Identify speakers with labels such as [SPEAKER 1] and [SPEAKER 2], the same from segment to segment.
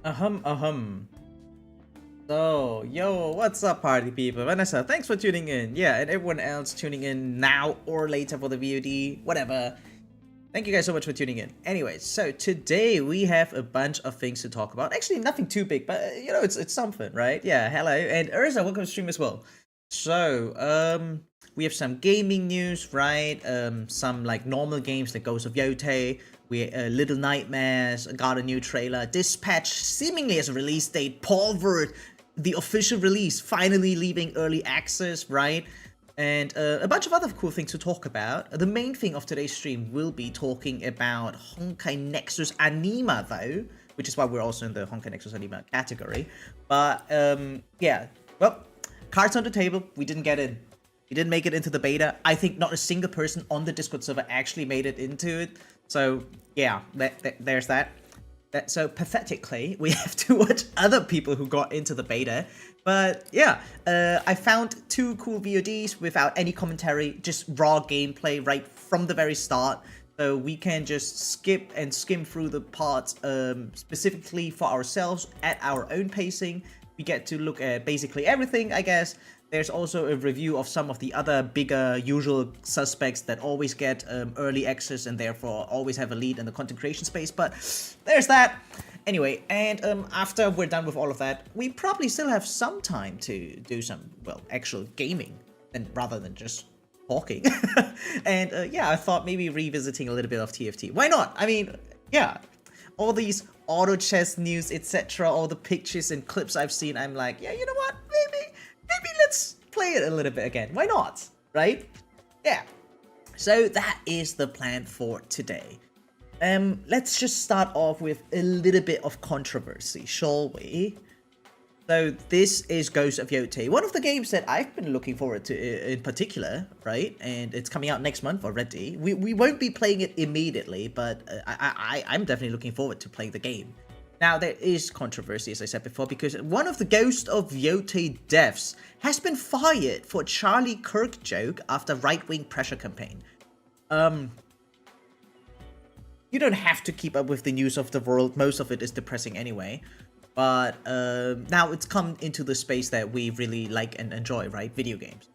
[SPEAKER 1] Ahem. So, yo, what's up, party people? Vanessa, thanks for tuning in. Yeah, and everyone else tuning in now or later for the VOD, whatever. Thank you guys so much for tuning in. Anyways, so today we have a bunch of things to talk about. Actually, nothing too big, but you know, it's something, right? Yeah, hello. And Urza, welcome to stream as well. So, we have some gaming news, right? Some like normal games like Ghost of Yotei. We Little Nightmares got a new trailer. Dispatch seemingly has a release date. Pulchra, the official release, finally leaving early access, right? And a bunch of other cool things to talk about. The main thing of today's stream will be talking about Honkai Nexus Anima, though, which is why we're also in the Honkai Nexus Anima category. But yeah, well, cards on the table. We didn't get in. We didn't make it into the beta. I think not a single person on the Discord server actually made it into it. So yeah, there's that. So pathetically, we have to watch other people who got into the beta. But yeah, I found two cool VODs without any commentary, just raw gameplay right from the very start. So we can just skip and skim through the parts specifically for ourselves at our own pacing. We get to look at basically everything, I guess. There's also a review of some of the other bigger usual suspects that always get early access and therefore always have a lead in the content creation space. But there's that. Anyway, and after we're done with all of that, we probably still have some time to do some, well, actual gaming, and rather than just talking. And yeah, I thought maybe revisiting a little bit of TFT. Why not? I mean, yeah, all these auto chess news, etc., all the pictures and clips I've seen, I'm like, yeah, you know what? Maybe let's play it a little bit again. Why not? Right? Yeah. So that is the plan for today. Let's just start off with a little bit of controversy, shall we? So this is Ghost of Yotei, one of the games that I've been looking forward to in particular, right? And it's coming out next month already. We won't be playing it immediately, but I'm definitely looking forward to playing the game. Now, there is controversy, as I said before, because one of the Ghost of Yotei devs has been fired for a Charlie Kirk joke after right-wing pressure campaign. You don't have to keep up with the news of the world. Most of it is depressing anyway. But now it's come into the space that we really like and enjoy, right? Video games.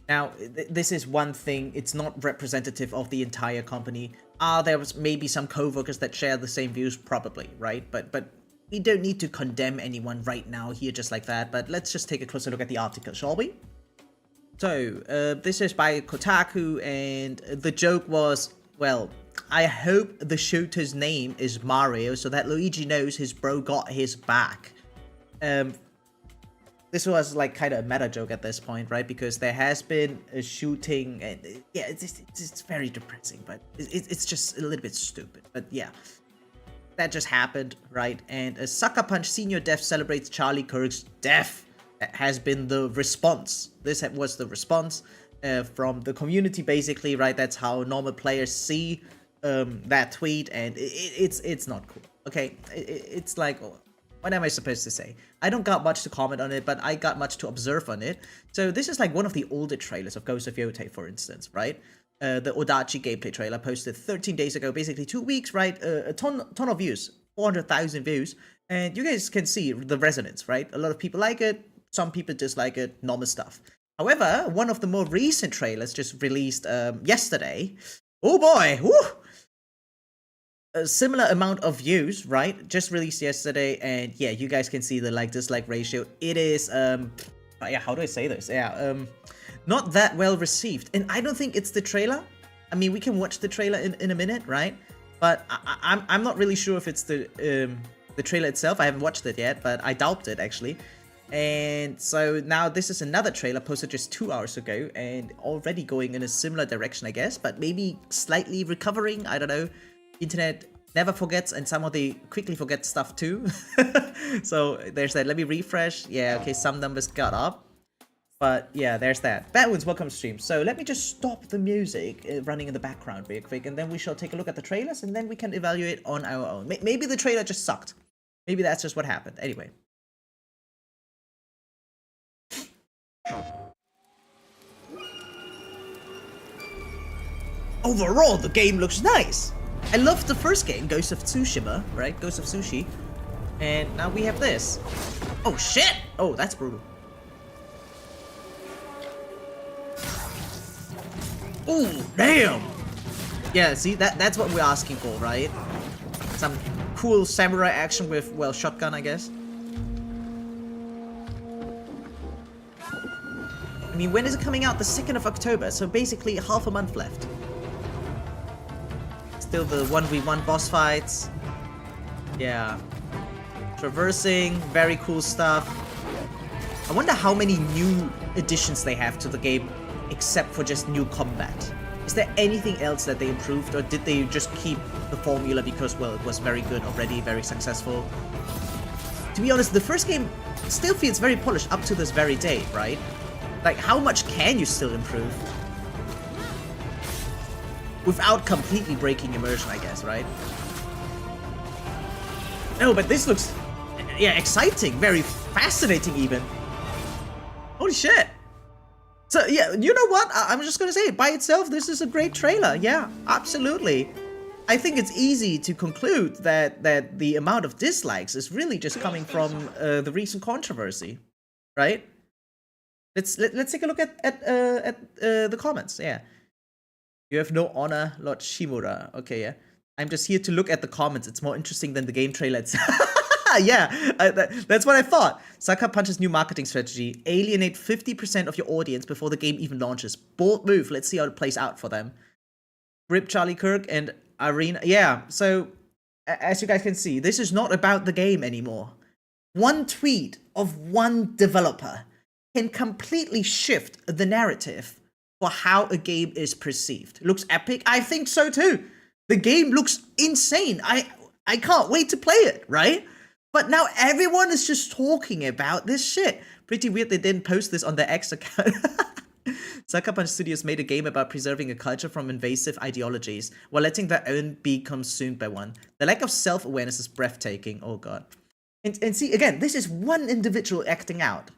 [SPEAKER 1] Now, this is one thing. It's not representative of the entire company. There was maybe some co-workers that share the same views, probably, right? But we don't need to condemn anyone right now here just like that. But let's just take a closer look at the article, shall we? So, this is by Kotaku, and the joke was, well, I hope the shooter's name is Mario so that Luigi knows his bro got his back. This was like kind of a meta joke at this point, right? Because there has been a shooting, and yeah, it's very depressing, but it's just a little bit stupid. But yeah, that just happened, right? And a Sucker Punch senior dev celebrates Charlie Kirk's death. That has been the response. This was the response from the community, basically, right? That's how normal players see that tweet, and it's not cool. Okay, it's like, what am I supposed to say? I don't got much to comment on it, but I got much to observe on it. So this is like one of the older trailers of Ghost of Yotei, for instance, right? The Odachi gameplay trailer posted 13 days ago, basically 2 weeks, right? A ton of views, 400,000 views, and you guys can see the resonance, right? A lot of people like it, some people dislike it, normal stuff. However, one of the more recent trailers just released yesterday. Oh boy, woo! A similar amount of views, right? Just released yesterday, and yeah, you guys can see the like-dislike ratio. It is, yeah, how do I say this? Yeah, not that well received, and I don't think it's the trailer. I mean, we can watch the trailer in a minute, right? But I'm not really sure if it's the trailer itself. I haven't watched it yet, but I doubt it actually. And so now this is another trailer posted just 2 hours ago, and already going in a similar direction, I guess, but maybe slightly recovering. I don't know. Internet never forgets, and somehow they quickly forget stuff too. So there's that. Let me refresh. Yeah, okay, some numbers got up, but yeah, there's that. Batwins, welcome to stream. So let me just stop the music running in the background real quick, and then we shall take a look at the trailers, and then we can evaluate on our own. Maybe the trailer just sucked. Maybe that's just what happened. Anyway. Overall, the game looks nice. I loved the first game, Ghost of Tsushima, right? Ghost of Sushi. And now we have this. Oh shit! Oh, that's brutal. Ooh, damn! Yeah, see, that's what we're asking for, right? Some cool samurai action with, well, shotgun, I guess. I mean, when is it coming out? The 2nd of October, so basically half a month left. Still the 1v1 boss fights. Yeah. Traversing, very cool stuff. I wonder how many new additions they have to the game, except for just new combat. Is there anything else that they improved, or did they just keep the formula because, well, it was very good already, very successful? To be honest, the first game still feels very polished up to this very day, right? Like, how much can you still improve? Without completely breaking immersion, I guess, right? No, but this looks, yeah, exciting, very fascinating even. Holy shit. So, yeah, you know what? I'm just gonna say it. By itself, this is a great trailer. Yeah, absolutely. I think it's easy to conclude that the amount of dislikes is really just coming from the recent controversy, right? Let's take a look at the comments. Yeah, you have no honor, Lord Shimura. Okay, yeah. I'm just here to look at the comments. It's more interesting than the game trailer itself. Yeah, that's what I thought. Sucker Punch's new marketing strategy: alienate 50% of your audience before the game even launches. Bold move. Let's see how it plays out for them. Rip Charlie Kirk and Arena. Yeah, so as you guys can see, this is not about the game anymore. One tweet of one developer can completely shift the narrative for how a game is perceived. Looks epic? I think so too. The game looks insane. I can't wait to play it, right? But now everyone is just talking about this shit. Pretty weird they didn't post this on their X account. Sucker Punch Studios made a game about preserving a culture from invasive ideologies while letting their own be consumed by one. The lack of self-awareness is breathtaking. Oh god. And see, again, this is one individual acting out.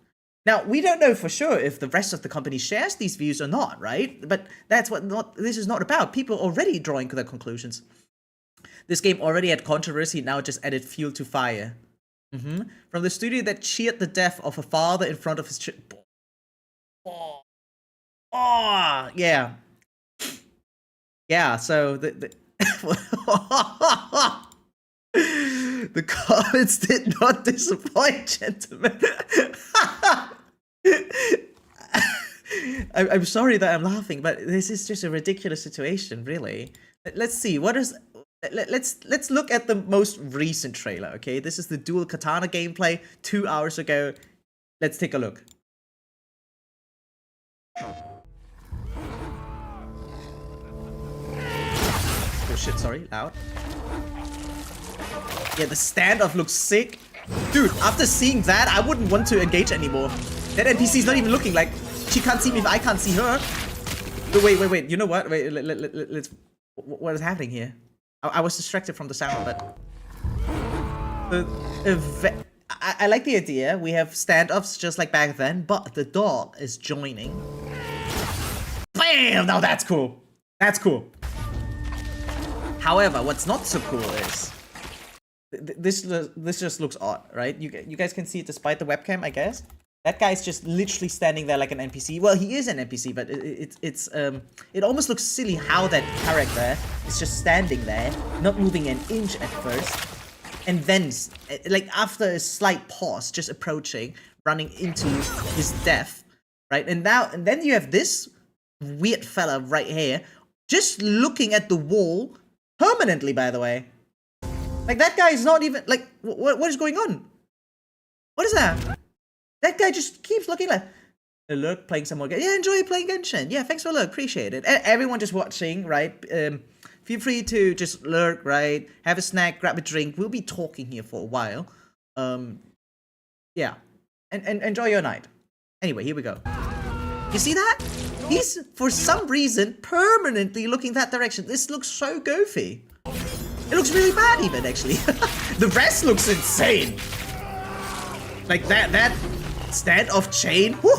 [SPEAKER 1] Now, we don't know for sure if the rest of the company shares these views or not, right? But that's what this is not about. People are already drawing their conclusions. This game already had controversy, now just added fuel to fire. From the studio that cheered the death of a father in front of his yeah. Yeah, so the the comments did not disappoint, gentlemen. I'm sorry that I'm laughing, but this is just a ridiculous situation, really. Let's see, what is... Let's look at the most recent trailer, okay? This is the dual katana gameplay 2 hours ago. Let's take a look. Oh shit, sorry, loud. Yeah, the standoff looks sick. Dude, after seeing that, I wouldn't want to engage anymore. That NPC is not even looking like she can't see me if I can't see her. But wait, you know what? Wait, let's... What is happening here? I was distracted from the sound, but... I like the idea. We have standoffs just like back then, but the dog is joining. Bam! Now that's cool. That's cool. However, what's not so cool is... This just looks odd, right? You guys can see it despite the webcam, I guess. That guy's just literally standing there like an NPC. Well, he is an NPC, but it almost looks silly how that character is just standing there, not moving an inch at first, and then, like, after a slight pause, just approaching, running into his death, right? And then you have this weird fella right here, just looking at the wall permanently, by the way. Like, that guy is not even, like, what is going on? What is that? That guy just keeps looking like, look, playing some more game. Yeah, enjoy playing Genshin. Yeah, thanks for look, appreciate it. Everyone just watching, right? Feel free to just lurk, right? Have a snack, grab a drink. We'll be talking here for a while. Yeah, and enjoy your night. Anyway, here we go. You see that? He's, for some reason, permanently looking that direction. This looks so goofy. It looks really bad even, actually. The rest looks insane. Like that standoff chain. Whew.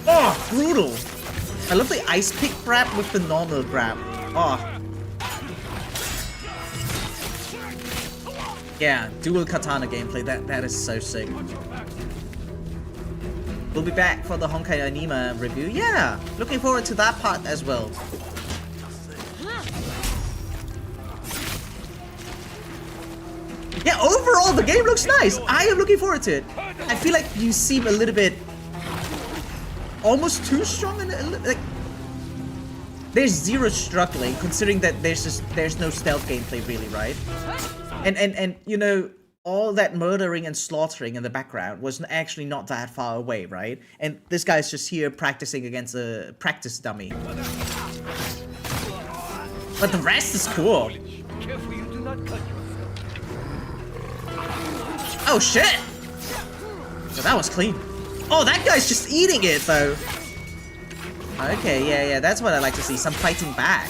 [SPEAKER 1] Oh, brutal. I love the ice pick grab with the normal grab. Oh. Yeah, dual katana gameplay. That is so sick. We'll be back for the Honkai anime review. Yeah, looking forward to that part as well. Yeah, overall the game looks nice. I am looking forward to it. I feel like you seem a little bit almost too strong and like there's zero struggling considering that there's no stealth gameplay really, right? And you know, all that murdering and slaughtering in the background was actually not that far away, right? And this guy's just here practicing against a practice dummy. But the rest is cool. Oh shit! So that was clean. Oh, that guy's just eating it though. Okay, yeah, that's what I like to see. Some fighting back.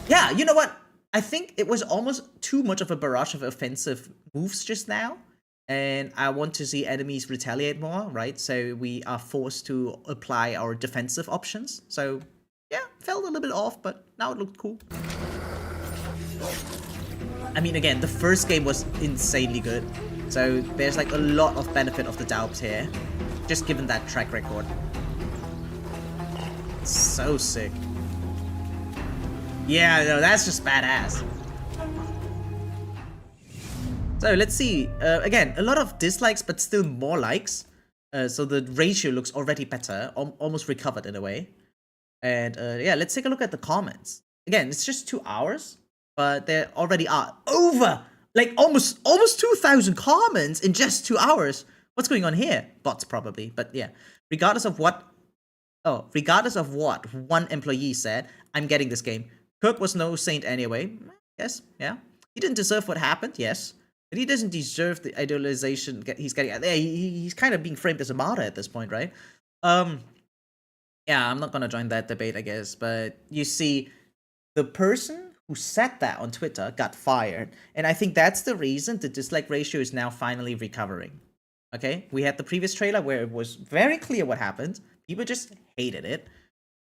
[SPEAKER 1] Yeah, you know what? I think it was almost too much of a barrage of offensive moves just now. And I want to see enemies retaliate more, right? So we are forced to apply our defensive options. So yeah, felt a little bit off, but now it looked cool. I mean, again, the first game was insanely good. So there's like a lot of benefit of the doubts here. Just given that track record. So sick. Yeah, no, that's just badass. So let's see. Again, a lot of dislikes, but still more likes. So the ratio looks already better, almost recovered in a way. And yeah, let's take a look at the comments. Again, it's just 2 hours, but there already are over like almost 2,000 comments in just 2 hours. What's going on here? Bots probably, but yeah. Regardless of what one employee said, I'm getting this game. Kirk was no saint anyway. Yes, yeah. He didn't deserve what happened, yes. But he doesn't deserve the idealization he's getting. He's kind of being framed as a martyr at this point, right? Yeah, I'm not gonna join that debate, I guess. But you see, the person who said that on Twitter got fired. And I think that's the reason the dislike ratio is now finally recovering. Okay? We had the previous trailer where it was very clear what happened. People just hated it.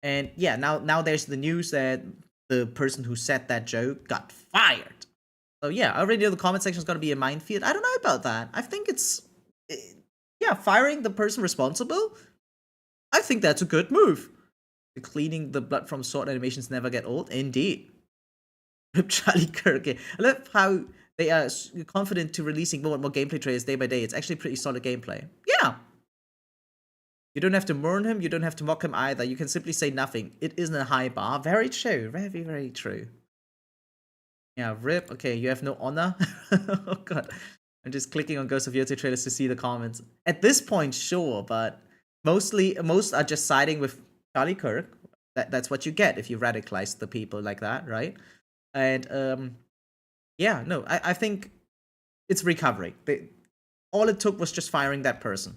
[SPEAKER 1] And yeah, now there's the news that the person who said that joke got fired. So yeah, I already know the comment section is going to be a minefield. I don't know about that. I think it's... yeah, firing the person responsible, I think that's a good move. Cleaning the blood from sword animations never get old. Indeed. Rip Charlie Kirk. I love how they are confident to releasing more and more gameplay trailers day by day. It's actually pretty solid gameplay. Yeah. You don't have to mourn him. You don't have to mock him either. You can simply say nothing. It isn't a high bar. Very true. Very, very true. Yeah, rip. Okay, you have no honor. Oh god. I'm just clicking on Ghost of Yoto trailers to see the comments. At this point, sure, but most are just siding with Charlie Kirk. That's what you get if you radicalize the people like that, right? And yeah, no, I think it's recovering. All it took was just firing that person.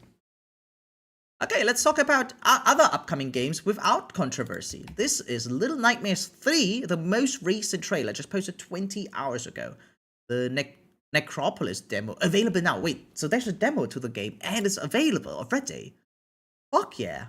[SPEAKER 1] Okay, let's talk about other upcoming games without controversy. This is Little Nightmares 3, the most recent trailer, just posted 20 hours ago. The Necropolis demo, available now. Wait, so there's a demo to the game, and it's available already. Fuck yeah.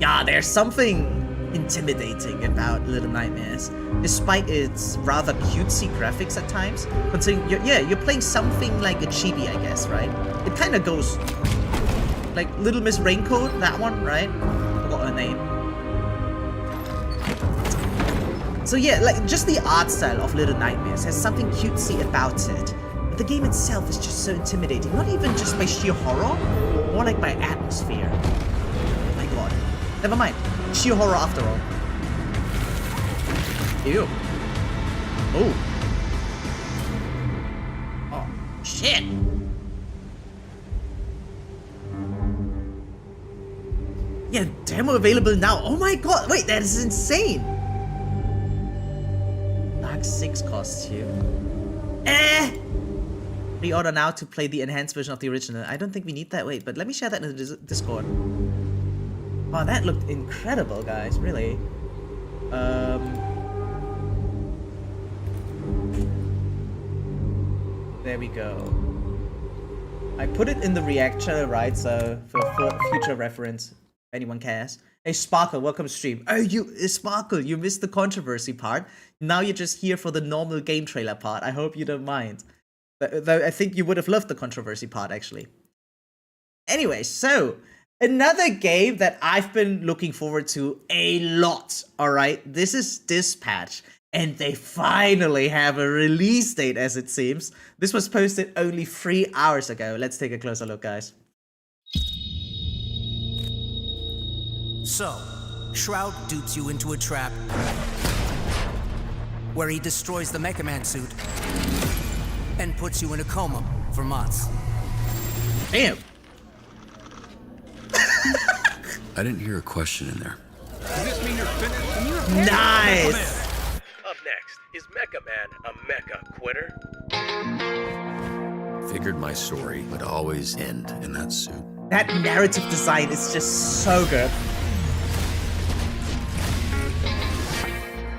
[SPEAKER 1] Yeah, there's something intimidating about Little Nightmares, despite its rather cutesy graphics at times. Considering, you're playing something like a chibi, I guess, right? It kind of goes like Little Miss Raincoat, that one, right? Forgot her name. So yeah, like just the art style of Little Nightmares has something cutesy about it. But the game itself is just so intimidating. Not even just by sheer horror, more like by atmosphere. Oh my god. Never mind. Sheer horror after all. Ew. Oh. Oh, shit. Yeah, demo available now. Oh my god, wait, that is insane. Dark 6 costume. Pre-order now to play the enhanced version of the original. I don't think we need that. Wait, but let me share that in the Discord. Wow, that looked incredible, guys, really. There we go. I put it in the React channel, right, so for future reference. anyone cares. Hey, Sparkle, welcome to stream. Oh, Sparkle, you missed the controversy part. Now you're just here for the normal game trailer part. I hope you don't mind. Though I think you would have loved the controversy part, actually. Anyway, so another game that I've been looking forward to a lot, alright? This is Dispatch, and they finally have a release date, as it seems. This was posted only 3 hours ago. Let's take a closer look, guys.
[SPEAKER 2] So, Shroud dupes you into a trap where he destroys the Mecha Man suit and puts you in a coma for months.
[SPEAKER 1] Damn.
[SPEAKER 3] I didn't hear a question in there.
[SPEAKER 4] Does this mean you're finished?
[SPEAKER 1] Nice.
[SPEAKER 4] Up next, is Mecha Man a mecha quitter?
[SPEAKER 3] Figured my story would always end in that suit.
[SPEAKER 1] That narrative design is just so good.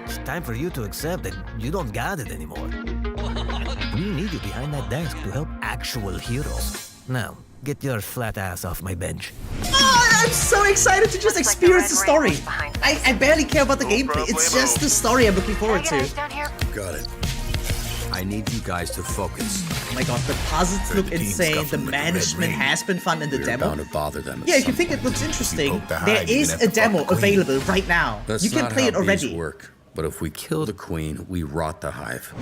[SPEAKER 5] It's time for you to accept that you don't got it anymore. We need you behind that desk to help actual heroes. Now, get your flat ass off my bench.
[SPEAKER 1] Oh, I'm so excited to just experience the story. I barely care about the gameplay. It's just the story I'm looking forward to.
[SPEAKER 3] Got it. I need you guys to focus.
[SPEAKER 1] Oh my god, the puzzles look insane. The management has been fun in the demo.
[SPEAKER 3] Bound to bother them.
[SPEAKER 1] Yeah, if you think it looks interesting, there is a demo available right now.
[SPEAKER 3] That's
[SPEAKER 1] you can
[SPEAKER 3] not
[SPEAKER 1] play
[SPEAKER 3] how
[SPEAKER 1] it already.
[SPEAKER 3] bees work. But if we kill the queen, we rot the hive.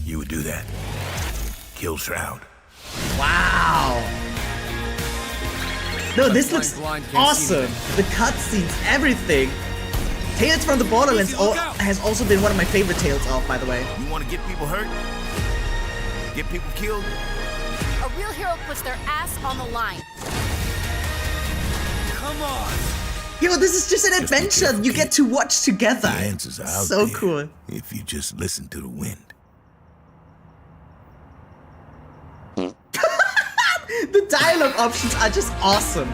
[SPEAKER 6] You would do that. Kill Shroud.
[SPEAKER 1] Wow. No, this looks awesome. The cutscenes, everything. Tales from the Borderlands has also been one of my favorite Tales of, by the way.
[SPEAKER 6] You want to get people hurt? Get people killed?
[SPEAKER 7] A real hero puts their ass on the line.
[SPEAKER 6] Come on!
[SPEAKER 1] Yo, this is just an adventure you get to watch together.
[SPEAKER 6] The answers are out
[SPEAKER 1] So
[SPEAKER 6] there
[SPEAKER 1] cool.
[SPEAKER 6] if you just listen to the wind.
[SPEAKER 1] The dialogue options are just awesome.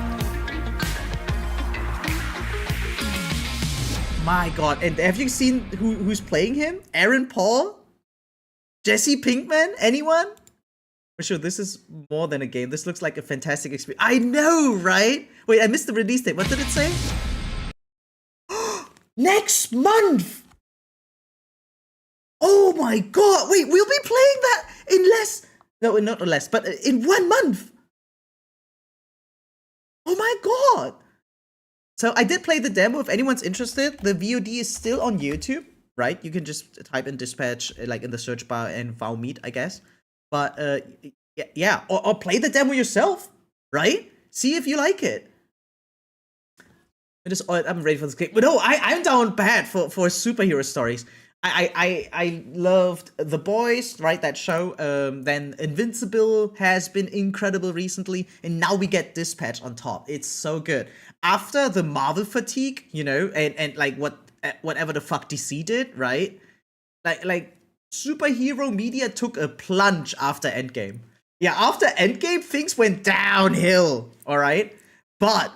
[SPEAKER 1] My god, and have you seen who's playing him? Aaron Paul? Jesse Pinkman? Anyone? For sure, this is more than a game. This looks like a fantastic experience. I know, right? Wait, I missed the release date. What did it say? Next month! Oh my god! Wait, we'll be playing that in less... No, not less, but in 1 month! Oh my god! So I did play the demo. If anyone's interested, the VOD is still on YouTube, right? You can just type in Dispatch like in the search bar and vow meet, I guess. But yeah, or play the demo yourself, right? See if you like it. I'm ready for this game. But no, I'm down bad for superhero stories. I loved The Boys, right? That show. Then Invincible has been incredible recently, and now we get Dispatch on top. It's so good. After the Marvel fatigue, you know, and like whatever the fuck DC did, right? Like superhero media took a plunge after Endgame. Yeah, after Endgame, things went downhill. All right, but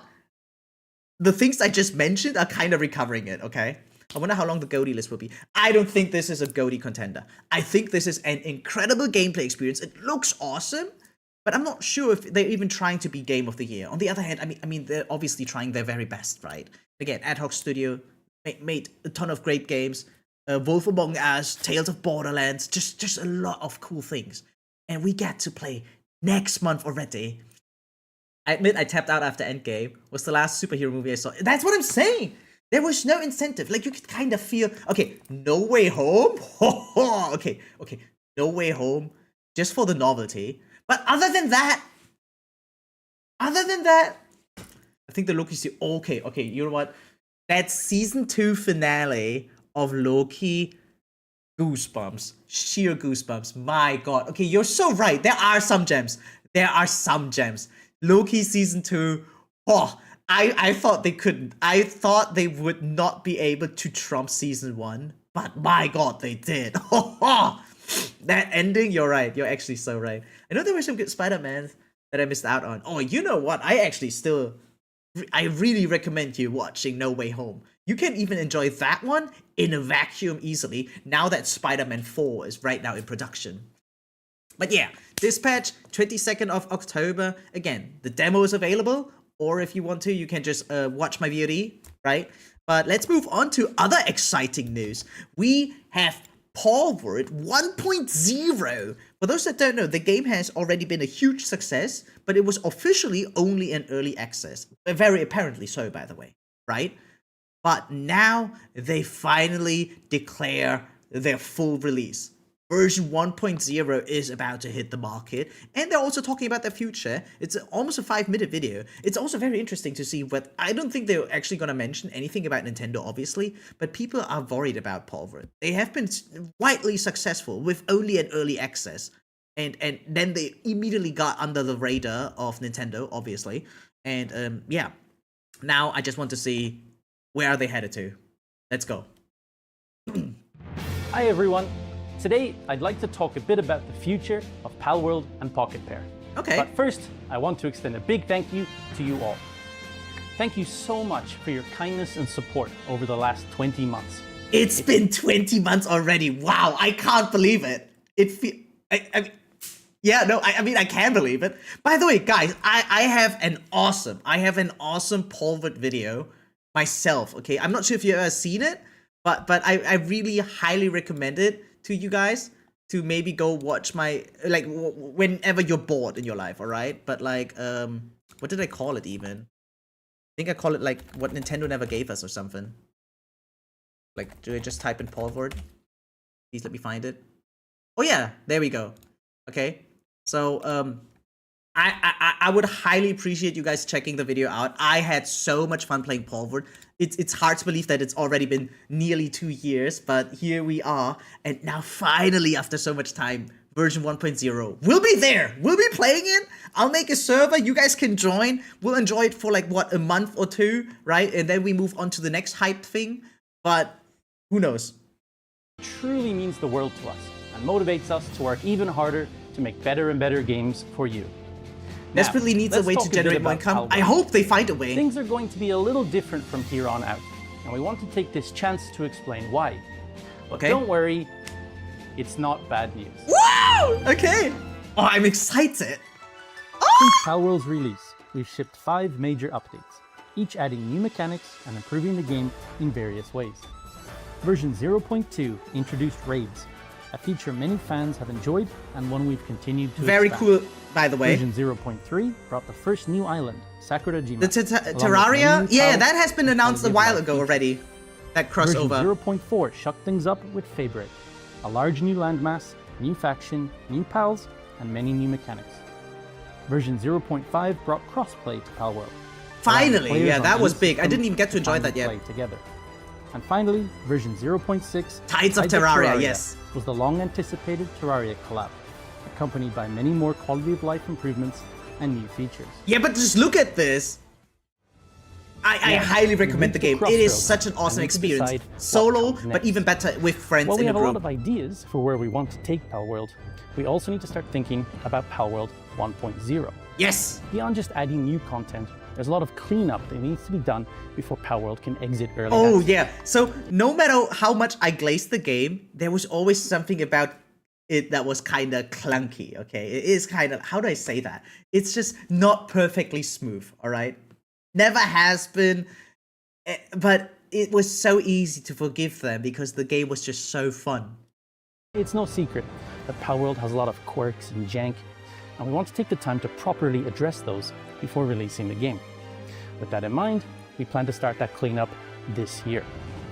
[SPEAKER 1] the things I just mentioned are kind of recovering it. Okay. I wonder how long the GOTY list will be. I don't think this is a GOTY contender. I think this is an incredible gameplay experience. It looks awesome, but I'm not sure if they're even trying to be Game of the Year. On the other hand, I mean, they're obviously trying their very best, right? Again, Ad Hoc Studio made a ton of great games. Wolf Among Us, Tales of Borderlands, just a lot of cool things. And we get to play next month already. I admit I tapped out after Endgame. Was the last superhero movie I saw. That's what I'm saying! There was no incentive. Like, you could kind of feel, okay, No Way Home? okay, No Way Home, just for the novelty. But other than that, I think the Loki series, okay, you know what? That season 2 finale of Loki, goosebumps, sheer goosebumps. My god. Okay, you're so right. There are some gems. Loki season 2, I thought they couldn't. I thought they would not be able to trump season 1, but my god, they did. That ending, you're right. You're actually so right. I know there were some good Spider-Mans that I missed out on. Oh, you know what? I really recommend you watching No Way Home. You can even enjoy that one in a vacuum easily, now that Spider-Man 4 is right now in production. But yeah, Dispatch, 22nd of October. Again, the demo is available. or if you want to, you can just watch my VOD, right? But let's move on to other exciting news. We have Palworld 1.0. For those that don't know, the game has already been a huge success, but it was officially only in early access. Very apparently so, by the way, right? But now they finally declare their full release. Version 1.0 is about to hit the market, and they're also talking about the future. It's almost a 5-minute video. It's also very interesting to see what, I don't think they're actually going to mention anything about Nintendo, obviously, but people are worried about Palworld. They have been widely successful with only an early access, and then they immediately got under the radar of Nintendo, obviously, and yeah, now I just want to see where are they headed to. Let's go.
[SPEAKER 8] Hi everyone. Today, I'd like to talk a bit about the future of Palworld and Pocket Pair.
[SPEAKER 1] Okay.
[SPEAKER 8] But first, I want to extend a big thank you to you all. Thank you so much for your kindness and support over the last 20 months.
[SPEAKER 1] It's been 20 months already. Wow, I can't believe it. I mean, I can believe it. By the way, guys, I have an awesome Palworld video myself, okay? I'm not sure if you've ever seen it, but I really highly recommend it to you guys to maybe go watch my, like, whenever you're bored in your life, all right? But like, what did I call it even? I think I call it like what Nintendo never gave us or something. Like, do I just type in Palworld? Please let me find it. Oh yeah, there we go. Okay, so I would highly appreciate you guys checking the video out. I had so much fun playing Palworld. It's hard to believe that it's already been nearly 2 years, but here we are. And now finally, after so much time, version 1.0 will be there. We'll be playing it. I'll make a server. You guys can join. We'll enjoy it for like, what, a month or two, right? And then we move on to the next hype thing. But who knows?
[SPEAKER 8] It truly means the world to us and motivates us to work even harder to make better and better games for you.
[SPEAKER 1] Desperately needs a way to generate more income. I hope they find a way.
[SPEAKER 8] Things are going to be a little different from here on out, and we want to take this chance to explain why. But
[SPEAKER 1] okay.
[SPEAKER 8] Don't worry, it's not bad news.
[SPEAKER 1] Woo! Okay. Oh, I'm excited.
[SPEAKER 8] Since Palworld's release, we've shipped 5 major updates, each adding new mechanics and improving the game in various ways. Version 0.2 introduced raids, a feature many fans have enjoyed and one we've continued to
[SPEAKER 1] Very
[SPEAKER 8] expand.
[SPEAKER 1] cool, by the way.
[SPEAKER 8] Version 0.3 brought the first new island, Sakurajima.
[SPEAKER 1] The Terraria? Yeah, that has been announced a while ago already. That crossover.
[SPEAKER 8] Version 0.4 shook things up with Fabric, a large new landmass, new faction, new pals, and many new mechanics. Version 0.5 brought crossplay to Palworld.
[SPEAKER 1] Finally, yeah, that was big. I didn't even get to enjoy that yet.
[SPEAKER 8] Play together. And finally, version 0.6,
[SPEAKER 1] Tides of Terraria, yes,
[SPEAKER 8] was the long-anticipated Terraria collab, accompanied by many more quality-of-life improvements and new features.
[SPEAKER 1] Yeah, but just look at this. I highly recommend the game. It is such an awesome experience. Solo, but even better with friends
[SPEAKER 8] While
[SPEAKER 1] in
[SPEAKER 8] we
[SPEAKER 1] a
[SPEAKER 8] have a lot
[SPEAKER 1] group.
[SPEAKER 8] of ideas for where we want to take Palworld, we also need to start thinking about Palworld 1.0.
[SPEAKER 1] Yes!
[SPEAKER 8] Beyond just adding new content, there's a lot of cleanup that needs to be done before Palworld can exit early
[SPEAKER 1] Oh
[SPEAKER 8] access.
[SPEAKER 1] yeah, so no matter how much I glazed the game, there was always something about it that was kind of clunky, okay? It is kind of, how do I say that? It's just not perfectly smooth, alright? Never has been, but it was so easy to forgive them because the game was just so fun.
[SPEAKER 8] It's no secret that Palworld has a lot of quirks and jank, and we want to take the time to properly address those before releasing the game. With that in mind, we plan to start that cleanup this year.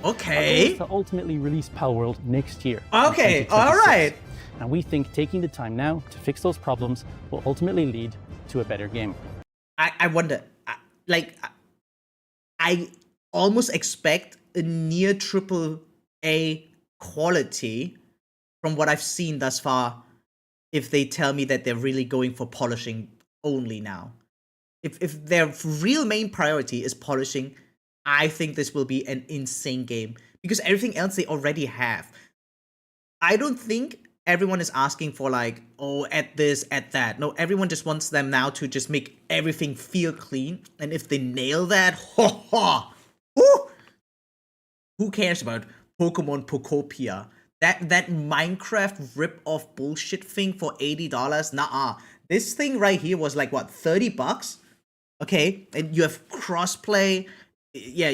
[SPEAKER 1] Okay.
[SPEAKER 8] Our goal is to ultimately release Palworld next year.
[SPEAKER 1] Okay, alright.
[SPEAKER 8] And we think taking the time now to fix those problems will ultimately lead to a better game.
[SPEAKER 1] I wonder, I almost expect a near AAA quality from what I've seen thus far if they tell me that they're really going for polishing only now. If their real main priority is polishing, I think this will be an insane game because everything else they already have. I don't think everyone is asking for like, oh, add this, add that. No, everyone just wants them now to just make everything feel clean. And if they nail that, who cares about Pokemon Pokopia? That Minecraft rip-off bullshit thing for $80? Nah, this thing right here was like, what, $30? Okay, and you have crossplay. Yeah,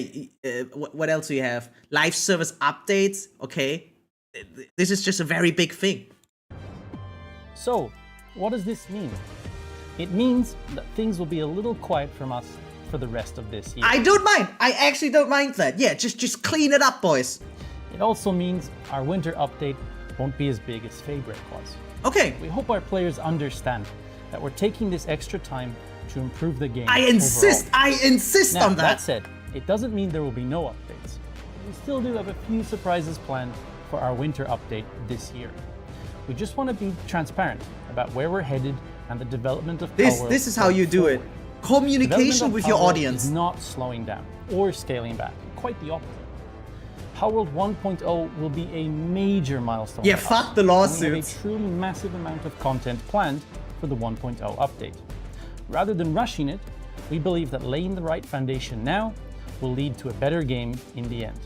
[SPEAKER 1] what else do you have? Live service updates. Okay, this is just a very big thing.
[SPEAKER 8] So, what does this mean? It means that things will be a little quiet from us for the rest of this year.
[SPEAKER 1] I don't mind. I actually don't mind that. Yeah, just clean it up, boys.
[SPEAKER 8] It also means our winter update won't be as big as Fabric was.
[SPEAKER 1] Okay.
[SPEAKER 8] We hope our players understand that we're taking this extra time to improve the game.
[SPEAKER 1] I insist.
[SPEAKER 8] overall.
[SPEAKER 1] I insist
[SPEAKER 8] Now,
[SPEAKER 1] on that.
[SPEAKER 8] That said, it doesn't mean there will be no updates. We still do have a few surprises planned for our winter update this year. We just want to be transparent about where we're headed and the development of Palworld.
[SPEAKER 1] This is how you do it. Communication with your audience.
[SPEAKER 8] Is not slowing down or scaling back. Quite the opposite. Palworld 1.0 will be a major milestone.
[SPEAKER 1] Yeah,
[SPEAKER 8] for us,
[SPEAKER 1] fuck the
[SPEAKER 8] and we have
[SPEAKER 1] lawsuits.
[SPEAKER 8] a truly massive amount of content planned for the 1.0 update. Rather than rushing it, we believe that laying the right foundation now will lead to a better game in the end.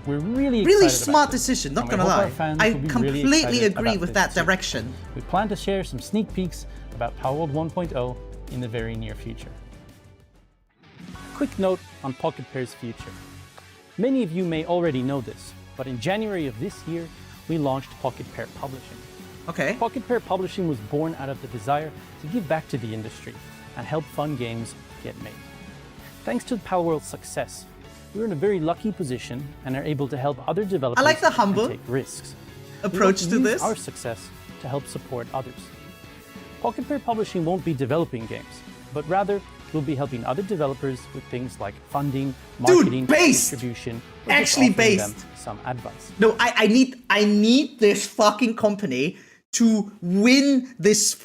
[SPEAKER 8] We're really excited
[SPEAKER 1] smart
[SPEAKER 8] about this,
[SPEAKER 1] decision, not
[SPEAKER 8] and we
[SPEAKER 1] gonna
[SPEAKER 8] hope our
[SPEAKER 1] lie.
[SPEAKER 8] fans
[SPEAKER 1] I
[SPEAKER 8] will be really
[SPEAKER 1] completely
[SPEAKER 8] excited
[SPEAKER 1] agree
[SPEAKER 8] about
[SPEAKER 1] with
[SPEAKER 8] this
[SPEAKER 1] that
[SPEAKER 8] too.
[SPEAKER 1] direction.
[SPEAKER 8] We plan to share some sneak peeks about Palworld 1.0 in the very near future. Quick note on Pocket Pair's future. Many of you may already know this, but in January of this year, we launched Pocket Pair Publishing.
[SPEAKER 1] Okay.
[SPEAKER 8] Pocket Pair Publishing was born out of the desire to give back to the industry and help fun games get made. Thanks to Palworld's success, we're in a very lucky position and are able to help other developers
[SPEAKER 1] I like the
[SPEAKER 8] and
[SPEAKER 1] humble
[SPEAKER 8] take risks.
[SPEAKER 1] approach
[SPEAKER 8] We
[SPEAKER 1] to
[SPEAKER 8] want use
[SPEAKER 1] this.
[SPEAKER 8] our success to help support others. Pocket Pair Publishing won't be developing games, but rather we'll be helping other developers with things like funding, marketing,
[SPEAKER 1] based!
[SPEAKER 8] distribution, or just
[SPEAKER 1] Actually
[SPEAKER 8] offering them
[SPEAKER 1] based.
[SPEAKER 8] some advice.
[SPEAKER 1] No, I need this fucking company to win this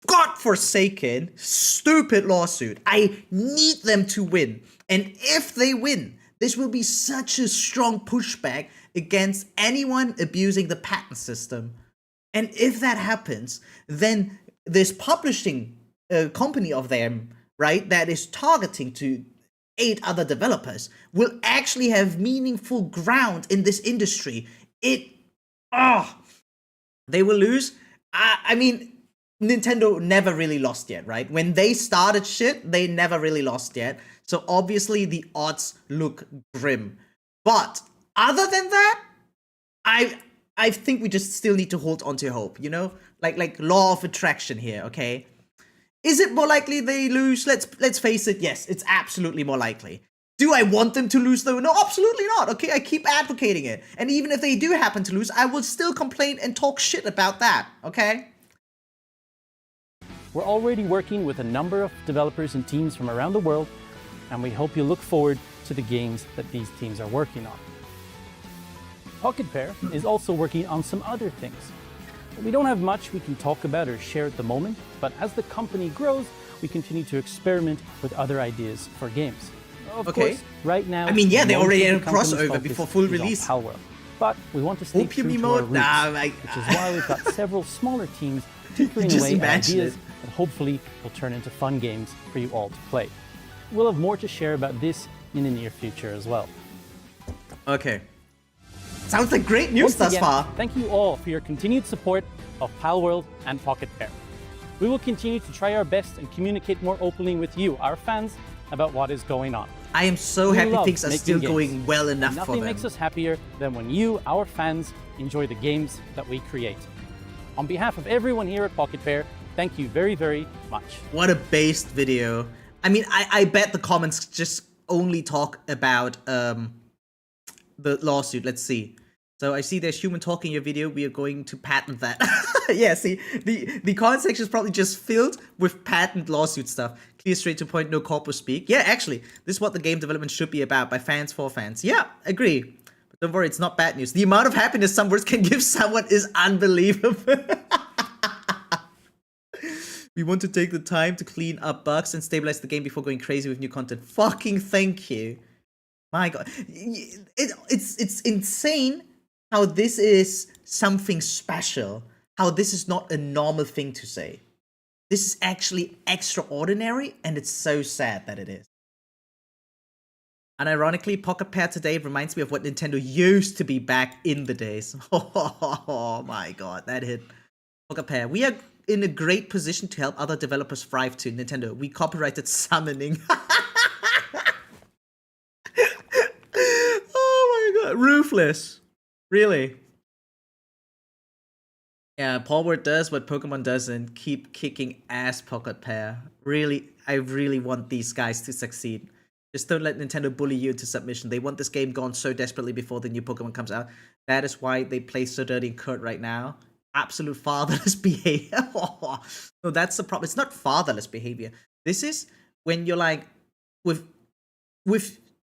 [SPEAKER 1] godforsaken, stupid lawsuit. I need them to win. And if they win, this will be such a strong pushback against anyone abusing the patent system. And if that happens, then this publishing company of them, right, that is targeting to 8 other developers will actually have meaningful ground in this industry. They will lose. I mean, Nintendo never really lost yet, right? When they started shit, they never really lost yet. So obviously the odds look grim. But other than that, I think we just still need to hold on to hope, you know? Like law of attraction here, okay? Is it more likely they lose? Let's face it, yes, it's absolutely more likely. Do I want them to lose though? No, absolutely not, okay? I keep advocating it. And even if they do happen to lose, I will still complain and talk shit about that, okay?
[SPEAKER 8] We're already working with a number of developers and teams from around the world, and we hope you look forward to the games that these teams are working on. Pocket Pair is also working on some other things. We don't have much we can talk about or share at the moment, but as the company grows, we continue to experiment with other ideas for games. Of course, right now,
[SPEAKER 1] I mean, yeah, they
[SPEAKER 8] most
[SPEAKER 1] already
[SPEAKER 8] of the
[SPEAKER 1] had a
[SPEAKER 8] company's
[SPEAKER 1] crossover
[SPEAKER 8] focus
[SPEAKER 1] before full
[SPEAKER 8] is on
[SPEAKER 1] release.
[SPEAKER 8] Palworld. But we want to stay
[SPEAKER 1] Opium
[SPEAKER 8] true to our
[SPEAKER 1] mode?
[SPEAKER 8] roots, which is why we've got several smaller teams tinkering
[SPEAKER 1] Just
[SPEAKER 8] away at
[SPEAKER 1] imagine
[SPEAKER 8] ideas
[SPEAKER 1] it.
[SPEAKER 8] that hopefully will turn into fun games for you all to play. We'll have more to share about this in the near future as well.
[SPEAKER 1] Okay. Sounds like great news
[SPEAKER 8] Once
[SPEAKER 1] thus
[SPEAKER 8] again,
[SPEAKER 1] far.
[SPEAKER 8] thank you all for your continued support of Palworld and Pocket Pair. We will continue to try our best and communicate more openly with you, our fans, about what is going on.
[SPEAKER 1] I am so
[SPEAKER 8] We
[SPEAKER 1] happy
[SPEAKER 8] love
[SPEAKER 1] things are
[SPEAKER 8] making
[SPEAKER 1] still
[SPEAKER 8] games,
[SPEAKER 1] going well
[SPEAKER 8] and
[SPEAKER 1] enough for
[SPEAKER 8] nothing
[SPEAKER 1] them.
[SPEAKER 8] makes us happier than when you, our fans, enjoy the games that we create. On behalf of everyone here at Pocket Pair, thank you very, very much.
[SPEAKER 1] What a based video. I mean, I bet the comments just only talk about the lawsuit. Let's see. So I see there's human talk in your video. We are going to patent that. Yeah, see, the comment section is probably just filled with patent lawsuit stuff. Clear, straight to point, no corpus speak. Yeah, actually, this is what the game development should be about, by fans for fans. Yeah, agree. But don't worry, it's not bad news. The amount of happiness some words can give someone is unbelievable. We want to take the time to clean up bugs and stabilize the game before going crazy with new content. Fucking thank you. My god. It's insane how this is something special. How this is not a normal thing to say. This is actually extraordinary, and it's so sad that it is. And ironically, Pocket Pair today reminds me of what Nintendo used to be back in the days. Oh my god, that hit. Pocket Pair. We are in a great position to help other developers thrive too. Nintendo, we copyrighted summoning. Oh my god, ruthless. Really? Yeah, Palworld does what Pokemon doesn't. Keep kicking ass, Pocket Pair. Really, I really want these guys to succeed. Just don't let Nintendo bully you into submission. They want this game gone so desperately before the new Pokemon comes out. That is why they play so dirty in Kurt right now. Absolute fatherless behavior. No, that's the problem. It's not fatherless behavior. This is when you're like, with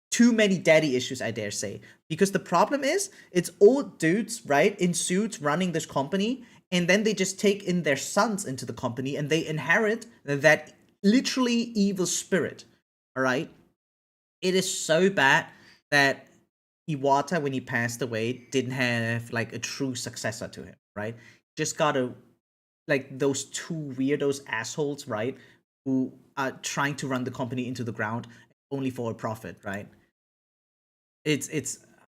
[SPEAKER 1] too many daddy issues, I dare say. Because the problem is, it's old dudes, right, in suits running this company, and then they just take in their sons into the company, and they inherit that literally evil spirit, all right? It is so bad that Iwata, when he passed away, didn't have, like, a true successor to him, right? Just got like, those two weirdos assholes, right, who are trying to run the company into the ground only for a profit, right?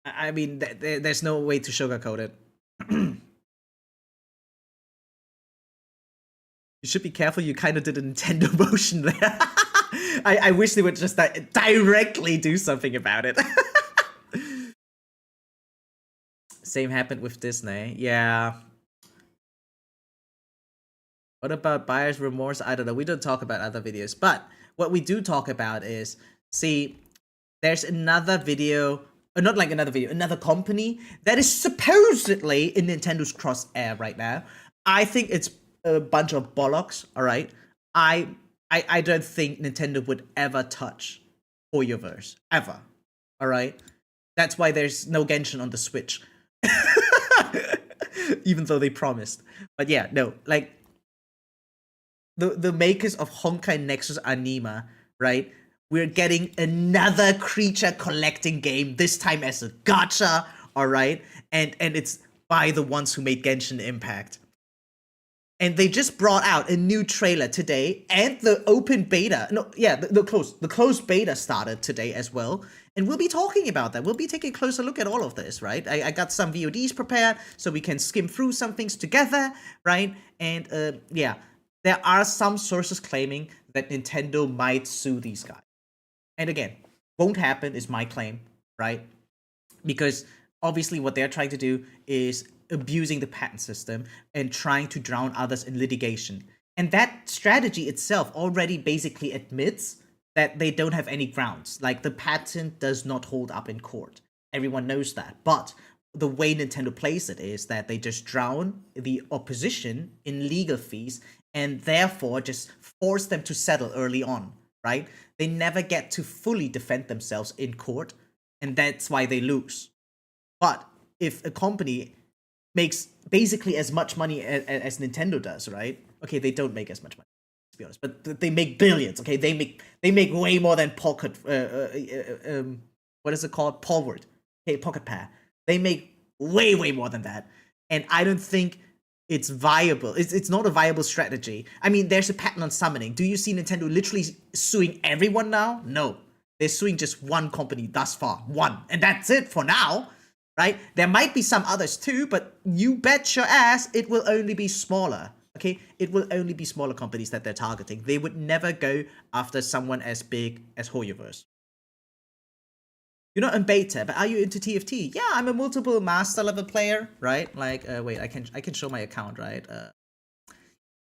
[SPEAKER 1] I mean, there's no way to sugarcoat it. You should be careful, you kind of did a Nintendo motion there. I wish they would just directly do something about it. Same happened with Disney. Yeah. What about buyer's remorse? I don't know. We don't talk about other videos. But what we do talk about is, see, there's another video, or not like another video, another company that is supposedly in Nintendo's crosshair right now. I think it's a bunch of bollocks, all right? I don't think Nintendo would ever touch Hoyoverse, ever, all right? That's why there's no Genshin on the Switch. Even though they promised. But yeah, no, like, the makers of Honkai Nexus Anima, right? We're getting another creature collecting game, this time as a gacha, all right? And it's by the ones who made Genshin Impact. And they just brought out a new trailer today, and the open beta, the closed beta started today as well. And we'll be talking about that. We'll be taking a closer look at all of this, right? I got some VODs prepared so we can skim through some things together, right? And yeah, there are some sources claiming that Nintendo might sue these guys. And again, won't happen is my claim, right? Because obviously what they're trying to do is abusing the patent system and trying to drown others in litigation. And that strategy itself already basically admits that they don't have any grounds. Like, the patent does not hold up in court. Everyone knows that. But the way Nintendo plays it is that they just drown the opposition in legal fees and therefore just force them to settle early on, right? They never get to fully defend themselves in court, and that's why they lose. But if a company makes basically as much money as Nintendo does, right? Okay, they don't make as much money, to be honest, but they make billions. Okay, they make way more than Pocket. What is it called? Palworld. Okay, Pocket Pair. They make way more than that, and I don't think it's viable. It's not a viable strategy. I mean, there's a patent on summoning. Do you see Nintendo literally suing everyone now? No, they're suing just one company thus far, one, and that's it for now. Right? There might be some others too, but you bet your ass it will only be smaller. Okay? It will only be smaller companies that they're targeting. They would never go after someone as big as Hoyoverse. You're not in beta, but are you into TFT? Yeah, I'm a multiple master level player, right? Like, wait, I can show my account, right?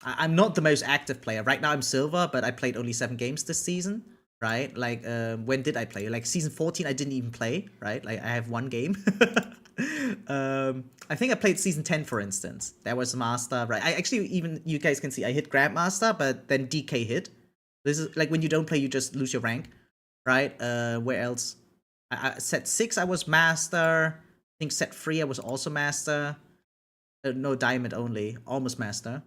[SPEAKER 1] I'm not the most active player. Right now I'm silver, but I played only 7 games this season. Right? Like, when did I play? Like, season 14, I didn't even play, right? Like, I have 1 game. I think I played season 10, for instance. That was master, right? I actually, even, you guys can see, I hit grandmaster, but then DK hit. This is, like, when you don't play, you just lose your rank, right? Where else? Set 6, I was master. I think set 3, I was also master. No, diamond only. Almost master.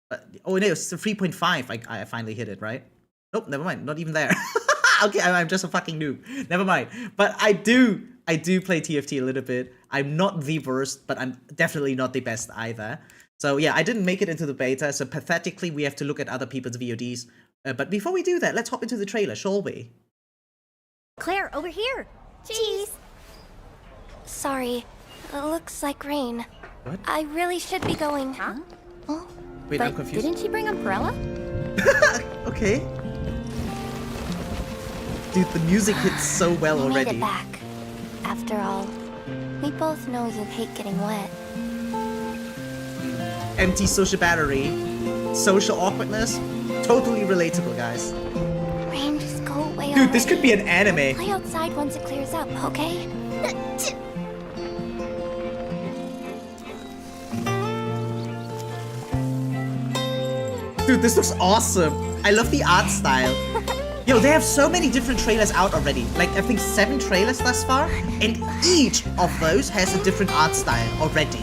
[SPEAKER 1] But, oh, no, it's 3.5. I finally hit it, right? Nope, never mind. Not even there. Okay, I'm just a fucking noob. Never mind. But I do play TFT a little bit. I'm not the worst, but I'm definitely not the best either. So yeah, I didn't make it into the beta. So pathetically, we have to look at other people's VODs. But before we do that, let's hop into the trailer, shall we?
[SPEAKER 7] Claire, over here. Cheese.
[SPEAKER 9] Sorry, it looks like rain.
[SPEAKER 1] What?
[SPEAKER 9] I really should be going.
[SPEAKER 7] Huh? Oh,
[SPEAKER 1] Wait,
[SPEAKER 7] but
[SPEAKER 1] I'm confused.
[SPEAKER 7] didn't she bring umbrella?
[SPEAKER 1] Okay. Dude, the music hits so well
[SPEAKER 9] You
[SPEAKER 1] already.
[SPEAKER 9] made it back. After all, we both know you hate getting wet.
[SPEAKER 1] Empty social battery, social awkwardness, totally relatable, guys.
[SPEAKER 9] Rain, just go away
[SPEAKER 1] Dude, this
[SPEAKER 9] already.
[SPEAKER 1] could be an anime.
[SPEAKER 9] Play outside once it clears up, okay?
[SPEAKER 1] Dude, this looks awesome. I love the art style. Yo, they have so many different trailers out already. Like, I think 7 trailers thus far. And each of those has a different art style already.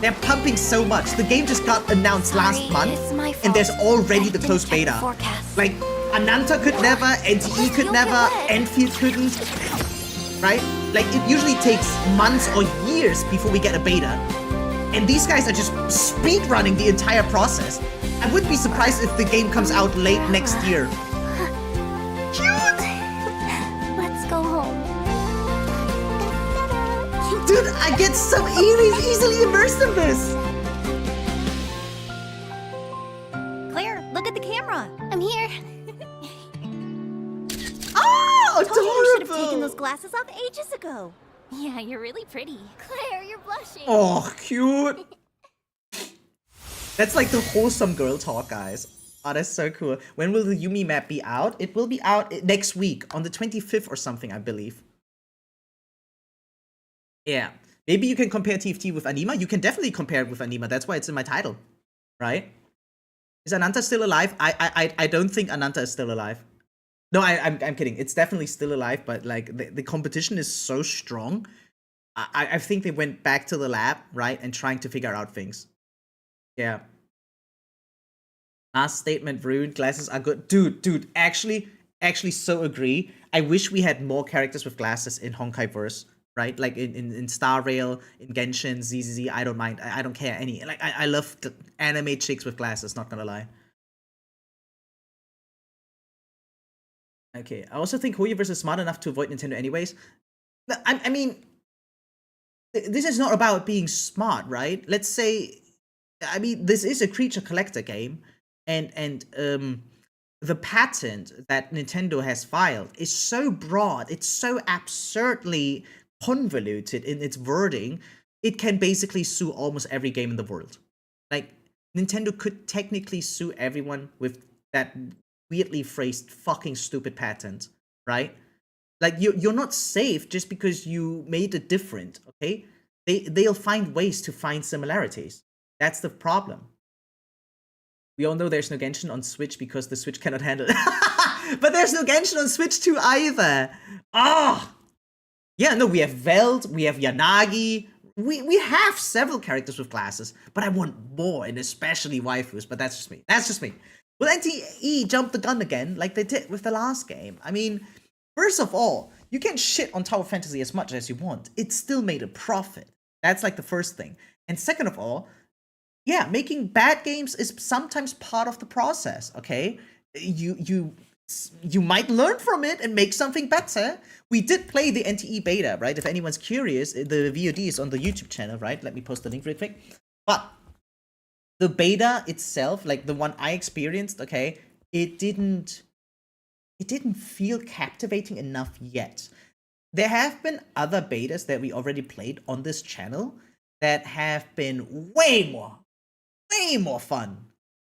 [SPEAKER 1] They're pumping so much. The game just got announced last
[SPEAKER 9] Sorry,
[SPEAKER 1] month.
[SPEAKER 9] it's my
[SPEAKER 1] And there's
[SPEAKER 9] fault.
[SPEAKER 1] already
[SPEAKER 9] I
[SPEAKER 1] the
[SPEAKER 9] didn't
[SPEAKER 1] closed
[SPEAKER 9] check the
[SPEAKER 1] beta.
[SPEAKER 9] forecast.
[SPEAKER 1] Like, Ananta could never, NTE could
[SPEAKER 9] You'll
[SPEAKER 1] never,
[SPEAKER 9] get wet.
[SPEAKER 1] Enfield couldn't. Right? Like, it usually takes months or years before we get a beta. And these guys are just speedrunning the entire process. I wouldn't be surprised if the game comes out late next year.
[SPEAKER 9] Let's go home.
[SPEAKER 1] Dude, I get so easily immersed in this.
[SPEAKER 7] Claire, look at the camera.
[SPEAKER 9] I'm here.
[SPEAKER 1] Oh,
[SPEAKER 7] Told you you should have taken
[SPEAKER 1] adorable.
[SPEAKER 7] those glasses off ages ago. Yeah, you're really pretty.
[SPEAKER 9] Claire, you're blushing.
[SPEAKER 1] Oh, cute. That's like the wholesome girl talk, guys. Oh, that's so cool. When will the Yumi map be out? It will be out next week, on the 25th or something, I believe. Yeah. Maybe you can compare TFT with Anima. You can definitely compare it with Anima. That's why it's in my title. Right? Is Ananta still alive? I don't think Ananta is still alive. No, I'm kidding. It's definitely still alive, but like the competition is so strong. I think they went back to the lab, right? And trying to figure out things. Yeah. Last statement ruined. Glasses are good. Dude, actually so agree. I wish we had more characters with glasses in Honkaiverse, right? Like in Star Rail, in Genshin, ZZZ, I don't mind. I don't care any. Like, I love anime chicks with glasses, not gonna lie. Okay, I also think hoyoverse is smart enough to avoid Nintendo anyways. I mean, this is not about being smart, right? Let's say, I mean, this is a creature collector game, and the patent that Nintendo has filed is so broad, it's so absurdly convoluted in its wording, it can basically sue almost every game in the world. Like, Nintendo could technically sue everyone with that weirdly phrased fucking stupid patent, right? Like, you're not safe just because you made it different, okay? They'll find ways to find similarities. That's the problem. We all know there's no Genshin on Switch because the Switch cannot handle it. But there's no Genshin on Switch too either. Ah! Oh! Yeah, no, we have Veld, we have Yanagi. We have several characters with glasses, but I want more, and especially waifus, but that's just me. That's just me. Will NTE jump the gun again, like they did with the last game? I mean, first of all, you can shit on Tower Fantasy as much as you want. It still made a profit. That's like the first thing. And second of all, yeah, making bad games is sometimes part of the process, okay? You might learn from it and make something better. We did play the NTE beta, right? If anyone's curious, the VOD is on the YouTube channel, right? Let me post the link real quick. But the beta itself, like the one I experienced, okay, it didn't feel captivating enough yet. There have been other betas that we already played on this channel that have been way more fun,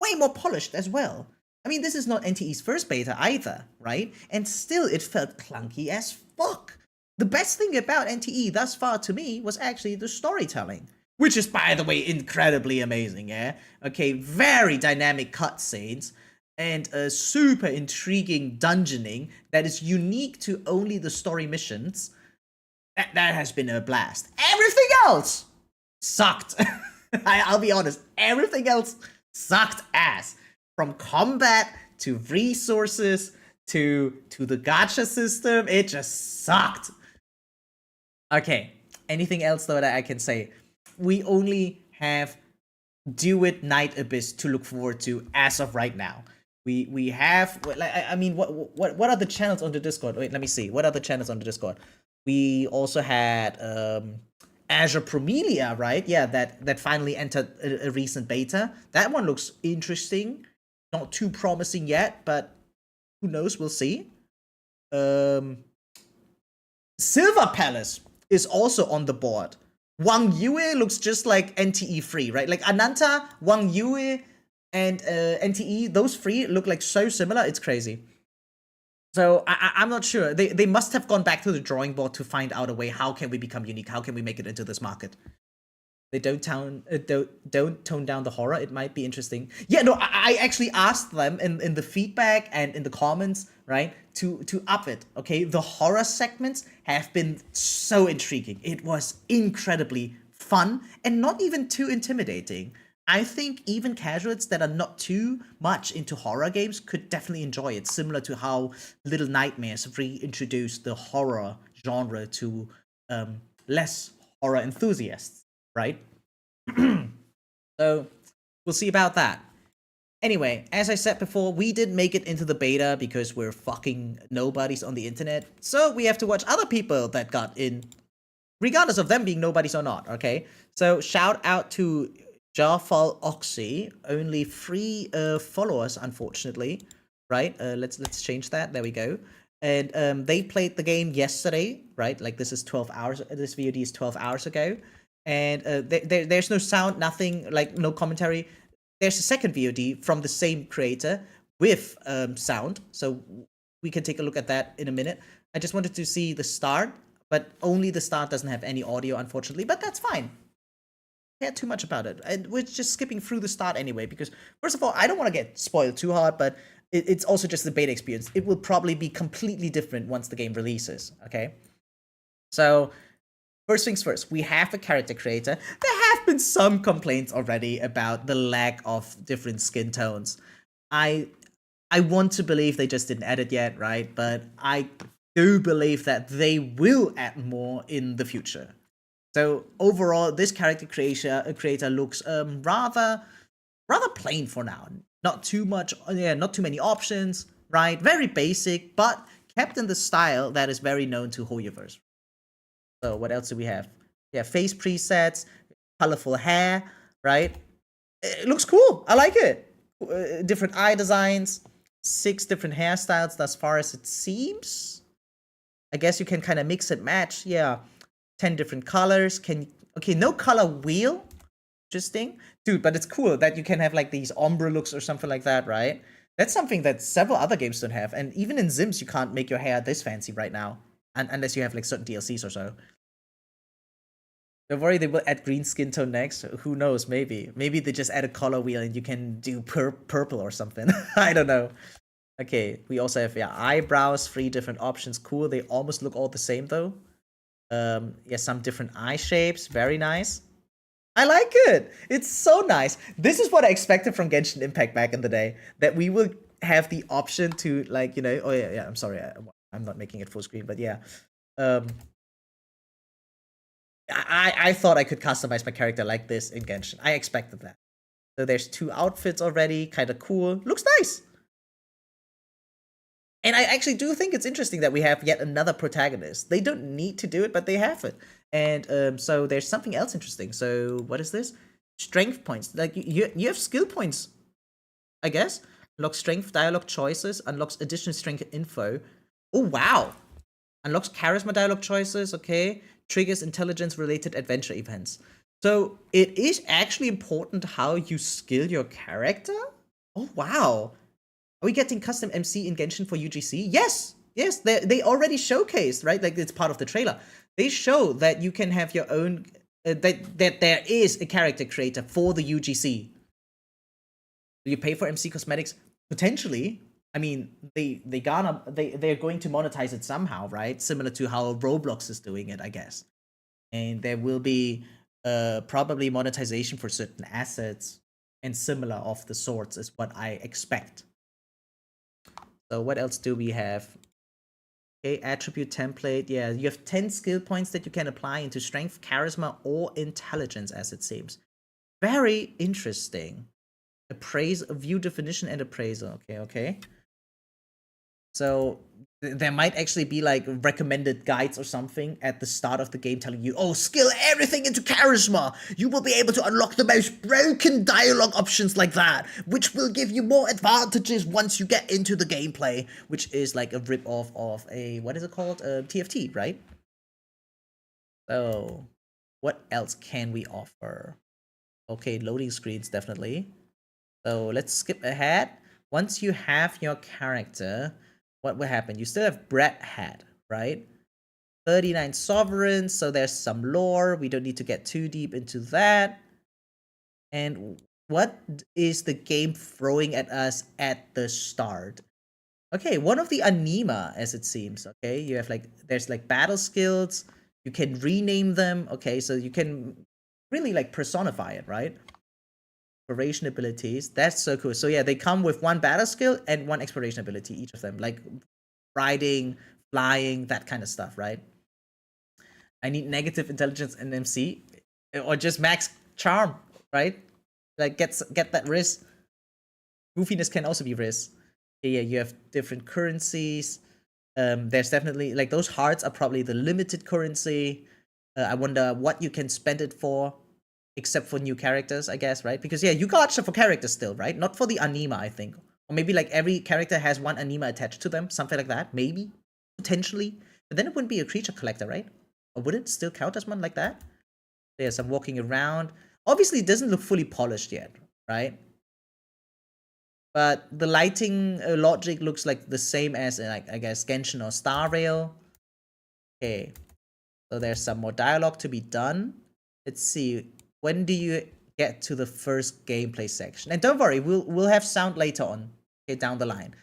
[SPEAKER 1] way more polished as well. I mean, this is not NTE's first beta either, right? And still, it felt clunky as fuck. The best thing about NTE thus far to me was actually the storytelling, which is, by the way, incredibly amazing, yeah? Okay, very dynamic cutscenes, and a super intriguing dungeoning that is unique to only the story missions. That has been a blast. Everything else sucked. I'll be honest, everything else sucked ass. From combat to resources to the gacha system, it just sucked. Okay, anything else though that I can say? We only have Do It Night Abyss to look forward to as of right now. We have, like, I mean, what are the channels on the Discord? Wait, let me see. What are the channels on the Discord? We also had Azure Promelia, right? Yeah, that finally entered a recent beta. That one looks interesting. Not too promising yet, but who knows? We'll see. Silver Palace is also on the board. Wang Yue looks just like NTE free, right? Like Ananta, Wang Yue, and NTE, those three look like so similar. It's crazy. So I'm not sure. They must have gone back to the drawing board to find out a way. How can we become unique? How can we make it into this market? They don't tone down the horror. It might be interesting. Yeah, no, I actually asked them in the feedback and in the comments, right, to up it. Okay, the horror segments have been so intriguing. It was incredibly fun and not even too intimidating. I think even casuals that are not too much into horror games could definitely enjoy it, similar to how Little Nightmares reintroduced the horror genre to less horror enthusiasts, right? So we'll see about that. Anyway, as I said before, we did make it into the beta because we're fucking nobodies on the internet. So we have to watch other people that got in, regardless of them being nobodies or not, okay? So shout out to Jarfal Oxy, only 3 followers, unfortunately, right? Let's change that. There we go. And they played the game yesterday, right? Like this is 12 hours. This VOD is 12 hours ago, and there's no sound, nothing, like no commentary. There's a second VOD from the same creator with sound, so we can take a look at that in a minute. I just wanted to see the start, but only the start doesn't have any audio, unfortunately. But that's fine. Care too much about it. And we're just skipping through the start anyway, because first of all, I don't want to get spoiled too hard, but it's also just the beta experience. It will probably be completely different once the game releases, okay? So, first things first, we have a character creator. There have been some complaints already about the lack of different skin tones. I want to believe they just didn't add it yet, right? But I do believe that they will add more in the future. So overall, this character creator looks rather plain for now. Not too much, not too many options, right? Very basic, but kept in the style that is very known to hoyoverse. So what else do we have? Yeah, face presets, colorful hair, right? It looks cool. I like it. Different eye designs, 6 different hairstyles thus far as it seems. I guess you can kind of mix and match. Yeah. 10 different colors. Okay, no color wheel. Interesting. Dude, but it's cool that you can have like these ombre looks or something like that, right? That's something that several other games don't have. And even in Sims, you can't make your hair this fancy right now. Unless you have like certain DLCs or so. Don't worry, they will add green skin tone next. Who knows, maybe. Maybe they just add a color wheel and you can do purple or something. I don't know. Okay, we also have, yeah, eyebrows, 3 different options. Cool, they almost look all the same though. Yeah, some different eye shapes. Very nice. I like it. It's so nice. This is what I expected from Genshin Impact back in the day. That we will have the option to, like, you know... Oh, yeah, I'm sorry. I'm not making it full screen, but yeah. I thought I could customize my character like this in Genshin. I expected that. So there's 2 outfits already. Kind of cool. Looks nice. And I actually do think it's interesting that we have yet another protagonist. They don't need to do it, but they have it. And so there's something else interesting. So what is this? Strength points. Like you have skill points, I guess. Unlocks strength dialogue choices. Unlocks additional strength info. Oh, wow. Unlocks charisma dialogue choices. Okay. Triggers intelligence-related adventure events. So it is actually important how you skill your character? Oh, wow. Are we getting custom MC in Genshin for UGC? Yes! Yes, they already showcased, right? Like, it's part of the trailer. They show that you can have your own... that there is a character creator for the UGC. Do you pay for MC cosmetics? Potentially. I mean, they're going to monetize it somehow, right? Similar to how Roblox is doing it, I guess. And there will be probably monetization for certain assets and similar of the sorts is what I expect. So what else do we have? Okay, attribute template. Yeah, you have 10 skill points that you can apply into strength, charisma, or intelligence, as it seems. Very interesting. View definition and appraisal. Okay. So there might actually be like recommended guides or something at the start of the game telling you, oh, skill everything into charisma. You will be able to unlock the most broken dialogue options like that, which will give you more advantages once you get into the gameplay, which is like a rip-off of a, what is it called? TFT, right? So what else can we offer? Okay, loading screens, definitely. So let's skip ahead. Once you have your character, what will happen? You still have Brett hat, right? 39 sovereigns, so there's some lore. We don't need to get too deep into that. And what is the game throwing at us at the start? Okay, one of the anima, as it seems. Okay, you have like, there's like battle skills. You can rename them. Okay, so you can really like personify it, right? Exploration abilities. That's so cool. So yeah, they come with one battle skill and one exploration ability, each of them. Like riding, flying, that kind of stuff, right? I need negative intelligence and MC, or just max charm, right? Like get that risk. Goofiness can also be risk. Yeah, you have different currencies. There's definitely like those hearts are probably the limited currency. I wonder what you can spend it for, except for new characters, I guess, right? Because yeah, you gacha for characters still, right? Not for the anima, I think. Or maybe like every character has one anima attached to them, something like that. Maybe, potentially. But then it wouldn't be a creature collector, right? Or would it still count as one like that? Yes, I'm walking around. Obviously, it doesn't look fully polished yet, right? But the lighting logic looks like the same as, like, I guess, Genshin or Star Rail. Okay. So there's some more dialogue to be done. Let's see. When do you get to the first gameplay section? And don't worry, we'll have sound later on, okay, down the line.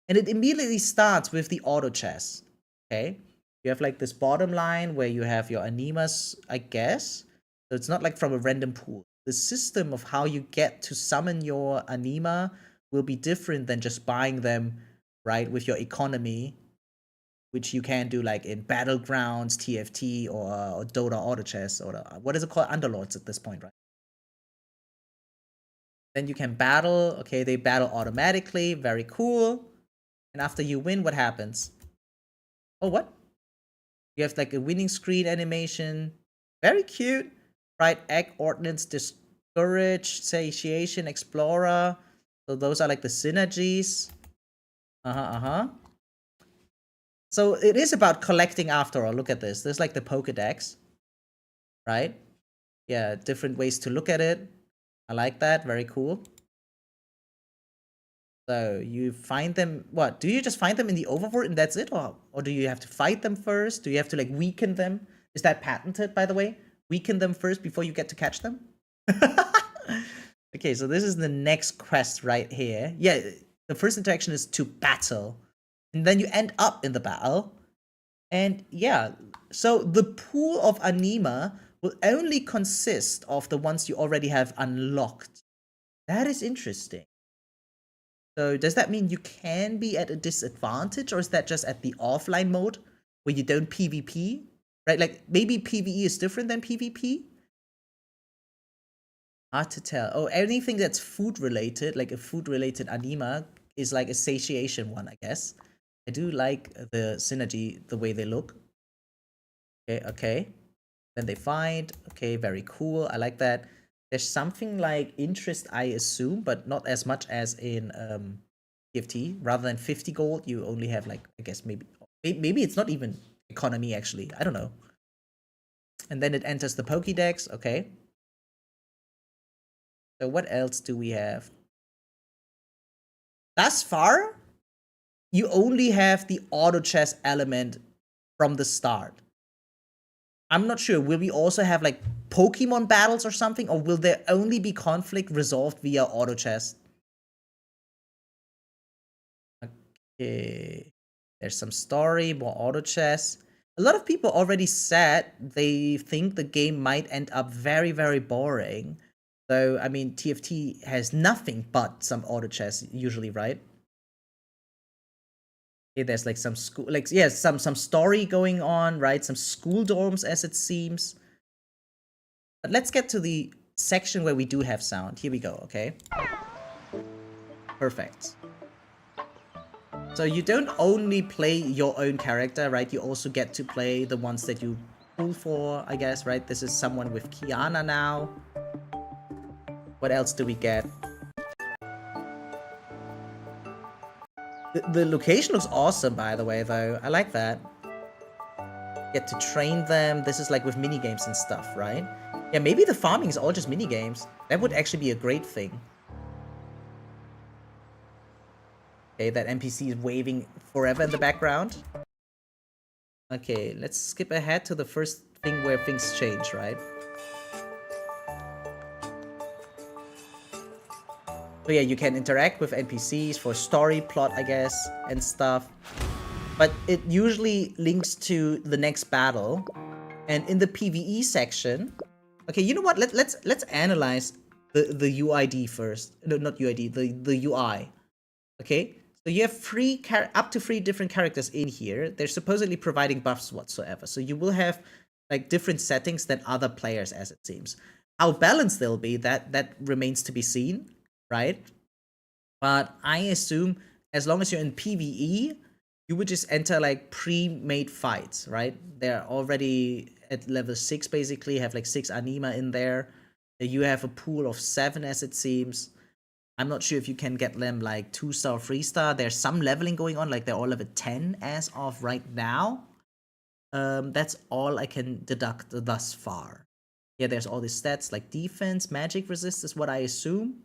[SPEAKER 1] And it immediately starts with the auto chess. Okay. You have like this bottom line where you have your animas, I guess. So it's not like from a random pool. The system of how you get to summon your anima will be different than just buying them, right, with your economy, which you can do like in Battlegrounds, TFT, or Dota Auto Chess, or what is it called? Underlords at this point, right? Then you can battle. Okay, they battle automatically. Very cool. And after you win, what happens? Oh, what? You have like a winning screen animation. Very cute. Right, egg, ordnance, discourage, satiation, explorer. So those are like the synergies. So it is about collecting after all. Look at this. There's like the Pokedex. Right? Yeah, different ways to look at it. I like that. Very cool. So you find them, what? Do you just find them in the overworld and that's it? Or do you have to fight them first? Do you have to like weaken them? Is that patented, by the way? Weaken them first before you get to catch them? Okay, so this is the next quest right here. Yeah, the first interaction is to battle. And then you end up in the battle. And yeah, so the pool of anima will only consist of the ones you already have unlocked. That is interesting. So does that mean you can be at a disadvantage, or is that just at the offline mode where you don't PvP? Right, like maybe PvE is different than PvP? Hard to tell. Oh, anything that's food related, like a food related anima, is like a satiation one, I guess. I do like the synergy, the way they look. Okay. Then they find. Okay, very cool. I like that. There's something like interest, I assume, but not as much as in TFT. Rather than 50 gold, you only have like, I guess maybe it's not even economy actually. I don't know. And then it enters the Pokédex. Okay. So what else do we have? Thus far, you only have the auto chess element from the start. I'm not sure. Will we also have like Pokemon battles or something? Or will there only be conflict resolved via auto chess? Okay. There's some story, more auto chess. A lot of people already said they think the game might end up very, very boring. So, I mean, TFT has nothing but some auto chess usually, right? Okay, there's like some school, like, yeah, some story going on, right? Some school dorms, as it seems. But let's get to the section where we do have sound. Here we go, okay? Perfect. So you don't only play your own character, right? You also get to play the ones that you pull for, I guess, right? This is someone with Kiana now. What else do we get? The location looks awesome, by the way, though. I like that. Get to train them. This is like with minigames and stuff, right? Yeah, maybe the farming is all just minigames. That would actually be a great thing. Okay, that NPC is waving forever in the background. Okay, let's skip ahead to the first thing where things change, right? So yeah, you can interact with NPCs for story, plot, I guess, and stuff. But it usually links to the next battle. And in the PvE section... Okay, you know what? Let's analyze the UID first. No, not UID, the UI. Okay? So you have up to 3 different characters in here. They're supposedly providing buffs whatsoever. So you will have like different settings than other players, as it seems. How balanced they'll be, that remains to be seen, right? But I assume as long as you're in PvE, you would just enter like pre-made fights, right? They're already at level 6 basically, have like 6 anima in there. You have a pool of 7 as it seems. I'm not sure if you can get them like 2-star, 3-star. There's some leveling going on, like they're all level 10 as of right now. That's all I can deduct thus far. Yeah, there's all these stats like defense, magic resist is what I assume.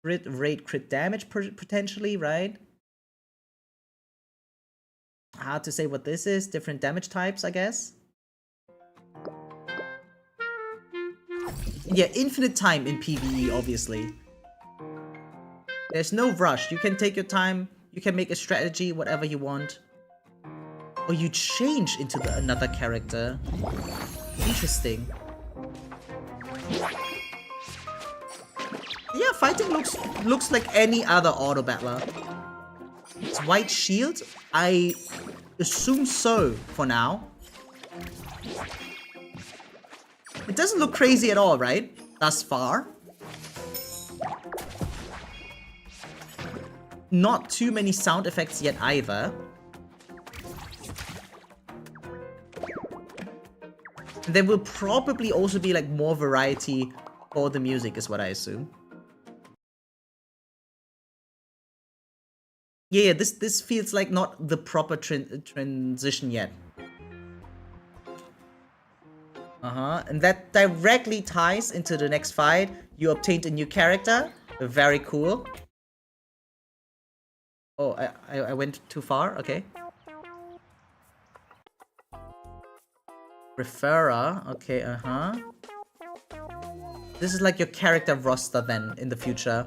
[SPEAKER 1] Crit damage potentially, right? Hard to say what this is. Different damage types, I guess. Yeah, infinite time in PvE, obviously. There's no rush. You can take your time. You can make a strategy, whatever you want. Or you change into another character. Interesting. Yeah, fighting looks like any other auto battler. It's white shield? I assume so for now. It doesn't look crazy at all, right? Thus far. Not too many sound effects yet either. There will probably also be like more variety for the music is what I assume. Yeah, this feels like not the proper transition yet. And that directly ties into the next fight. You obtained a new character. Very cool. Oh, I went too far? Okay. Referrer. Okay, This is like your character roster then in the future.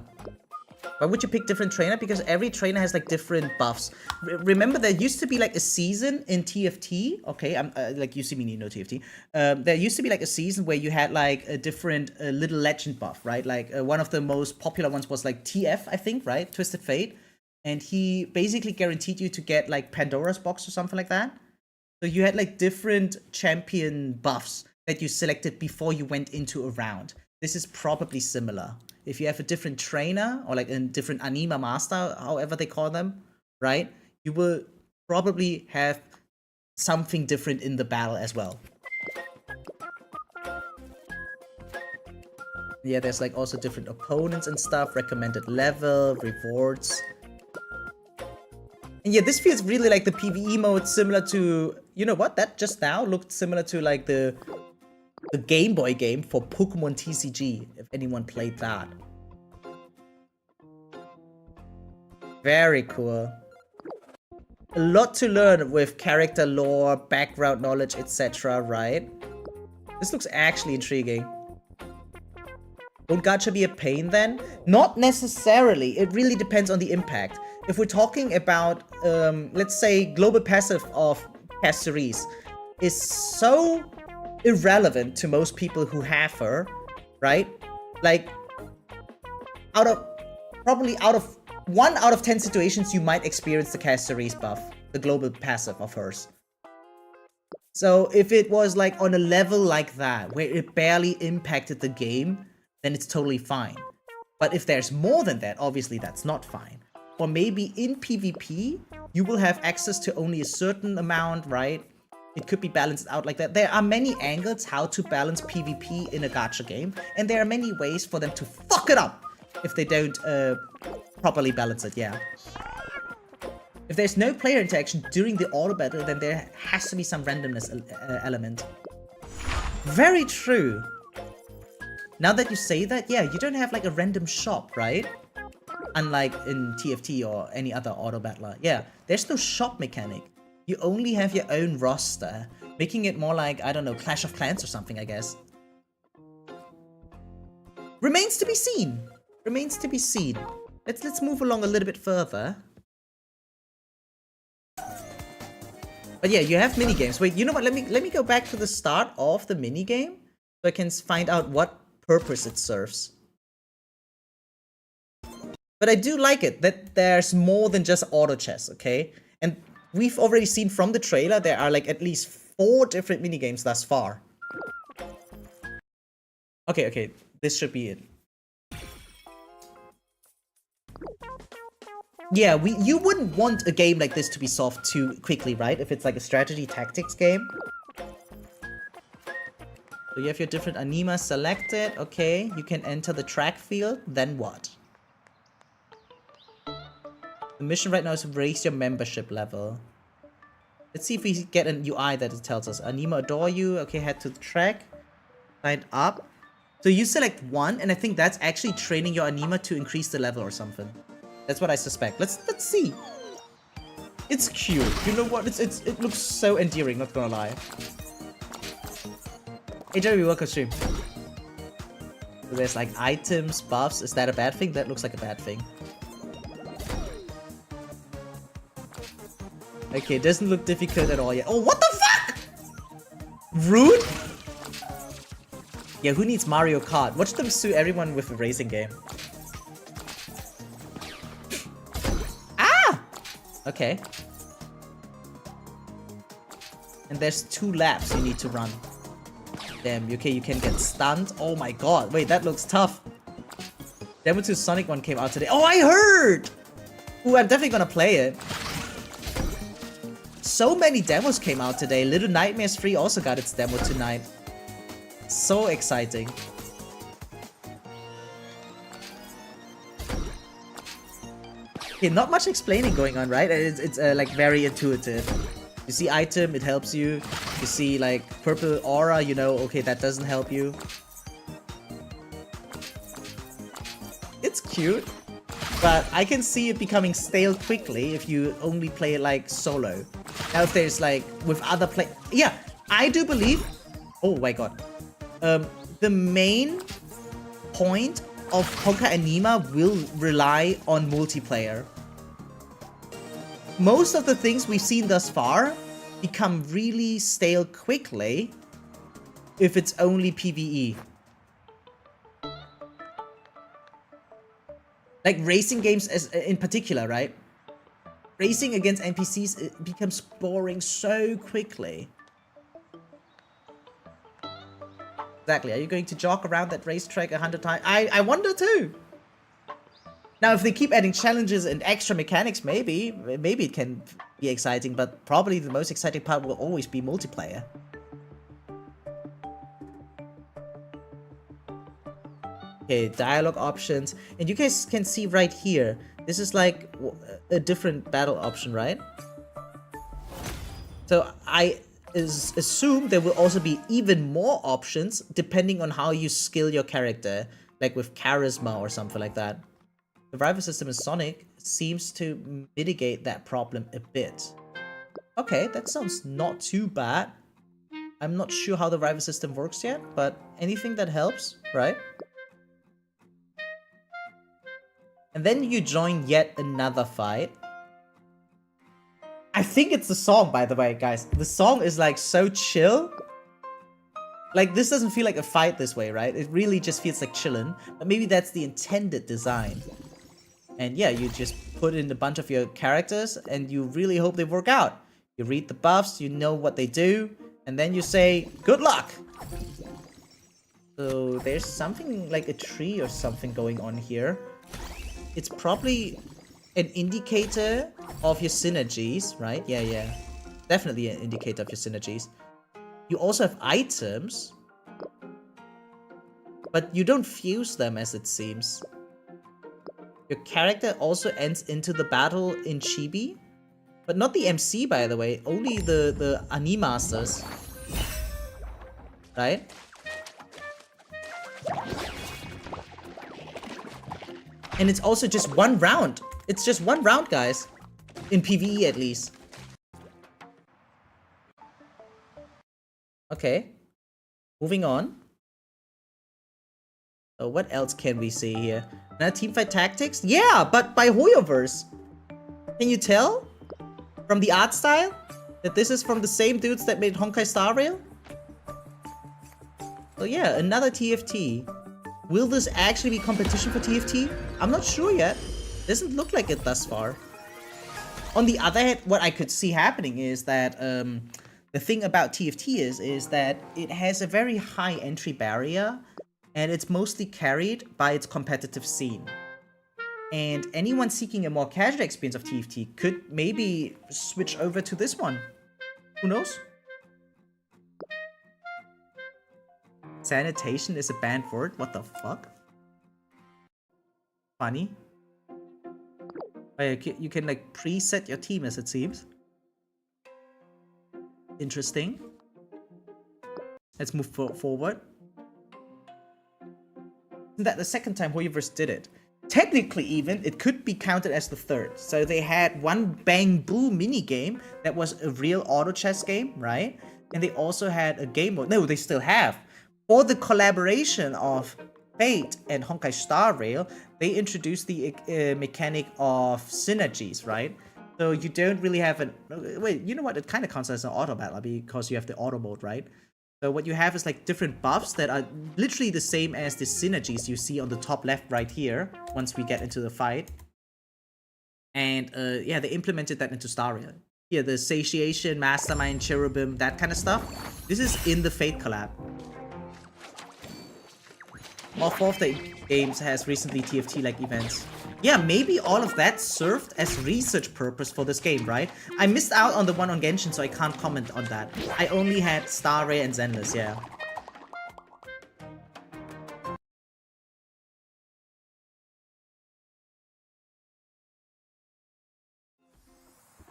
[SPEAKER 1] Why would you pick different trainer? Because every trainer has like different buffs. Remember, there used to be like a season in TFT. Okay, I'm like you see me, you know TFT. There used to be like a season where you had like a different little legend buff, right? Like one of the most popular ones was like TF, I think, right? Twisted Fate, and he basically guaranteed you to get like Pandora's box or something like that. So you had like different champion buffs that you selected before you went into a round. This is probably similar. If you have a different trainer or like a different anima master, however they call them, right? You will probably have something different in the battle as well. Yeah, there's like also different opponents and stuff, recommended level, rewards. And yeah, this feels really like the PvE mode, similar to, you know what? That just now looked similar to like the Game Boy game for Pokemon TCG, if anyone played that. Very cool. A lot to learn with character lore, background knowledge, etc., right? This looks actually intriguing. Won't Gacha be a pain then? Not necessarily. It really depends on the impact. If we're talking about, let's say, global passive of castorice is so irrelevant to most people who have her, right? Like, probably out of 1 out of 10 situations, you might experience the castorice buff, the global passive of hers. So if it was like on a level like that, where it barely impacted the game, then it's totally fine. But if there's more than that, obviously that's not fine. or maybe in PvP, you will have access to only a certain amount, right? It could be balanced out like that. There are many angles how to balance PvP in a gacha game, and there are many ways for them to fuck it up if they don't properly balance it, yeah. If there's no player interaction during the auto battle, then there has to be some randomness element. Very true. Now that you say that, yeah, you don't have like a random shop, right? Unlike in TFT or any other auto battler. Yeah, there's no shop mechanic. You only have your own roster, making it more like, I don't know, Clash of Clans or something, I guess. Remains to be seen. Remains to be seen. Let's move along a little bit further. But yeah, you have minigames. Wait, you know what? Let me go back to the start of the minigame so I can find out what purpose it serves. But I do like it that there's more than just auto chess, okay? And we've already seen from the trailer there are like at least 4 different minigames thus far. Okay, this should be it. Yeah, you wouldn't want a game like this to be solved too quickly, right? If it's like a strategy tactics game. So you have your different anima selected. Okay, you can enter the track field. Then what? The mission right now is to raise your membership level. Let's see if we get an UI that it tells us. Anima adore you. Okay, head to the track. Sign up. So you select one, and I think that's actually training your anima to increase the level or something. That's what I suspect. Let's see. It's cute. You know what? It looks so endearing, not gonna lie. Hey Jeremy, welcome stream. So there's like items, buffs. Is that a bad thing? That looks like a bad thing. Okay, it doesn't look difficult at all yet. Oh, what the fuck? Rude? Yeah, who needs Mario Kart? Watch them sue everyone with a racing game. Ah! Okay. And there's 2 laps you need to run. Damn, okay, you can get stunned. Oh my god, wait, that looks tough. Demo 2 Sonic 1 came out today. Oh, I heard! Ooh, I'm definitely gonna play it. So many demos came out today. Little Nightmares 3 also got its demo tonight. So exciting. Okay, not much explaining going on, right? It's like very intuitive. You see item, it helps you. You see like purple aura, you know, okay, that doesn't help you. It's cute, but I can see it becoming stale quickly if you only play it like solo. Now if there's like with other play, yeah, I do believe. Oh my god, the main point of Honkai Anima will rely on multiplayer. Most of the things we've seen thus far become really stale quickly if it's only PvE. Like racing games as in particular, right? Racing against NPCs, it becomes boring so quickly. Exactly. Are you going to jog around that racetrack 100 times? I wonder too. Now, if they keep adding challenges and extra mechanics, maybe it can be exciting, but probably the most exciting part will always be multiplayer. Okay, dialogue options. And you guys can see right here, this is like a different battle option, right? So I assume there will also be even more options depending on how you skill your character, like with charisma or something like that. The rival system in Sonic seems to mitigate that problem a bit. Okay, that sounds not too bad. I'm not sure how the rival system works yet, but anything that helps, right? And then you join yet another fight. I think it's the song, by the way, guys. The song is like so chill. Like, this doesn't feel like a fight this way, right? It really just feels like chillin'. But maybe that's the intended design. And yeah, you just put in a bunch of your characters and you really hope they work out. You read the buffs, you know what they do, and then you say, good luck! So there's something like a tree or something going on here. It's probably an indicator of your synergies, right? Yeah. Definitely an indicator of your synergies. You also have items, but you don't fuse them as it seems. Your character also ends into the battle in chibi, but not the MC, by the way, only the animasters, right? And it's also just one round. It's just one round, guys. In PvE, at least. Okay. Moving on. So what else can we see here? Now, teamfight tactics? Yeah, but by hoyoverse. Can you tell? From the art style? That this is from the same dudes that made Honkai Star Rail? So yeah, another TFT. Will this actually be competition for TFT? I'm not sure yet. Doesn't look like it thus far. On the other hand, what I could see happening is that the thing about TFT is that it has a very high entry barrier, and it's mostly carried by its competitive scene. And anyone seeking a more casual experience of TFT could maybe switch over to this one. Who knows? Sanitation is a banned word? What the fuck? Funny. Oh, you can like preset your team as it seems. Interesting. Let's move forward. Isn't that the second time hoyoverse did it? Technically even, it could be counted as the third. So they had one Bang Boo minigame that was a real auto chess game, right? And they also had a game mode. No, they still have. For the collaboration of Fate and Honkai Star Rail, they introduced the mechanic of synergies, right? So you don't really have an... Wait, you know what? It kind of counts as an auto battle because you have the auto mode, right? So what you have is like different buffs that are literally the same as the synergies you see on the top left right here once we get into the fight. And yeah, they implemented that into Star Rail. Yeah, the satiation, mastermind, cherubim, that kind of stuff. This is in the Fate collab. All 4 of the games has recently TFT-like events. Yeah, maybe all of that served as research purpose for this game, right? I missed out on the one on Genshin, so I can't comment on that. I only had Star Rail and Zenless, yeah.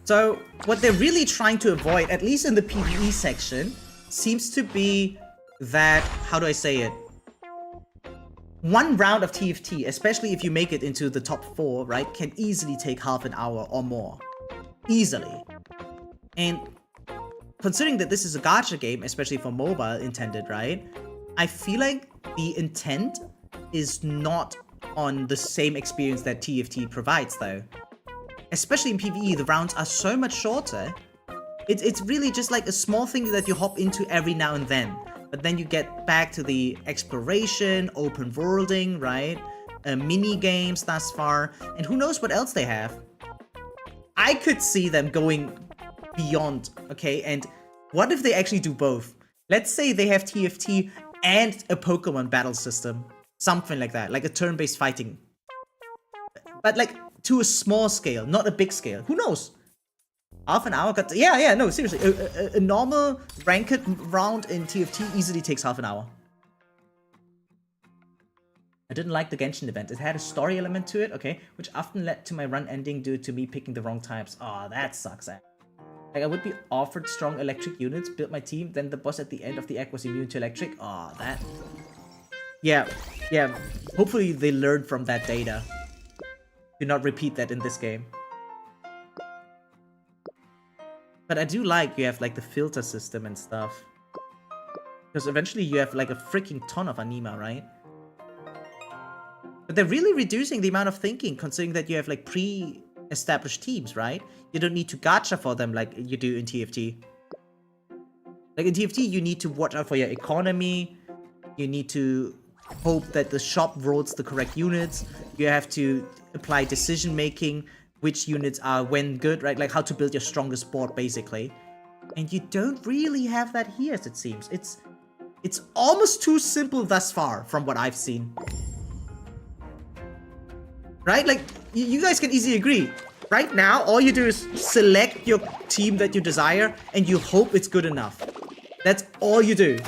[SPEAKER 1] So, what they're really trying to avoid, at least in the PvE section, seems to be that, how do I say it? One round of TFT, especially if you make it into the top 4, right, can easily take half an hour or more. Easily. And considering that this is a gacha game, especially for mobile intended, right, I feel like the intent is not on the same experience that TFT provides, though. Especially in PvE, the rounds are so much shorter. It's really just like a small thing that you hop into every now and then. But then you get back to the exploration, open worlding, right? Mini games thus far, and who knows what else they have. I could see them going beyond, okay? And what if they actually do both? Let's say they have TFT and a Pokemon battle system. Something like that, like a turn-based fighting. But like to a small scale, not a big scale. Who knows? Half an hour? Yeah, no, seriously. A normal ranked round in TFT easily takes half an hour. I didn't like the Genshin event. It had a story element to it, okay, which often led to my run ending due to me picking the wrong types. Oh, that sucks, eh? Like, I would be offered strong electric units, build my team, then the boss at the end of the act was immune to electric. Oh, that... Yeah. Hopefully they learned from that data. Do not repeat that in this game. But I do like you have like the filter system and stuff. Because eventually you have like a freaking ton of anima, right? But they're really reducing the amount of thinking, considering that you have like pre-established teams, right? You don't need to gacha for them like you do in TFT. Like in TFT, you need to watch out for your economy. You need to hope that the shop rolls the correct units. You have to apply decision making. Which units are when good, right? Like how to build your strongest board, basically. And you don't really have that here, as it seems. It's almost too simple thus far, from what I've seen. Right? Like, you guys can easily agree. Right now, all you do is select your team that you desire, and you hope it's good enough. That's all you do.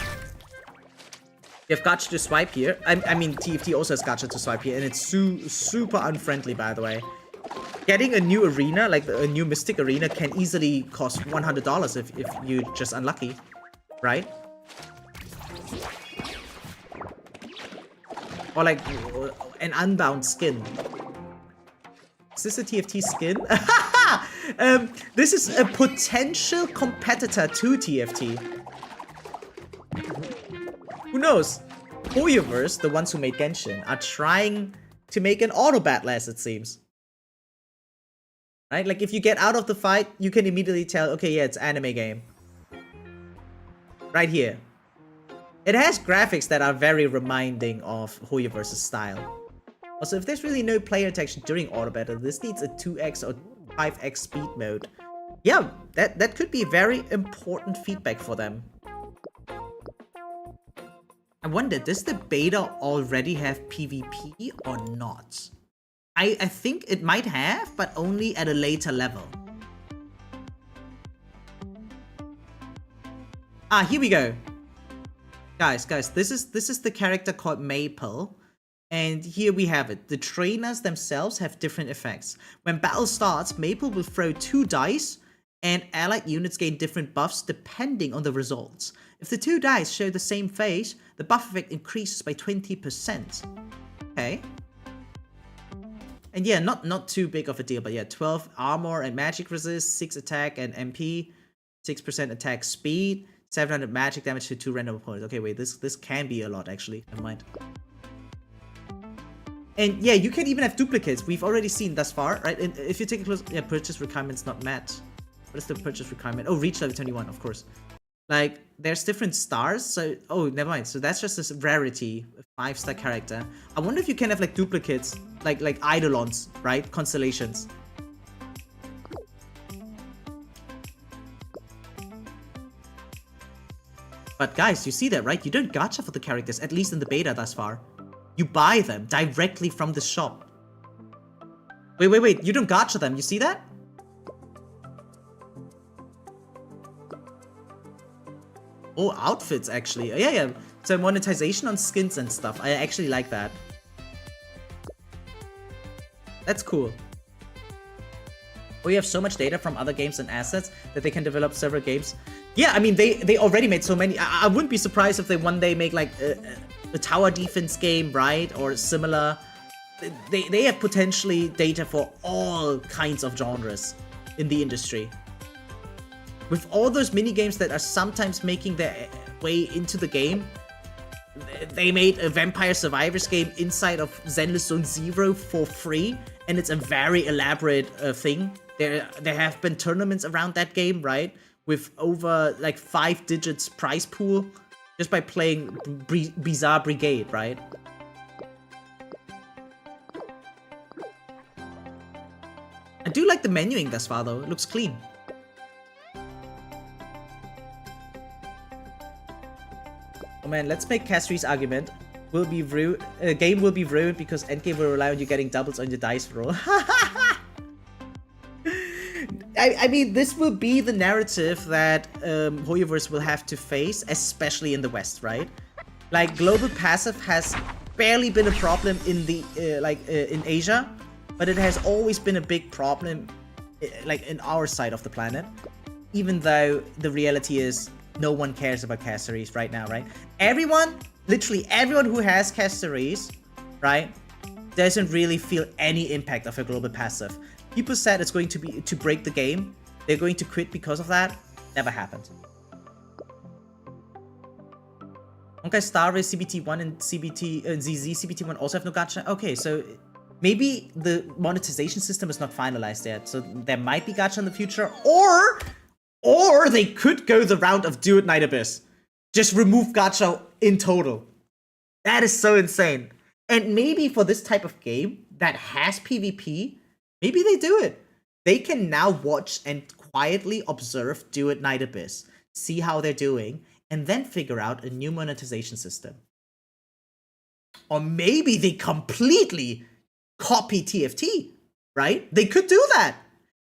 [SPEAKER 1] You have gacha to swipe here. I mean, TFT also has gacha to swipe here, and it's super unfriendly, by the way. Getting a new arena, like a new Mystic arena, can easily cost $100 if you're just unlucky, right? Or like an unbound skin. Is this a TFT skin? This is a potential competitor to TFT. Who knows? Hoyoverse, the ones who made Genshin, are trying to make an auto battle, as it seems. Right? Like, if you get out of the fight, you can immediately tell, okay, yeah, it's anime game. Right here. It has graphics that are very reminding of Hoyoverse's style. Also, if there's really no player interaction during auto battle, this needs a 2x or 5x speed mode. Yeah, that could be very important feedback for them. I wonder, does the beta already have PvP or not? I think it might have, but only at a later level. Ah, here we go. Guys, this is the character called Maple. And here we have it. The trainers themselves have different effects. When battle starts, Maple will throw 2 dice, and allied units gain different buffs depending on the results. If the 2 dice show the same face, the buff effect increases by 20%. Okay. And yeah, not too big of a deal, but yeah, 12 armor and magic resist, 6 attack and MP, 6% attack speed, 700 magic damage to 2 random opponents. Okay, wait, this can be a lot actually. Never mind. And yeah, you can even have duplicates. We've already seen thus far, right? And if you take a close, yeah, purchase requirements not met. What is the purchase requirement? Oh, reach level 21, of course. Like, there's different stars, so... Oh, never mind. So that's just this rarity, a 5-star character. I wonder if you can have, like, duplicates, like eidolons, right? Constellations. But guys, you see that, right? You don't gacha for the characters, at least in the beta thus far. You buy them directly from the shop. Wait. You don't gacha them. You see that? Oh, outfits, actually. Yeah. So monetization on skins and stuff. I actually like that. That's cool. We have so much data from other games and assets that they can develop several games. Yeah, I mean, they already made so many. I wouldn't be surprised if they one day make, like, a tower defense game, right? Or similar. They have potentially data for all kinds of genres in the industry. With all those mini-games that are sometimes making their way into the game, they made a Vampire Survivors game inside of Zenless Zone Zero for free, and it's a very elaborate thing. There have been tournaments around that game, right? With over, like, 5 digits prize pool, just by playing Bizarre Brigade, right? I do like the menuing thus far, though. It looks clean. Oh man, let's make castorice's argument. Game will be ruined because endgame will rely on you getting doubles on your dice roll. I mean, this will be the narrative that Hoyoverse will have to face, especially in the West, right? Like, global passive has barely been a problem in the in Asia, but it has always been a big problem, like, in our side of the planet. Even though the reality is, no one cares about castorice right now, right? Everyone, literally everyone who has castorice, right, doesn't really feel any impact of a global passive. People said it's going to be to break the game. They're going to quit because of that. Never happened. Honkai Star Race CBT1 and ZZ CBT1 also have no gacha. Okay, so maybe the monetization system is not finalized yet. So there might be gacha in the future, or they could go the route of do it Night Abyss. Just remove gacha in total. That is so insane. And maybe for this type of game that has PvP, maybe they do it. They can now watch and quietly observe Do It Night Abyss, see how they're doing, and then figure out a new monetization system. Or maybe they completely copy TFT. right? They could do that.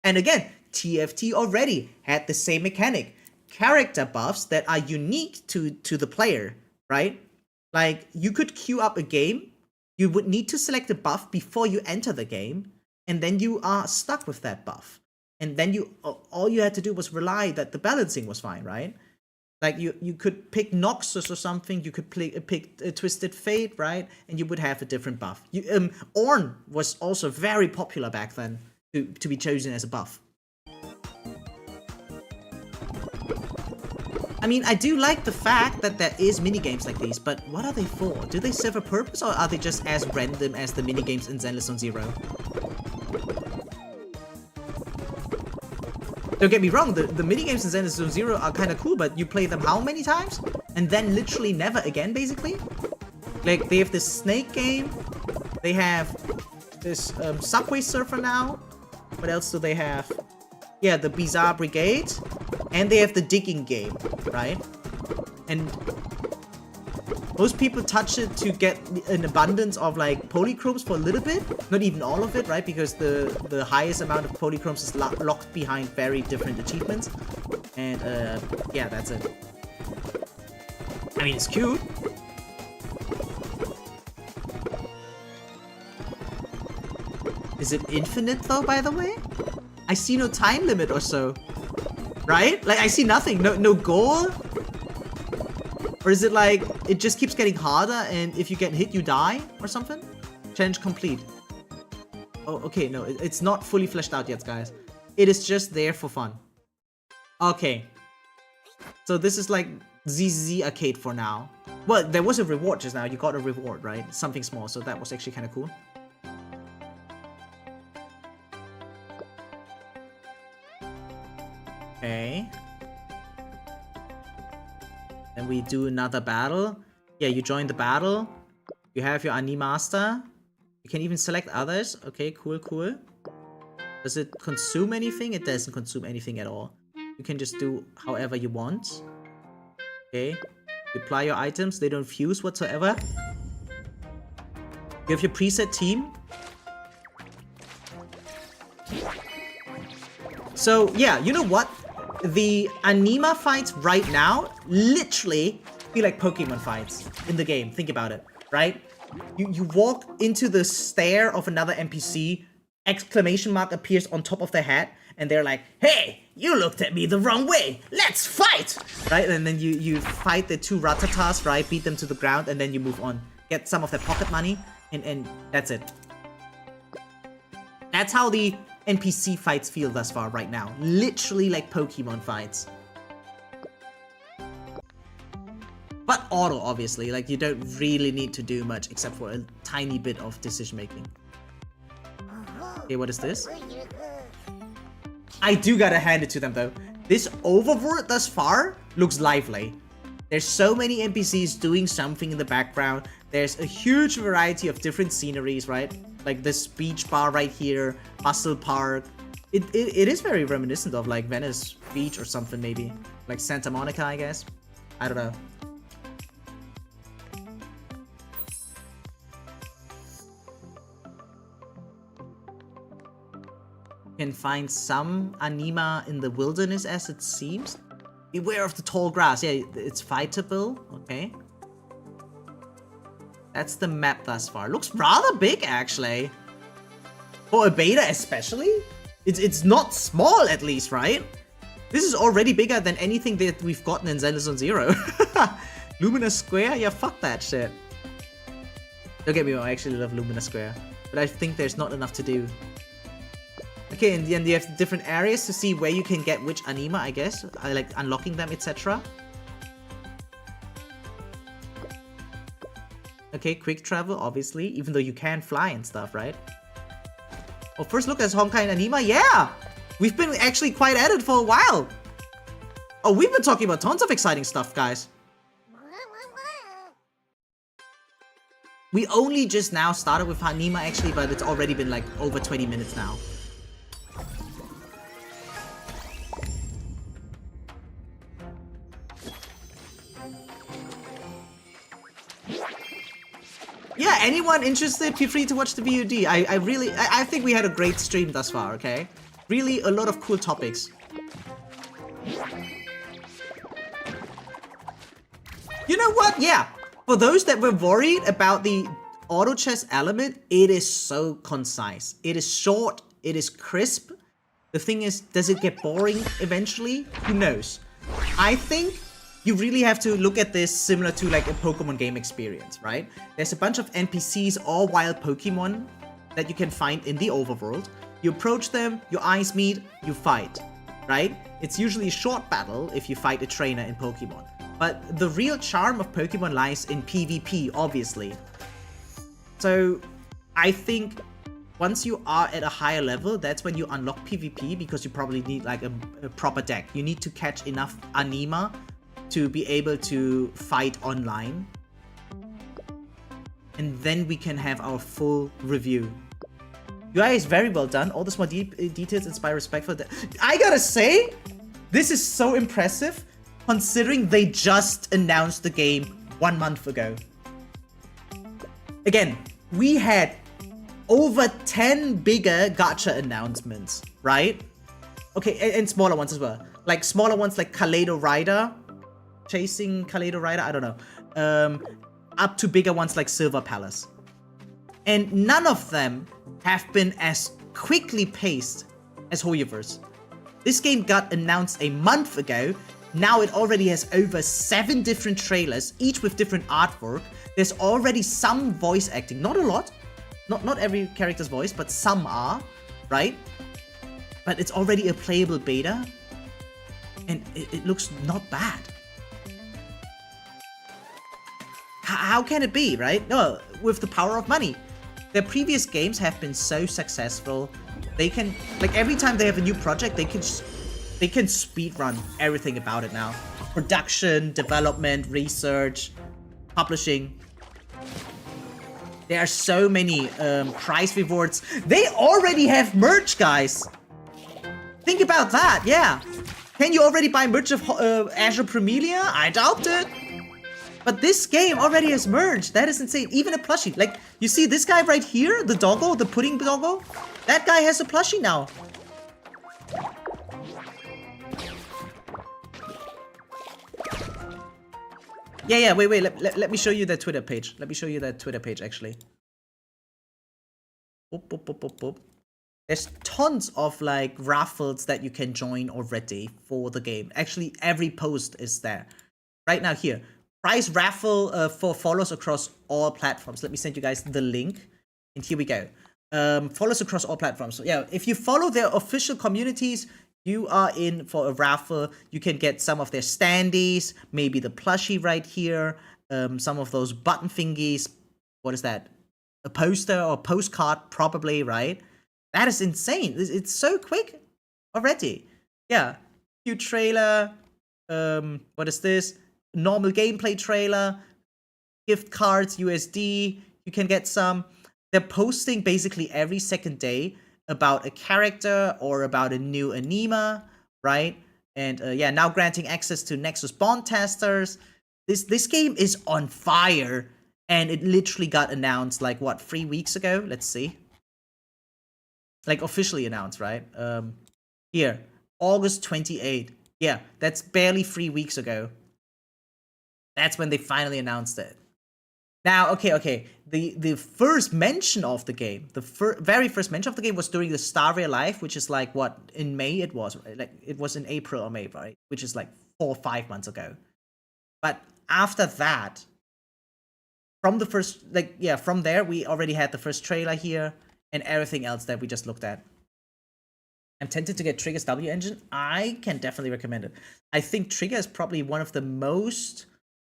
[SPEAKER 1] And again, TFT already had the same mechanic. Character buffs that are unique to the player, right? Like, you could queue up a game, you would need to select a buff before you enter the game, and then you are stuck with that buff. And then all you had to do was rely that the balancing was fine, right? Like, you could pick Noxus or something, you could pick Twisted Fate, right? And you would have a different buff. Ornn was also very popular back then to be chosen as a buff. I mean, I do like the fact that there is minigames like these, but what are they for? Do they serve a purpose, or are they just as random as the minigames in Zenless on Zero? Don't get me wrong, the minigames in Zenless on Zero are kind of cool, but you play them how many times? And then literally never again, basically? Like, they have this snake game, they have this Subway Surfer now. What else do they have? Yeah, the Bizarre Brigade. And they have the digging game, right? And most people touch it to get an abundance of like polychromes for a little bit. Not even all of it, right? Because the highest amount of polychromes is locked behind very different achievements. And yeah, that's it. I mean, it's cute. Is it infinite though, by the way? I see no time limit or so. Right? Like, I see nothing. No goal? Or is it like, it just keeps getting harder and if you get hit, you die? Or something? Challenge complete. Oh, okay. No, it's not fully fleshed out yet, guys. It is just there for fun. Okay. So this is like ZZ Arcade for now. Well, there was a reward just now. You got a reward, right? Something small. So that was actually kind of cool. Okay. Then we do another battle. Yeah, you join the battle. You have your Ani Master. You can even select others. Okay, cool, cool. Does it consume anything? It doesn't consume anything at all. You can just do however you want. Okay. You apply your items. They don't fuse whatsoever. You have your preset team. So, yeah, you know what? The anima fights right now literally feel like Pokemon fights in the game. Think about it, right? You walk into the stare of another NPC, exclamation mark appears on top of their head, and they're like, hey, you looked at me the wrong way, let's fight! Right? And then you fight the two Ratatas, right? Beat them to the ground, and then you move on. Get some of their pocket money, and that's it. That's how the NPC fights feel thus far right now. Literally like Pokemon fights. But auto, obviously. Like, you don't really need to do much except for a tiny bit of decision making. Okay, what is this? I do gotta hand it to them though. This overworld thus far looks lively. There's so many NPCs doing something in the background. There's a huge variety of different sceneries, right? Like this beach bar right here, Bustle Park. It is very reminiscent of like Venice Beach or something maybe. Like Santa Monica, I guess. I don't know. Can find some anima in the wilderness as it seems. Beware of the tall grass. Yeah, it's fightable. Okay. That's the map thus far. Looks rather big, actually. For a beta, especially. It's not small, at least, right? This is already bigger than anything that we've gotten in Zenless on Zero. Lumina Square? Yeah, fuck that shit. Don't get me wrong, I actually love Lumina Square. But I think there's not enough to do. Okay, and then you have different areas to see where you can get which anima, I guess. Like unlocking them, etc. Okay, quick travel, obviously, even though you can fly and stuff, right? Oh, first look at honkai and anima. Yeah! We've been actually quite at it for a while. Oh, we've been talking about tons of exciting stuff, guys. We only just now started with anima, actually, but it's already been like over 20 minutes now. Yeah, anyone interested, feel free to watch the VOD. I think we had a great stream thus far, okay? Really, a lot of cool topics. You know what? Yeah. For those that were worried about the auto chess element, it is so concise. It is short. It is crisp. The thing is, does it get boring eventually? Who knows? I think you really have to look at this similar to like a Pokemon game experience, right? There's a bunch of NPCs, all wild Pokemon that you can find in the overworld. You approach them, your eyes meet, you fight, right? It's usually a short battle if you fight a trainer in Pokemon. But the real charm of Pokemon lies in PvP, obviously. So I think once you are at a higher level, that's when you unlock PvP, because you probably need like a proper deck. You need to catch enough anima to be able to fight online. And then we can have our full review. UI is very well done. All the small details inspire respect for that. I gotta say, this is so impressive considering they just announced the game 1 month ago. Again, we had over 10 bigger gacha announcements, right? Okay, and smaller ones as well. Like smaller ones like Kaleido Rider, Chasing Kaleido Rider, I don't know. Up to bigger ones like Silver Palace. And none of them have been as quickly paced as Hoyoverse. This game got announced a month ago. Now it already has over 7 different trailers, each with different artwork. There's already some voice acting, not a lot. Not every character's voice, but some are, right? But it's already a playable beta. And it looks not bad. How can it be, right? No, with the power of money. Their previous games have been so successful. They can, like every time they have a new project, they can speedrun everything about it now. Production, development, research, publishing. There are so many prize rewards. They already have merch, guys. Think about that, yeah. Can you already buy merch of Azure Primelia? I doubt it. But this game already has merch. That is insane. Even a plushie. Like, you see this guy right here? The doggo, the pudding doggo? That guy has a plushie now. Yeah, wait, let me show you that Twitter page. Let me show you that Twitter page, actually. Boop. There's tons of, like, raffles that you can join already for the game. Actually, every post is there. Right now, here. Prize raffle for follows across all platforms. Let me send you guys the link. And here we go. Follows across all platforms. So, yeah, if you follow their official communities, you are in for a raffle. You can get some of their standees, maybe the plushie right here, some of those button thingies. What is that? A poster or postcard, probably, right? That is insane. It's so quick already. Yeah. New trailer. What is this? Normal gameplay trailer. Gift cards, USD. You can get some. They're posting basically every second day about a character or about a new anima, right? And yeah, now granting access to Nexus Bond testers. This game is on fire, and it literally got announced like what, 3 weeks ago? Let's see. Like officially announced, right? Here, August 28th. Yeah, that's barely 3 weeks ago. That's when they finally announced it. Now, okay. The first mention of the game, the very first mention of the game was during the Staria Live, which is like what, in May it was, right? Like it was in April or May, right? Which is like 4 or 5 months ago. But after that, from the first, like, yeah, from there we already had the first trailer here and everything else that we just looked at. I'm tempted to get Trigger's W engine. I can definitely recommend it. I think Trigger is probably one of the most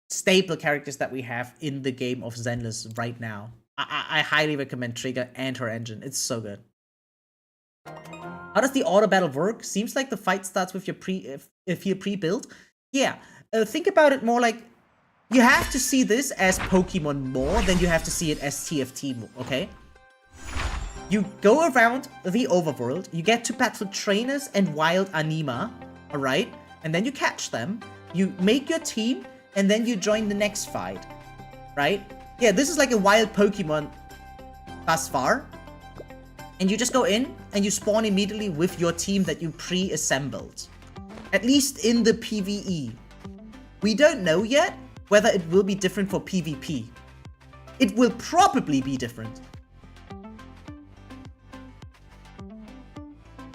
[SPEAKER 1] staple characters that we have in the game of Zenless right now. I highly recommend Trigger and her engine. It's so good. How does the auto battle work? Seems like the fight starts with your pre-build. Yeah, think about it more like you have to see this as Pokemon more than you have to see it as TFT more, okay? You go around the overworld, you get to battle trainers and wild anima, alright? And then you catch them, you make your team, and then you join the next fight, right? Yeah, this is like a wild Pokemon thus far. And you just go in and you spawn immediately with your team that you pre-assembled. At least in the PvE. We don't know yet whether it will be different for PvP. It will probably be different.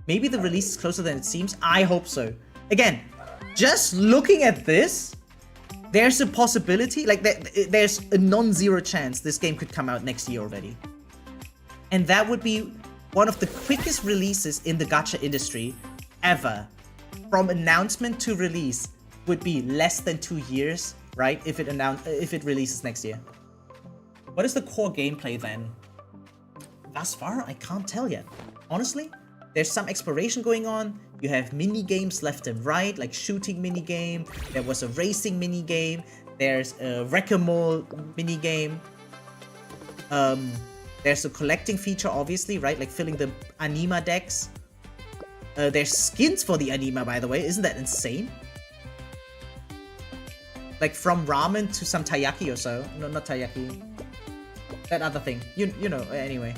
[SPEAKER 1] Maybe the release is closer than it seems. I hope so. Again, just looking at this, there's a possibility, like there's a non-zero chance this game could come out next year already. And that would be one of the quickest releases in the gacha industry ever. From announcement to release would be less than 2 years, right? If it releases next year. What is the core gameplay then? Thus far, I can't tell yet. Honestly, there's some exploration going on. You have mini games left and right, like shooting mini game. There was a racing mini game. There's a whack-a-mole mini game. There's a collecting feature, obviously, right? Like filling the anima decks. There's skins for the anima, by the way. Isn't that insane? Like from ramen to some taiyaki or so. No, not taiyaki. That other thing. You know, anyway.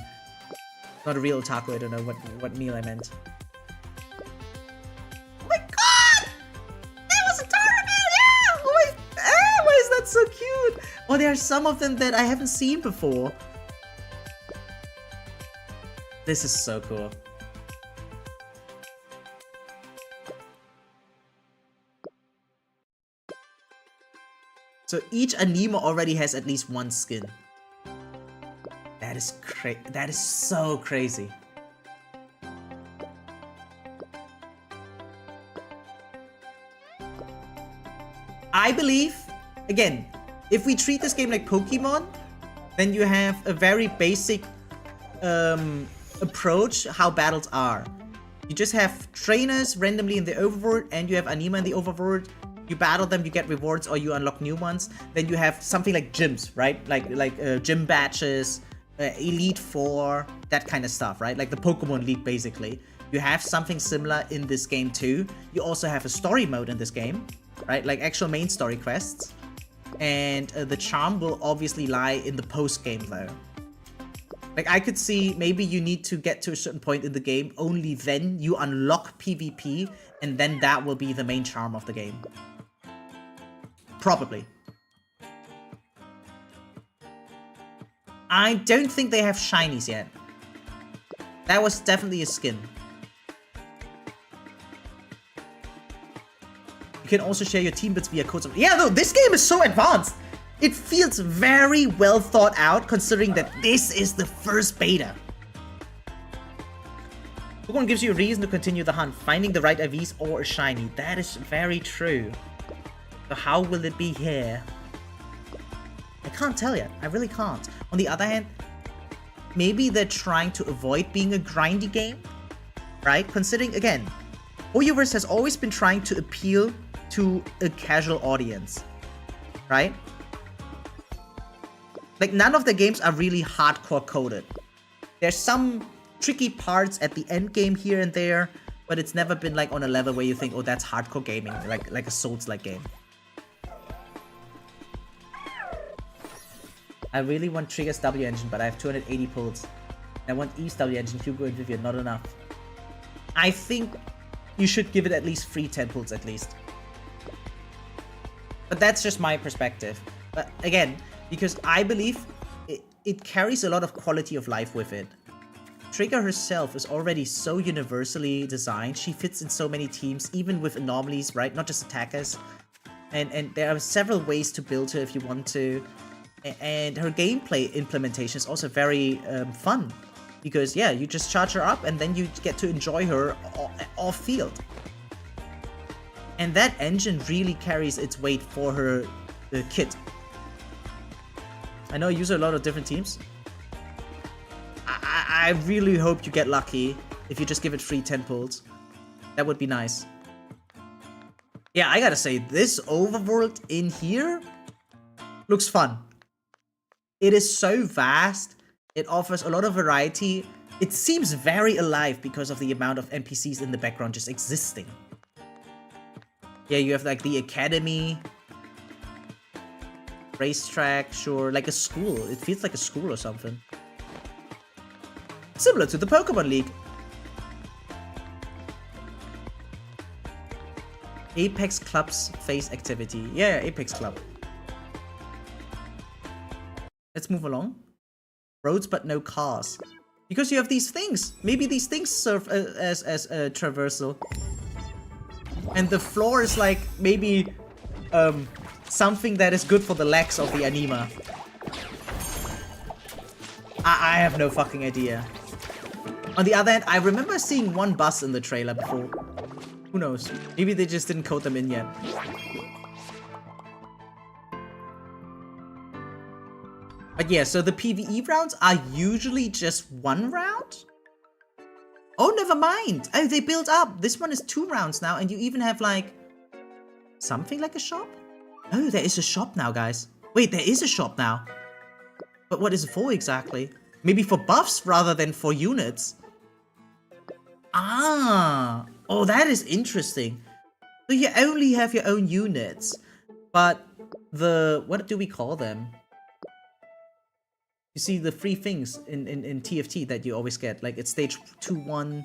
[SPEAKER 1] Not a real otaku, I don't know what meal I meant. Oh my god! That was a caramel, yeah! Oh my, why is that so cute? Oh, there are some of them that I haven't seen before. This is so cool. So each anima already has at least one skin. That is so crazy. I believe, again, if we treat this game like Pokemon, then you have a very basic approach how battles are. You just have trainers randomly in the overworld, and you have anima in the overworld. You battle them, you get rewards, or you unlock new ones. Then you have something like gyms, right? Like gym badges, Elite Four, that kind of stuff, right? Like the Pokemon League, basically. You have something similar in this game too. You also have a story mode in this game, right? Like actual main story quests. And the charm will obviously lie in the post-game though. Like I could see maybe you need to get to a certain point in the game, only then you unlock PvP, and then that will be the main charm of the game. Probably. I don't think they have shinies yet. That was definitely a skin. You can also share your team bits via codes. Yeah, no, this game is so advanced. It feels very well thought out, considering that this is the first beta. Pokemon gives you a reason to continue the hunt, finding the right IVs or a shiny. That is very true. So how will it be here? I can't tell yet. I really can't. On the other hand, maybe they're trying to avoid being a grindy game, right? Considering, again, hoyoverse has always been trying to appeal to a casual audience, right? Like, none of the games are really hardcore coded. There's some tricky parts at the end game here and there, but it's never been like on a level where you think, oh, that's hardcore gaming, like a Souls-like game. I really want Trigger's W engine, but I have 280 pulls. I want Eve's W engine, Hugo and Vivian, not enough. I think you should give it at least 3 10 pulls at least. But that's just my perspective. But again, because I believe it carries a lot of quality of life with it. Trigger herself is already so universally designed. She fits in so many teams, even with anomalies, right? Not just attackers. And there are several ways to build her if you want to. And her gameplay implementation is also very fun. Because, yeah, you just charge her up and then you get to enjoy her off-field. And that engine really carries its weight for her kit. I know you use a lot of different teams. I really hope you get lucky if you just give it free 10 pulls. That would be nice. Yeah, I gotta say, this overworld in here looks fun. It is so vast. It offers a lot of variety. It seems very alive because of the amount of NPCs in the background just existing. Yeah, you have like the academy. Racetrack, sure. Like a school. It feels like a school or something. Similar to the Pokemon League. Apex Club's face activity. Yeah, Apex Club. Let's move along. Roads but no cars. Because you have these things. Maybe these things serve as a traversal. And the floor is like maybe something that is good for the legs of the anima. I have no fucking idea. On the other hand, I remember seeing one bus in the trailer before. Who knows? Maybe they just didn't code them in yet. But yeah, so the PvE rounds are usually just 1 round? Oh, never mind. Oh, they build up. This one is 2 rounds now, and you even have like something like a shop? Oh, there is a shop now, guys. Wait, there is a shop now. But what is it for exactly? Maybe for buffs rather than for units. Ah, oh, that is interesting. So you only have your own units, but the, what do we call them? You see the free things in TFT that you always get, like it's stage 2-1,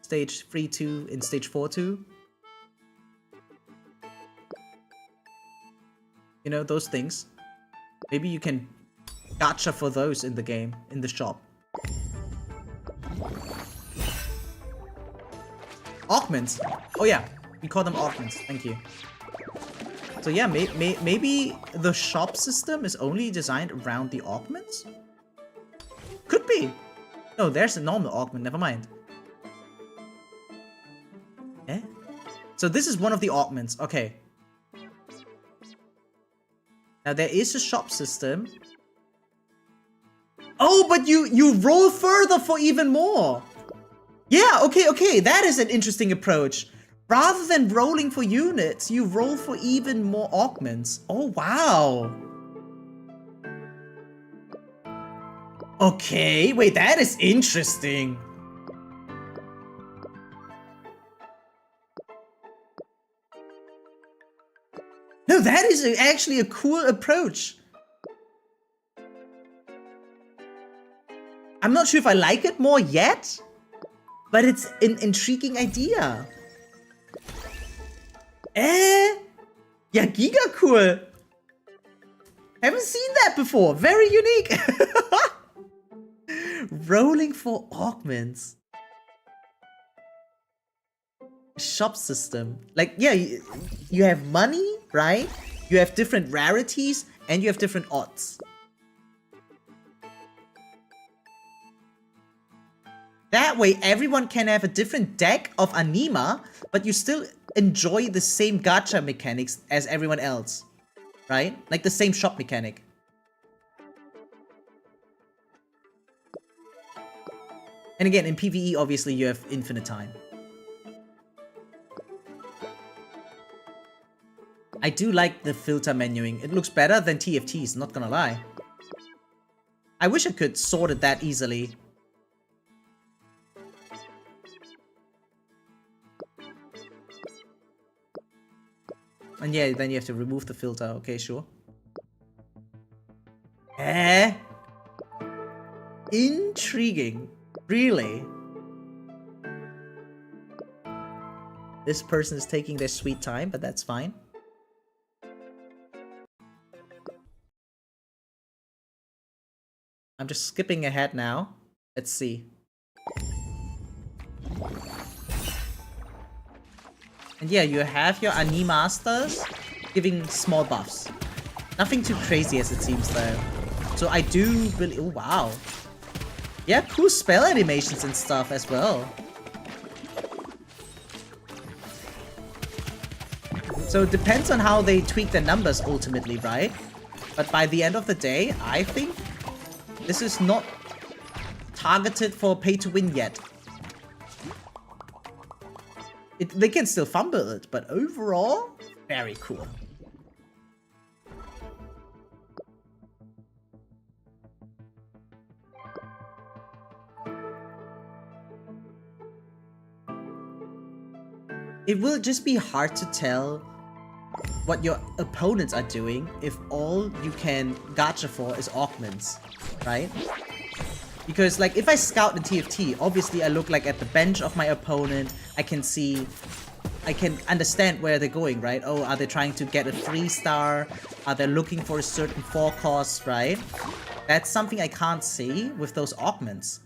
[SPEAKER 1] stage 3-2, and stage 4-2. You know, those things. Maybe you can gacha for those in the game, in the shop. Augments. Oh yeah, we call them augments. Thank you. So yeah, maybe the shop system is only designed around the augments? Could be. No, there's a normal augment. Never mind. Eh? So this is one of the augments. Okay. Now there is a shop system. Oh, but you roll further for even more. Yeah, okay. That is an interesting approach. Rather than rolling for units, you roll for even more augments. Oh, wow. Okay, wait, that is interesting. No, that is actually a cool approach. I'm not sure if I like it more yet, but it's an intriguing idea. Yeah, giga cool. Haven't seen that before. Very unique. Rolling for augments. Shop system. Like, yeah, you have money, right? You have different rarities, and you have different odds. That way, everyone can have a different deck of anima, but you still enjoy the same gacha mechanics as everyone else. Right? Like the same shop mechanic. And again, in PvE, obviously, you have infinite time. I do like the filter menuing. It looks better than TFT's, not gonna lie. I wish I could sort it that easily. And yeah, then you have to remove the filter. Okay, sure. Intriguing. Really? This person is taking their sweet time, but that's fine. I'm just skipping ahead now. Let's see. And yeah, you have your animasters giving small buffs. Nothing too crazy as it seems though. So I do really... Oh, wow. Yeah, cool spell animations and stuff as well. So it depends on how they tweak the numbers ultimately, right? But by the end of the day, I think this is not targeted for pay to win yet. They can still fumble it, but overall, very cool. It will just be hard to tell what your opponents are doing if all you can gacha for is augments, right? Because like if I scout in TFT, obviously I look like at the bench of my opponent, I can understand where they're going, right? Oh, are they trying to get a 3-star? Are they looking for a certain 4 cost, right? That's something I can't see with those augments.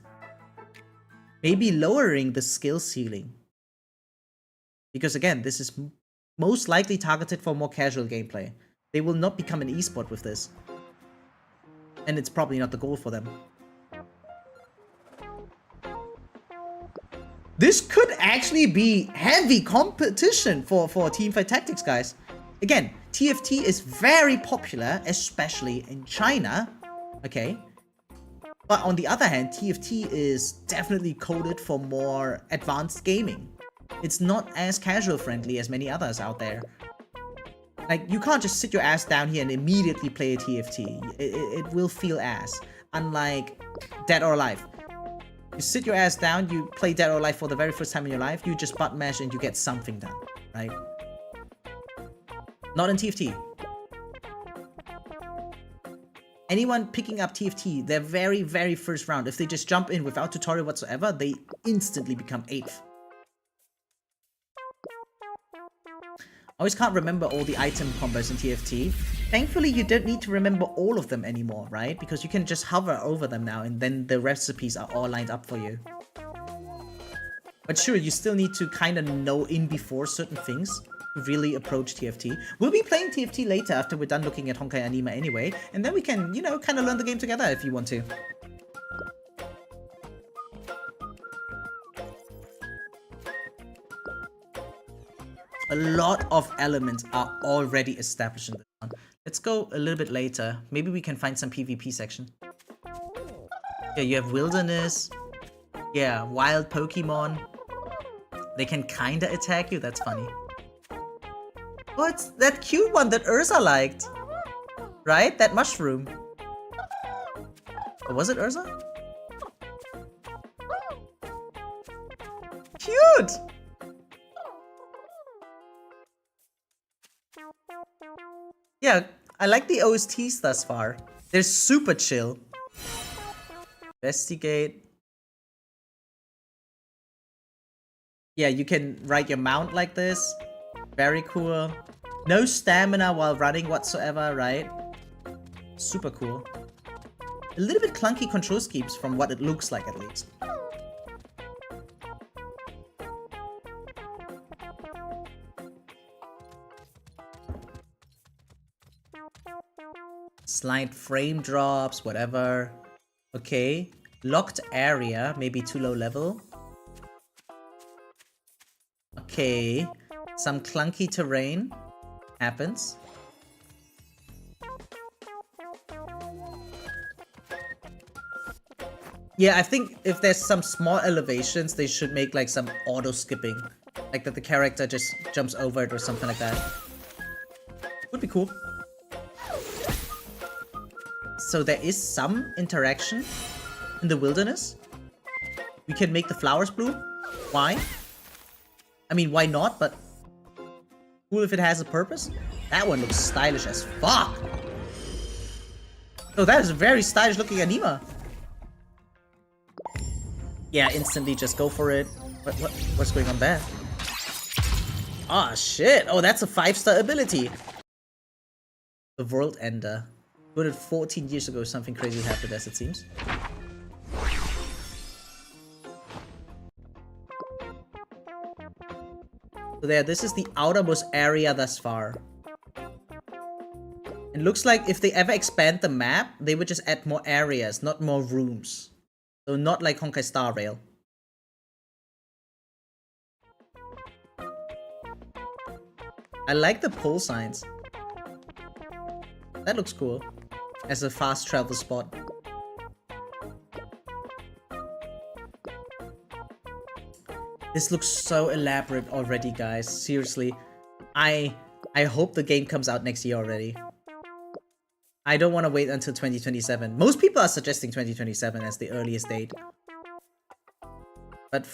[SPEAKER 1] Maybe lowering the skill ceiling. Because again, this is most likely targeted for more casual gameplay. They will not become an esport with this. And it's probably not the goal for them. This could actually be heavy competition for teamfight tactics, guys. Again, TFT is very popular, especially in China. Okay. But on the other hand, TFT is definitely coded for more advanced gaming. It's not as casual friendly as many others out there. Like, you can't just sit your ass down here and immediately play a TFT. It will feel ass. Unlike Dead or Alive. You sit your ass down, you play Dead or Alive for the very first time in your life, you just butt mash and you get something done, right? Not in TFT. Anyone picking up TFT, their very, very first round, if they just jump in without tutorial whatsoever, they instantly become 8th. I always can't remember all the item combos in TFT. Thankfully, you don't need to remember all of them anymore, right? Because you can just hover over them now and then the recipes are all lined up for you. But sure, you still need to kind of know in before certain things to really approach TFT. We'll be playing TFT later after we're done looking at honkai anime anyway. And then we can, you know, kind of learn the game together if you want to. A lot of elements are already established in this one. Let's go a little bit later. Maybe we can find some PvP section. Yeah, you have wilderness. Yeah, wild Pokemon. They can kinda attack you. That's funny. Oh, it's that cute one that Ursa liked. Right? That mushroom. Or was it Ursa? Cute! Yeah, I like the OSTs thus far. They're super chill. Investigate. Yeah, you can ride your mount like this. Very cool. No stamina while running whatsoever, right? Super cool. A little bit clunky control schemes from what it looks like at least. Slight frame drops, whatever. Okay. Locked area, maybe too low level. Okay. Some clunky terrain happens. Yeah, I think if there's some small elevations, they should make like some auto skipping. Like that the character just jumps over it or something like that. Would be cool. So there is some interaction in the wilderness. We can make the flowers bloom. Why? I mean, why not? But cool if it has a purpose. That one looks stylish as fuck. Oh, that is a very stylish looking anima. Yeah, instantly just go for it. What's going on there? Ah, shit. Oh, that's a 5-star ability. The World Ender. 214 years ago, something crazy happened, as it seems. So there, this is the outermost area thus far. It looks like if they ever expand the map, they would just add more areas, not more rooms. So not like Honkai Star Rail. I like the pole signs. That looks cool. As a fast travel spot. This looks so elaborate already, guys. Seriously. I hope the game comes out next year already. I don't want to wait until 2027. Most people are suggesting 2027 as the earliest date. But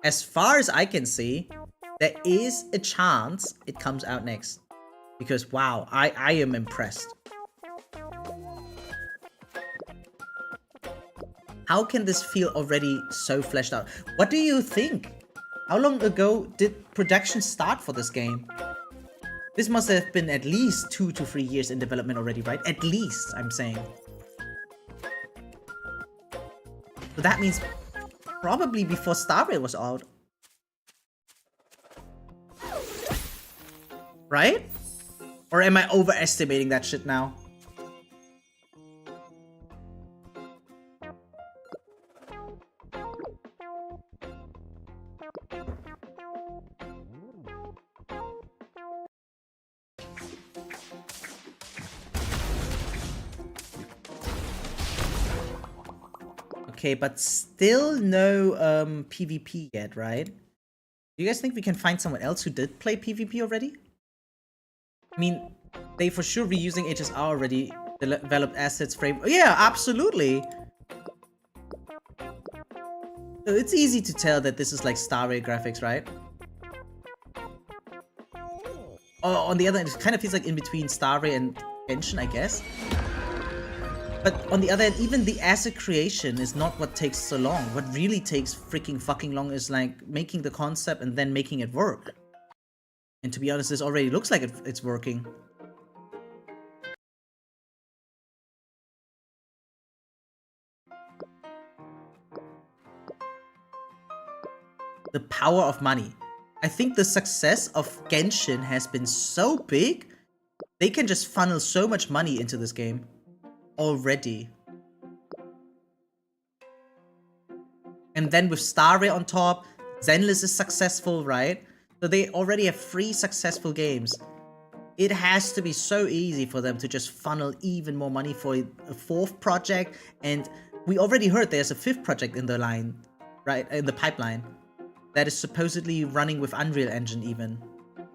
[SPEAKER 1] as far as I can see, there is a chance it comes out next. Because wow, I am impressed. How can this feel already so fleshed out? What do you think? How long ago did production start for this game? This must have been at least 2 to 3 years in development already, right? At least, I'm saying. So that means probably before Star Rail was out. Right? Or am I overestimating that shit now? Okay, but still no PvP yet, right? Do you guys think we can find someone else who did play PvP already? I mean, they for sure reusing HSR already, developed assets, frame. Yeah, absolutely. So it's easy to tell that this is like Star Rail graphics, right? Oh, on the other hand, it kind of feels like in between Star Rail and Genshin, I guess. But on the other hand, even the asset creation is not what takes so long. What really takes freaking fucking long is like making the concept and then making it work. And to be honest, this already looks like it's working. The power of money. I think the success of Genshin has been so big, they can just funnel so much money into this game. Already. And then with Star Rail on top, Zenless is successful, right? So they already have 3 successful games. It has to be so easy for them to just funnel even more money for a 4th project. And we already heard there's a 5th project in the line, right? In the pipeline. That is supposedly running with Unreal Engine even.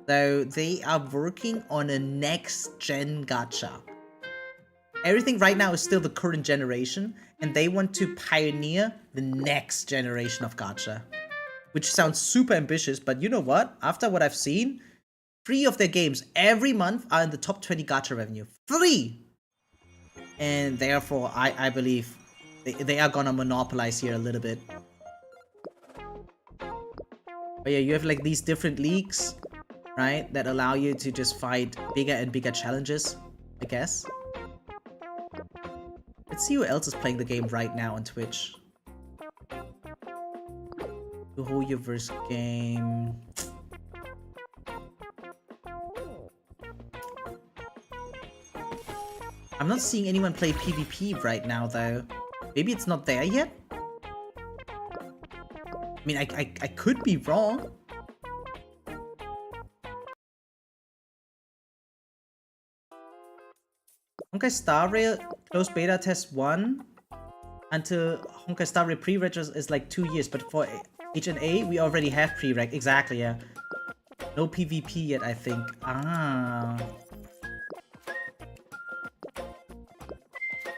[SPEAKER 1] So they are working on a next-gen gacha. Everything right now is still the current generation, and they want to pioneer the next generation of gacha. Which sounds super ambitious, but you know what? After what I've seen, 3 of their games every month are in the top 20 gacha revenue. 3! And therefore, I believe they are gonna monopolize here a little bit. But yeah, you have like these different leagues, right? That allow you to just fight bigger and bigger challenges, I guess. Let's see who else is playing the game right now on Twitch. The hoyoverse game. I'm not seeing anyone play PvP right now though. Maybe it's not there yet? I mean, I could be wrong. Honkai Star Rail closed beta test 1 until Honkai Star Rail pre-reg is like 2 years, but for HNA we already have pre-reg. Exactly, yeah. No PvP yet, I think. Ah.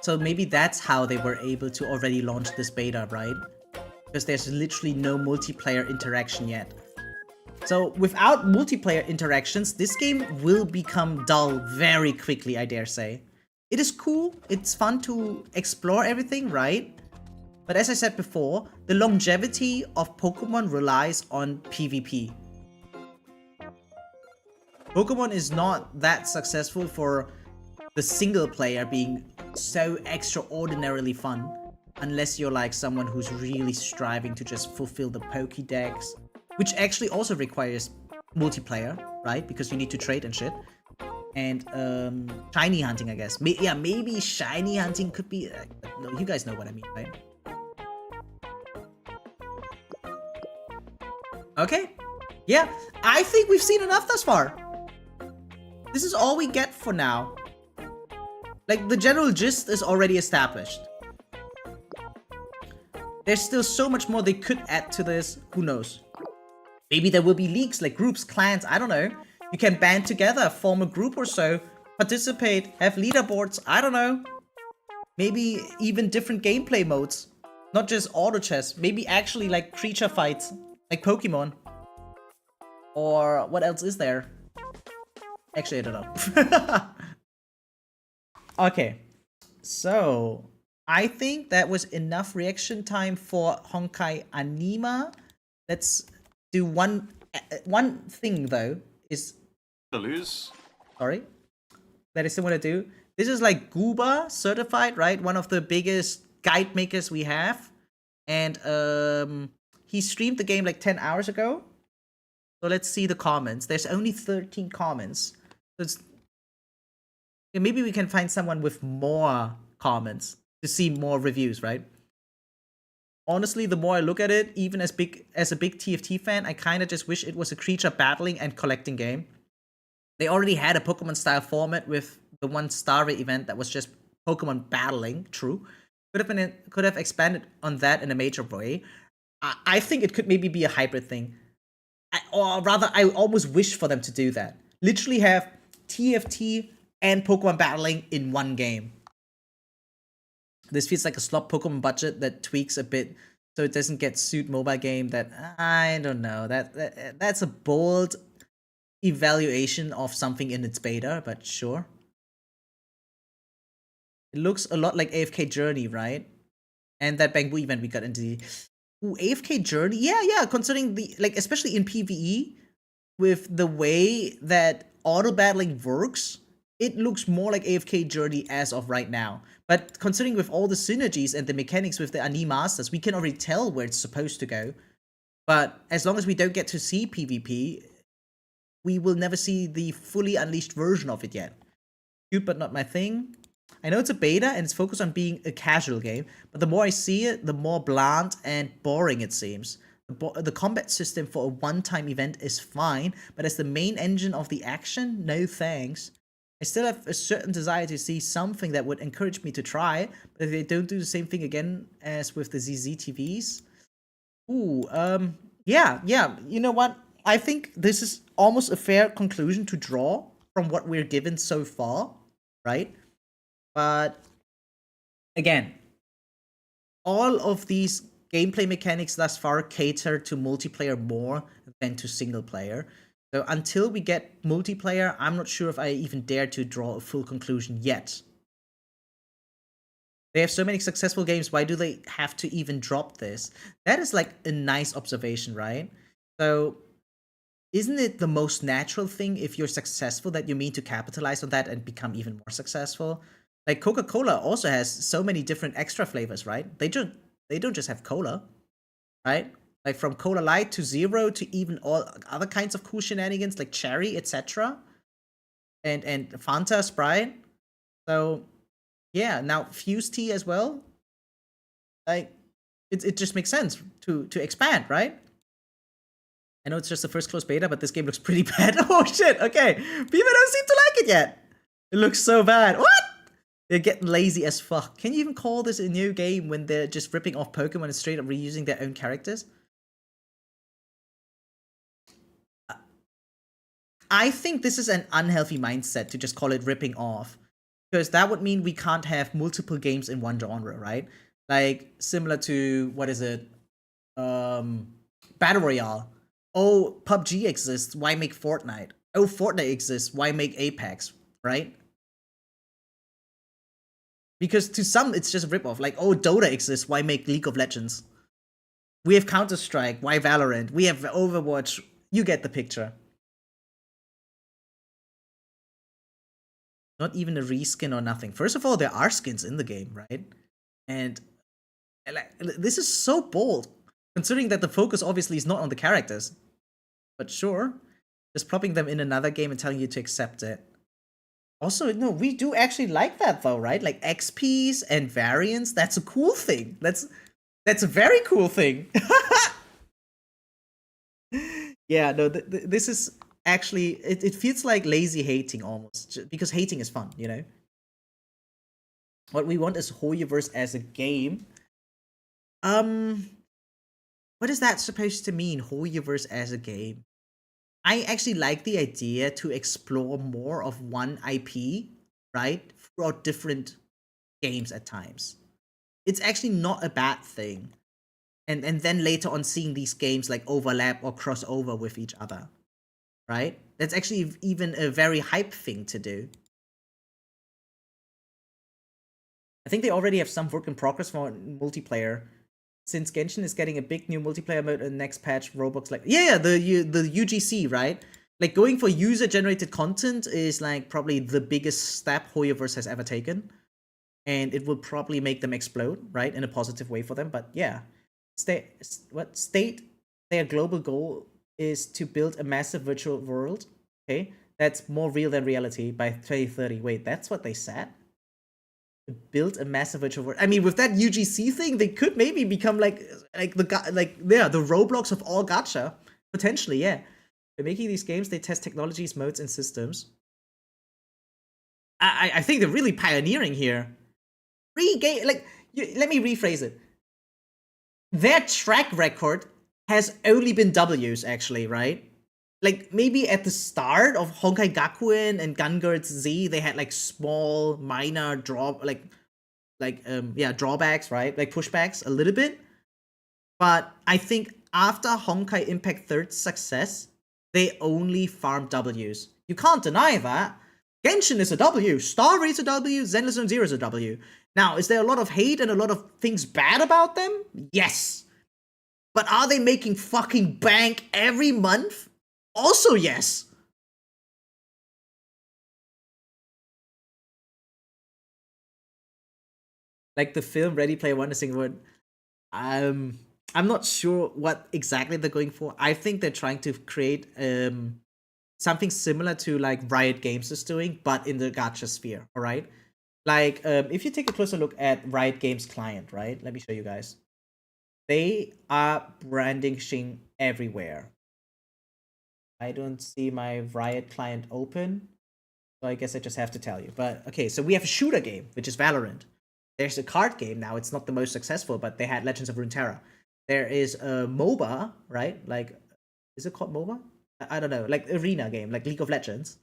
[SPEAKER 1] So maybe that's how they were able to already launch this beta, right? Because there's literally no multiplayer interaction yet. So without multiplayer interactions, this game will become dull very quickly, I dare say. It is cool, it's fun to explore everything, right? But as I said before, the longevity of Pokemon relies on PvP. Pokemon is not that successful for the single player being so extraordinarily fun, unless you're like someone who's really striving to just fulfill the Pokédex, which actually also requires multiplayer, right? Because you need to trade and shit. And shiny hunting, I guess. Yeah, maybe shiny hunting could be... no, you guys know what I mean, right? Okay. Yeah, I think we've seen enough thus far. This is all we get for now. Like, the general gist is already established. There's still so much more they could add to this. Who knows? Maybe there will be leagues, like groups, clans, I don't know. You can band together, form a group or so, participate, have leaderboards, I don't know. Maybe even different gameplay modes. Not just auto chess, maybe actually like creature fights, like Pokemon. Or what else is there? Actually, I don't know. Okay, so I think that was enough reaction time for Honkai Anima. Let's do one thing though. Is sorry, that I still want to do. This is like Gooba certified, right? One of the biggest guide makers we have, and he streamed the game like 10 hours ago. So let's see the comments. There's only 13 comments. So it's, maybe we can find someone with more comments to see more reviews, right? Honestly, the more I look at it, even as a big TFT fan, I kind of just wish it was a creature battling and collecting game. They already had a Pokemon style format with the one Starry event that was just Pokemon battling. True, could have expanded on that in a major way. I think it could maybe be a hybrid thing. Or rather, I almost wish for them to do that. Literally have TFT and Pokemon battling in one game. This feels like a slop Pokemon budget that tweaks a bit so it doesn't get suit mobile game. That I don't know. That's a bold evaluation of something in its beta, but sure. It looks a lot like AFK Journey, right? And that Bangbu event we got into the AFK Journey. Yeah, considering the especially in PvE with the way that auto battling works, it looks more like AFK Journey as of right now. But considering with all the synergies and the mechanics with the Ani Masters, we can already tell where it's supposed to go. But as long as we don't get to see PvP, we will never see the fully unleashed version of it yet. Cute, but not my thing. I know it's a beta and it's focused on being a casual game, but the more I see it, the more bland and boring it seems. The combat system for a one-time event is fine, but as the main engine of the action, no thanks. I still have a certain desire to see something that would encourage me to try, but if they don't do the same thing again as with the ZZTVs. Yeah, you know what? I think this is almost a fair conclusion to draw from what we're given so far, right? But again, all of these gameplay mechanics thus far cater to multiplayer more than to single player. So until we get multiplayer, I'm not sure if I even dare to draw a full conclusion yet. They have so many successful games, why do they have to even drop this? That is like a nice observation, right? So isn't it the most natural thing if you're successful that you mean to capitalize on that and become even more successful? Like Coca-Cola also has so many different extra flavors, right? They don't just have cola, right? Like from Cola Light to Zero to even all other kinds of cool shenanigans like cherry, etc. And Fanta, Sprite. So yeah, now Fuse Tea as well. Like it just makes sense to expand, right? I know it's just the first closed beta, but this game looks pretty bad. Oh shit, okay. People don't seem to like it yet. It looks so bad. What? They're getting lazy as fuck. Can you even call this a new game when they're just ripping off Pokemon and straight up reusing their own characters? I think this is an unhealthy mindset to just call it ripping off. Because that would mean we can't have multiple games in one genre, right? Like, similar to, what is it? Battle Royale. Oh, PUBG exists, why make Fortnite? Oh, Fortnite exists, why make Apex, right? Because to some, it's just a ripoff. Like, oh, Dota exists, why make League of Legends? We have Counter-Strike, why Valorant? We have Overwatch, you get the picture. Not even a reskin or nothing. First of all, there are skins in the game, right? And this is so bold, considering that the focus obviously is not on the characters. But sure, just plopping them in another game and telling you to accept it. Also, no, we do actually like that though, right? Like XPs and variants, that's a cool thing. That's a very cool thing. Yeah, no, this is actually, it feels like lazy hating almost, because hating is fun, you know? What we want is Hoyoverse as a game. What is that supposed to mean, Hoyoverse as a game? I actually like the idea to explore more of one IP, right? Throughout different games at times. It's actually not a bad thing. And then later on seeing these games like overlap or cross over with each other, right? That's actually even a very hype thing to do. I think they already have some work in progress for multiplayer, since Genshin is getting a big new multiplayer mode in the next patch. Roblox, like, yeah, the UGC, right? Like, going for user-generated content is like probably the biggest step hoyoverse has ever taken, and it will probably make them explode, right, in a positive way for them. But yeah, state their global goal is to build a massive virtual world, okay, that's more real than reality by 2030. Wait, that's what they said? Build a massive virtual world. I mean, with that UGC thing, they could maybe become the Roblox of all gacha, potentially. Yeah, by making these games, they test technologies, modes, and systems. I think they're really pioneering here. Let me rephrase it. Their track record has only been W's, actually, right? Like, maybe at the start of Honkai Gakuen and Gunguard Z, they had like small, minor drawbacks, right? Like pushbacks a little bit. But I think after Honkai Impact 3's success, they only farm W's. You can't deny that. Genshin is a W, Star Rail's a W, Zenless Zone Zero is a W. Now, is there a lot of hate and a lot of things bad about them? Yes. But are they making fucking bank every month? Also, yes. Like the film Ready Player One, a single word. I'm not sure what exactly they're going for. I think they're trying to create something similar to like Riot Games is doing, but in the gacha sphere. All right. Like if you take a closer look at Riot Games client, right? Let me show you guys. They are brandishing everywhere. I don't see my Riot client open, so I guess I just have to tell you. But okay, so we have a shooter game, which is Valorant. There's a card game now. It's not the most successful, but they had Legends of Runeterra. There is a MOBA, right? Like, is it called MOBA? I don't know. Like arena game, like League of Legends.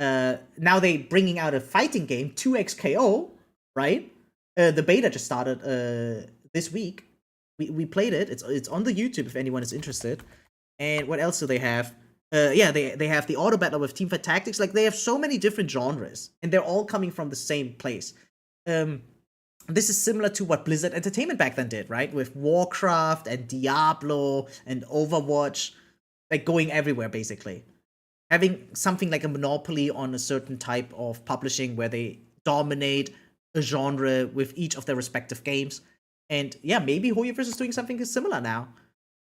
[SPEAKER 1] Now they bringing out a fighting game, 2XKO, right? The beta just started this week. We played it. It's on the YouTube if anyone is interested. And what else do they have? Yeah, they have the auto battle with teamfight tactics. Like, they have so many different genres, and they're all coming from the same place. This is similar to what Blizzard Entertainment back then did, right? With Warcraft and Diablo and Overwatch, like going everywhere, basically. Having something like a monopoly on a certain type of publishing where they dominate a genre with each of their respective games. And yeah, maybe hoyoverse is doing something similar now,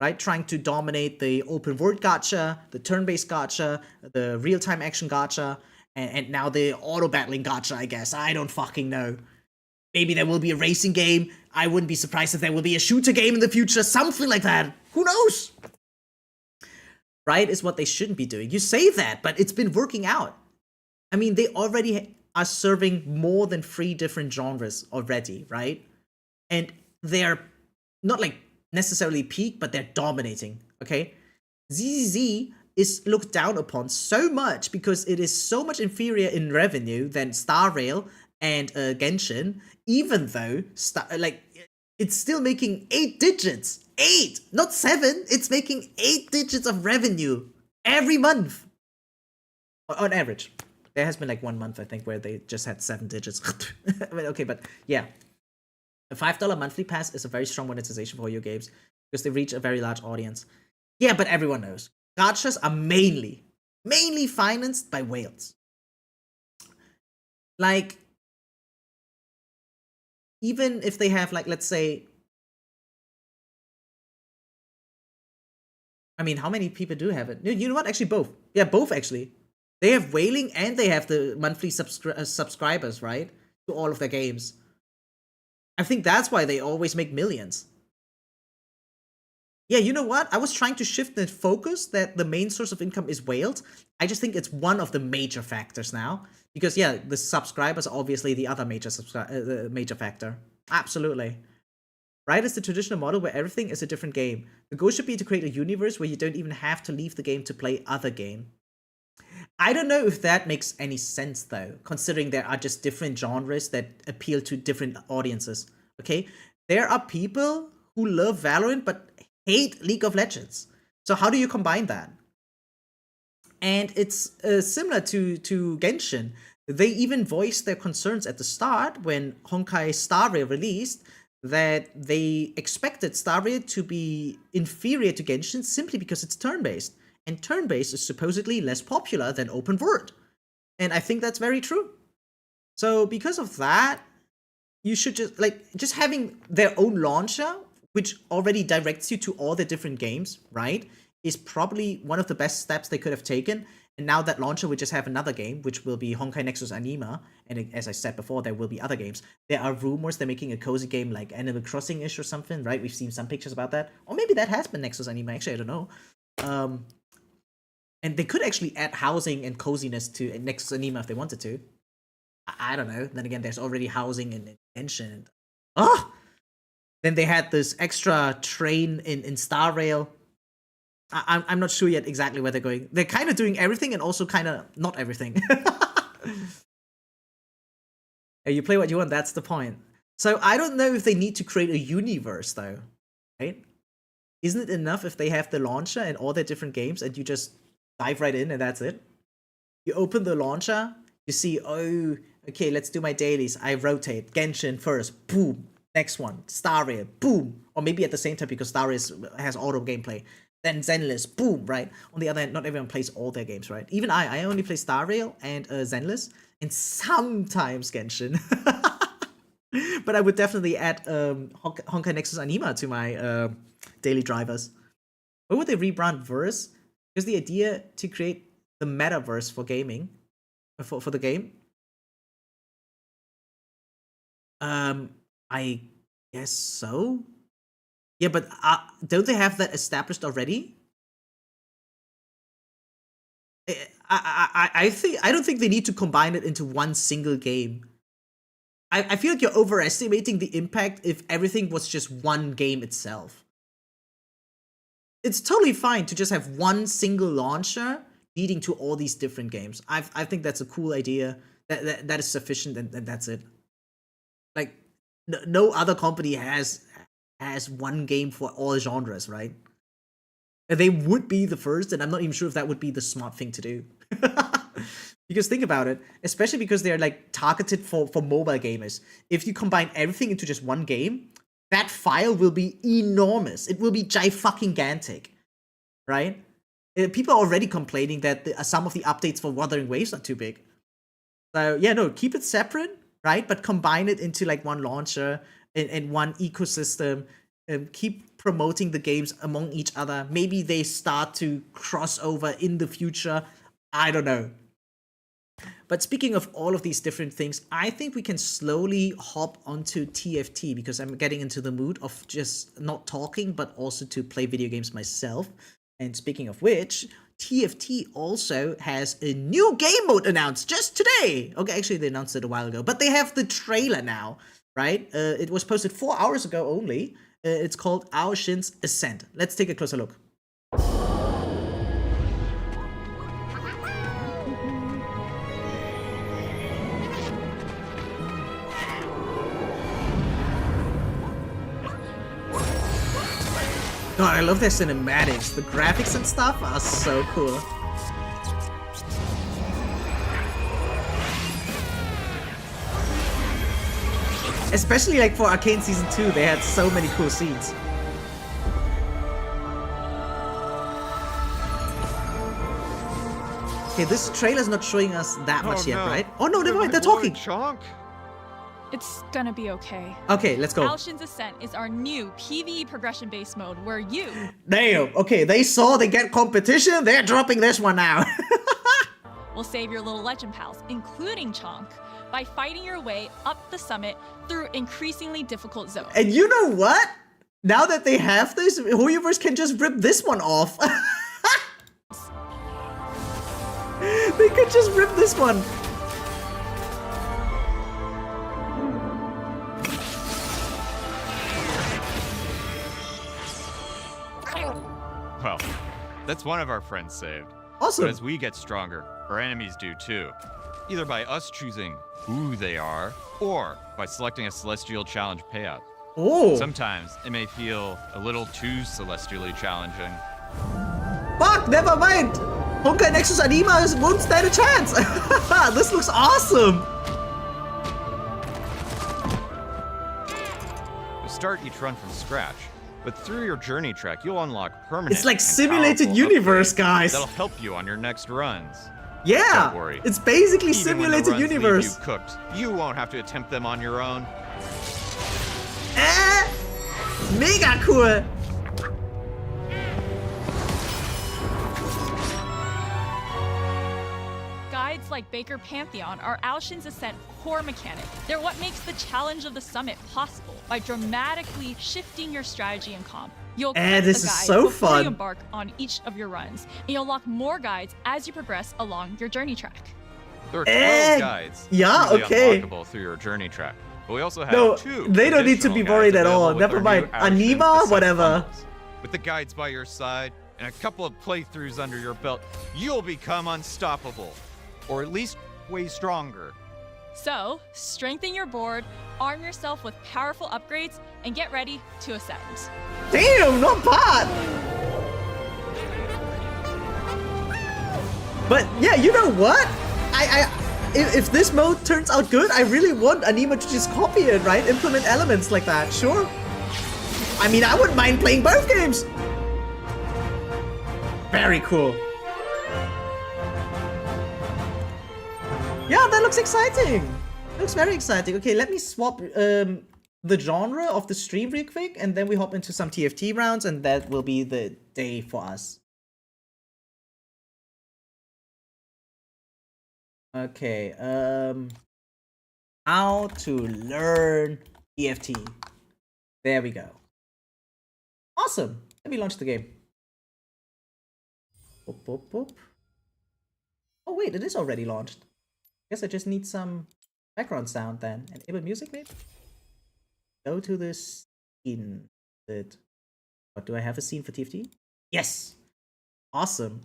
[SPEAKER 1] right? Trying to dominate the open world gacha, the turn-based gacha, the real-time action gacha, and now the auto-battling gacha, I guess. I don't fucking know. Maybe there will be a racing game. I wouldn't be surprised if there will be a shooter game in the future. Something like that. Who knows? Riot is what they shouldn't be doing. You say that, but it's been working out. I mean, they already are serving more than 3 different genres already, right? And they're not like necessarily peak, but they're dominating, okay? ZZZ is looked down upon so much because it is so much inferior in revenue than Star Rail and Genshin, even though it's still making 8 digits. 8, not 7. It's making 8 digits of revenue every month on average. There has been like 1 month, I think, where they just had 7 digits. Okay, but yeah. A $5 monthly pass is a very strong monetization for your games because they reach a very large audience. Yeah, but everyone knows. Gachas are mainly financed by whales. Like, even if they have, like, let's say, I mean, how many people do have it? You know what? Actually, both. Yeah, both, actually. They have whaling and they have the monthly subscribers, right? To all of their games. I think that's why they always make millions. Yeah, you know what? I was trying to shift the focus that the main source of income is whales. I just think it's one of the major factors now. Because, yeah, the subscribers are obviously the other major factor. Absolutely. Right? It's the traditional model where everything is a different game. The goal should be to create a universe where you don't even have to leave the game to play other game. I don't know if that makes any sense, though, considering there are just different genres that appeal to different audiences, okay? There are people who love Valorant but hate League of Legends. So how do you combine that? And it's similar to Genshin. They even voiced their concerns at the start when Honkai Star Rail released that they expected Star Rail to be inferior to Genshin simply because it's turn-based. And turn-based is supposedly less popular than open world. And I think that's very true. So because of that, you should just having their own launcher, which already directs you to all the different games, right, is probably one of the best steps they could have taken. And now that launcher will just have another game, which will be Honkai Nexus Anima. And as I said before, there will be other games. There are rumors they're making a cozy game like Animal Crossing-ish or something, right? We've seen some pictures about that. Or maybe that has been Nexus Anima, actually, I don't know. And they could actually add housing and coziness to Nexus Anima if they wanted to. I don't know. Then again, there's already housing in Genshin. Then they had this extra train in Star Rail. I'm not sure yet exactly where they're going. They're kind of doing everything and also kind of not everything. You play what you want, that's the point. So I don't know if they need to create a universe though, right? Isn't it enough if they have the launcher and all their different games and you just dive right in and that's it? You open the launcher, you see, oh, okay, let's do my dailies. I rotate. Genshin first, boom. Next one, Star Rail, boom. Or maybe at the same time because Star Rail has auto gameplay. Then zenless, boom, right? On the other hand, not everyone plays all their games, right? Even I only play Star Rail and zenless, and sometimes Genshin. But I would definitely add Honkai Nexus Anima to my daily drivers. What would they rebrand verse? Because the idea to create the metaverse for gaming, for the game. I guess so. Yeah, but don't they have that established already? I don't think they need to combine it into one single game. I feel like you're overestimating the impact if everything was just one game itself. It's totally fine to just have one single launcher leading to all these different games. I think that's a cool idea. That is sufficient, and that's it. Like, no other company has one game for all genres, right? They would be the first, and I'm not even sure if that would be the smart thing to do. Because think about it, especially because they're like targeted for mobile gamers. If you combine everything into just one game, that file will be enormous. It will be gigantic, right? People are already complaining that some of the updates for Wuthering Waves are too big. So yeah, no, keep it separate, right? But combine it into like one launcher and one ecosystem. Keep promoting the games among each other. Maybe they start to cross over in the future. I don't know. But speaking of all of these different things, I think we can slowly hop onto TFT because I'm getting into the mood of just not talking, but also to play video games myself. And speaking of which, TFT also has a new game mode announced just today. Okay, actually they announced it a while ago, but they have the trailer now, right? It was posted 4 hours ago only. It's called Aoshin's Ascent. Let's take a closer look. God, I love their cinematics. The graphics and stuff are so cool. Especially like for Arcane Season 2, they had so many cool scenes. Okay, this trailer's not showing us that much yet, right? Oh no, never mind, they're talking!
[SPEAKER 10] Chonk.
[SPEAKER 11] It's gonna be okay.
[SPEAKER 1] Okay, let's go.
[SPEAKER 11] Aoshin's Ascent is our new PvE progression-based mode where you...
[SPEAKER 1] Damn, okay, they saw they get competition, they're dropping this one now.
[SPEAKER 11] will save your little legend pals, including Chonk, by fighting your way up the summit through increasingly difficult zones.
[SPEAKER 1] And you know what? Now that they have this, hoyoverse can just rip this one off. They could just rip this one.
[SPEAKER 10] Well, that's one of our friends saved.
[SPEAKER 1] Awesome.
[SPEAKER 10] But as we get stronger, our enemies do too. Either by us choosing who they are, or by selecting a celestial challenge payout.
[SPEAKER 1] Oh.
[SPEAKER 10] Sometimes it may feel a little too celestially challenging.
[SPEAKER 1] Fuck, never mind. Honkai Nexus Anima won't stand a chance. This looks awesome.
[SPEAKER 10] You start each run from scratch, but through your journey track, you'll unlock permanent.
[SPEAKER 1] It's like
[SPEAKER 10] and
[SPEAKER 1] simulated
[SPEAKER 10] powerful
[SPEAKER 1] universe,
[SPEAKER 10] upgrades
[SPEAKER 1] guys.
[SPEAKER 10] That'll help you on your next runs.
[SPEAKER 1] Yeah,
[SPEAKER 10] Don't worry.
[SPEAKER 1] it's basically
[SPEAKER 10] Even when the
[SPEAKER 1] simulated
[SPEAKER 10] runs leave
[SPEAKER 1] universe.
[SPEAKER 10] you cooked, you won't have to attempt them on your own.
[SPEAKER 1] Mega cool.
[SPEAKER 11] Guides like Baker Pantheon are Alshin's Ascent core mechanic. They're what makes the challenge of the summit possible by dramatically shifting your strategy and comp. You'll collect
[SPEAKER 1] this
[SPEAKER 11] a
[SPEAKER 1] is
[SPEAKER 11] guide
[SPEAKER 1] so
[SPEAKER 11] before
[SPEAKER 1] fun.
[SPEAKER 11] you embark on each of your runs, and you'll unlock more guides as you progress along your journey track.
[SPEAKER 10] There are 12 guides.
[SPEAKER 1] Yeah,
[SPEAKER 10] truly
[SPEAKER 1] okay.
[SPEAKER 10] unlockable through your journey track. But we also have
[SPEAKER 1] No,
[SPEAKER 10] two.
[SPEAKER 1] they don't need to be
[SPEAKER 10] additional
[SPEAKER 1] worried
[SPEAKER 10] guides
[SPEAKER 1] at all.
[SPEAKER 10] available with
[SPEAKER 1] Never
[SPEAKER 10] our
[SPEAKER 1] mind.
[SPEAKER 10] new Alshin
[SPEAKER 1] Anima,
[SPEAKER 10] Ascent
[SPEAKER 1] whatever.
[SPEAKER 10] bundles. With the guides by your side and a couple of playthroughs under your belt, you'll become unstoppable. Or at least way stronger.
[SPEAKER 11] So, strengthen your board, arm yourself with powerful upgrades, and get ready to ascend.
[SPEAKER 1] Damn, not bad. But yeah, you know what? If this mode turns out good, I really want Anima to just copy it, right? Implement elements like that, sure. I mean, I wouldn't mind playing both games. Very cool. Yeah, that looks exciting. Looks very exciting. Okay, let me swap the genre of the stream real quick, and then we hop into some TFT rounds, and that will be the day for us. Okay, how to learn TFT. There we go. Awesome. Let me launch the game. Boop, boop, boop. Oh wait, it is already launched. Guess I just need some background sound then. Enable music maybe? Go to the scene. What, do I have a scene for TFT? Yes! Awesome.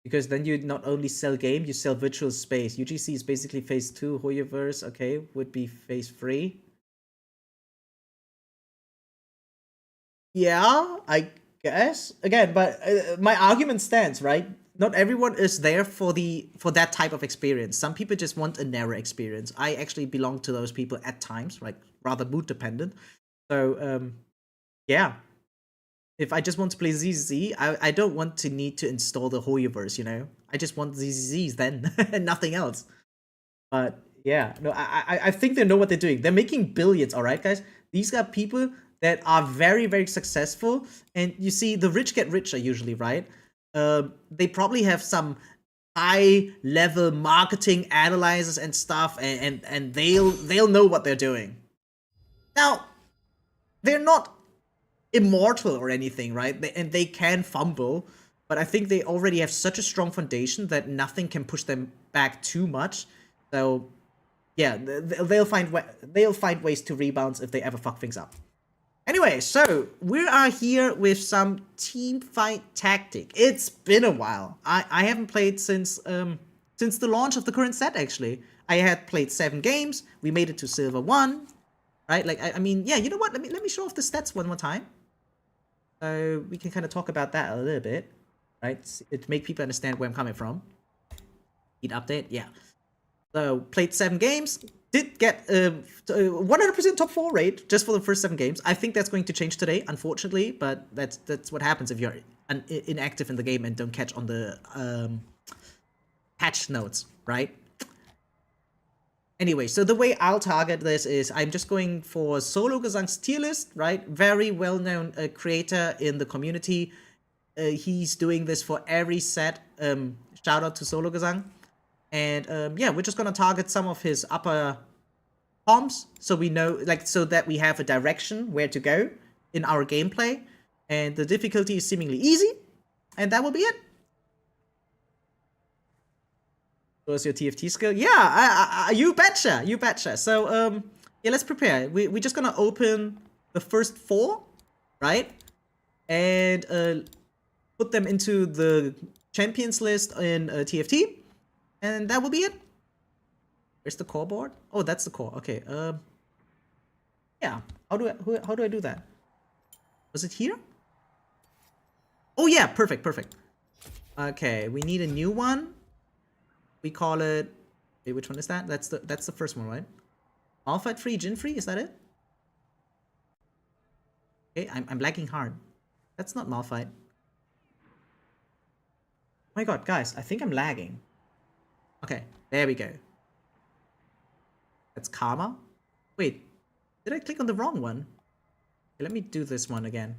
[SPEAKER 1] Because then you not only sell game, you sell virtual space. UGC is basically phase 2, hoyoverse, okay, would be phase 3. Yeah, I guess. Again, but my argument stands, right? Not everyone is there for that type of experience. Some people just want a narrow experience. I actually belong to those people at times, right? Rather mood dependent. So, yeah. If I just want to play ZZZ, I don't want to need to install the hoyoverse, you know? I just want ZZZs then, and nothing else. But, yeah. No, I think they know what they're doing. They're making billions, alright, guys? These are people that are very, very successful. And you see, the rich get richer usually, right? They probably have some high-level marketing analyzers and stuff, and they'll know what they're doing. Now, they're not immortal or anything, right? And they can fumble, but I think they already have such a strong foundation that nothing can push them back too much. So, yeah, they'll find ways to rebound if they ever fuck things up. Anyway, so we are here with some team fight tactic. It's been a while. I haven't played since the launch of the current set. Actually, I had played 7 games. We made it to Silver 1, right? Like I mean, yeah. You know what? Let me show off the stats one more time, so we can kind of talk about that a little bit, right? To make people understand where I'm coming from. Need update, yeah. So played 7 games. Did get 100% top 4 rate just for the first 7 games. I think that's going to change today, unfortunately, but that's what happens if you're inactive in the game and don't catch on the patch notes, right? Anyway, so the way I'll target this is I'm just going for Solo Gesang's tier list, right? Very well-known creator in the community. He's doing this for every set. Shout out to Solo Gesang. And yeah, we're just gonna target some of his upper comps, so we know, like, so that we have a direction where to go in our gameplay. And the difficulty is seemingly easy, and that will be it. What's your TFT skill? Yeah, you betcha, you betcha. So yeah, let's prepare. We're just gonna open the first 4, right? And put them into the champions list in TFT. And that will be it. Where's the core board? Oh, that's the core. Okay. Yeah. How do I do that? Was it here? Oh yeah, perfect, perfect. Okay, we need a new one. We call it... Wait, which one is that? That's the first one, right? Malphite free, Jin free, is that it? Okay, I'm lagging hard. That's not Malphite. Oh my god, guys, I think I'm lagging. Okay, there we go. That's Karma. Wait, did I click on the wrong one? Okay, let me do this one again.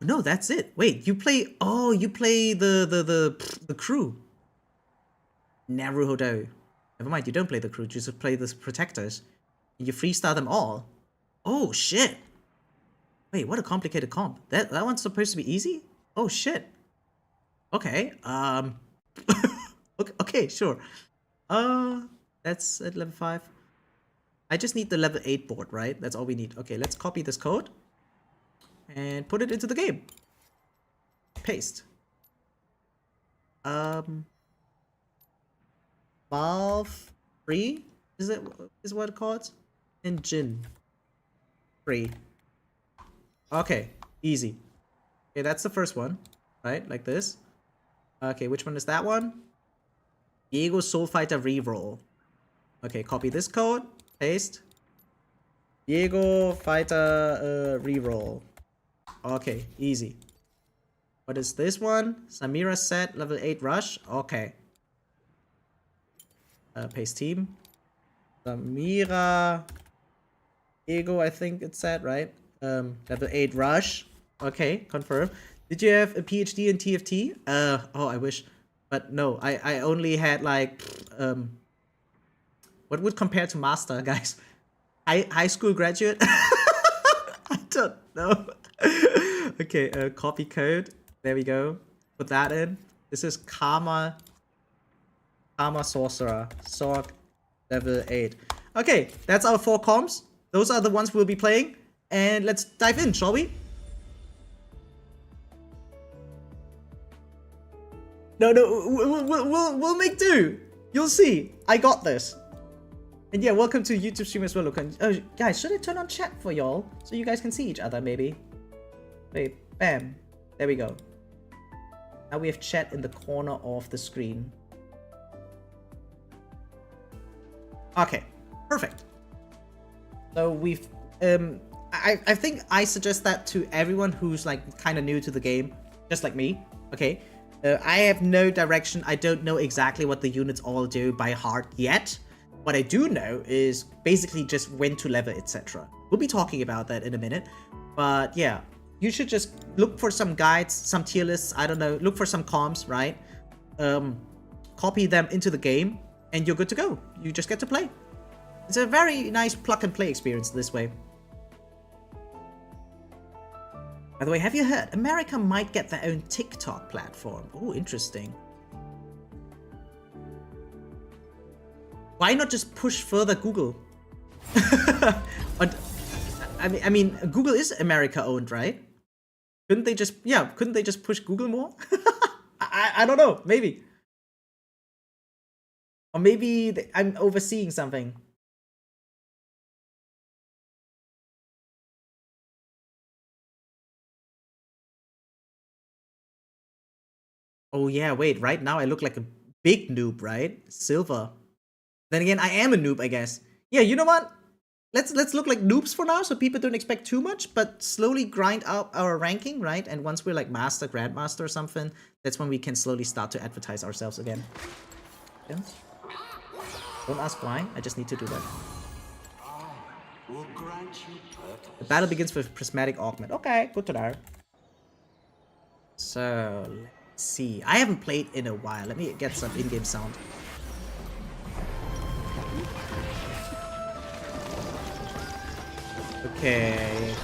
[SPEAKER 1] No, that's it. Wait, you play... Oh, you play the crew. Naruhodo. Never mind, you don't play the crew. You just play the protectors. And you freestyle them all. Oh, shit. Wait, what a complicated comp. That one's supposed to be easy? Oh, shit. Okay, okay, sure. That's at level 5. I just need the level 8 board, right? That's all we need. Okay, let's copy this code. And put it into the game. Paste. Valve free is what it calls? And Jin free. Okay, easy. Okay, that's the first one, right? Like this. Okay, which one is that one? Diego Soul Fighter reroll. Okay, copy this code, paste. Diego Fighter reroll. Okay, easy. What is this one? Samira set, level 8 rush. Okay. Paste team. Samira. Ego, I think it's set, right? Level 8 rush. Okay, confirm. Did you have a PhD in TFT? Oh, I wish. But no, I only had like, what would compare to master, guys? High school graduate? I don't know. Okay, copy code. There we go. Put that in. This is Karma Sorcerer. Sorg level 8. Okay, that's our 4 comps. Those are the ones we'll be playing. And let's dive in, shall we? No, we'll make do. You'll see. I got this. And yeah, welcome to YouTube stream as well. Look, guys, should I turn on chat for y'all so you guys can see each other, maybe? Wait, bam. There we go. Now we have chat in the corner of the screen. Okay, perfect. So we've, I think I suggest that to everyone who's like kind of new to the game, just like me, okay? I have no direction. I don't know exactly what the units all do by heart yet. What I do know is basically just when to level, etc. We'll be talking about that in a minute. But yeah, you should just look for some guides, some tier lists, I don't know, look for some comps, right? Copy them into the game, and you're good to go. You just get to play. It's a very nice plug and play experience this way. By the way, have you heard? America might get their own TikTok platform. Oh, interesting. Why not just push further Google? I mean, Google is America owned, right? Couldn't they just push Google more? I don't know, maybe. Or maybe I'm overseeing something. Oh yeah, wait, right now I look like a big noob, right? Silver. Then again, I am a noob, I guess. Yeah, you know what? Let's look like noobs for now, so people don't expect too much, but slowly grind up our ranking, right? And once we're like master, grandmaster or something, that's when we can slowly start to advertise ourselves again. Don't ask why, I just need to do that. The battle begins with prismatic augment. Okay, good to know. So, let's see. I haven't played in a while. Let me get some in-game sound. Okay.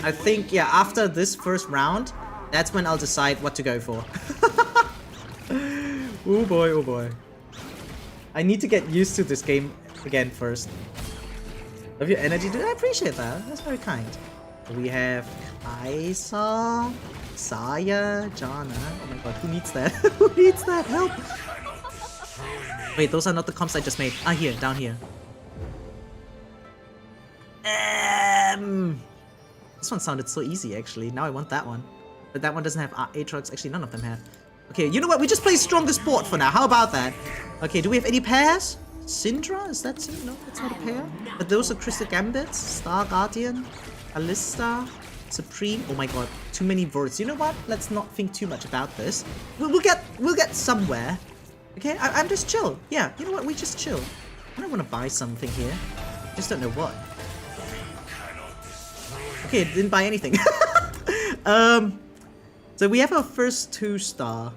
[SPEAKER 1] I think, yeah, after this first round, that's when I'll decide what to go for. Oh boy, oh boy. I need to get used to this game again first. Love your energy, dude. I appreciate that. That's very kind. We have Kaisa, Saya, Jana. Oh my god, who needs that? Who needs that? Help! Wait, those are not the comps I just made. Ah, here, down here. This one sounded so easy, actually. Now I want that one. But that one doesn't have Aatrox. Actually, none of them have. Okay, you know what? We just play strongest board for now. How about that? Okay, do we have any pairs? Syndra? Is that Syndra? No, that's not a pair. But those are Crystal Gambits, Star Guardian, Alista, Supreme. Oh my god, too many words. You know what? Let's not think too much about this. We'll get somewhere. Okay, I'm just chill. Yeah, you know what? We just chill. I don't want to buy something here. Just don't know what. Okay, didn't buy anything. So we have our first 2-star.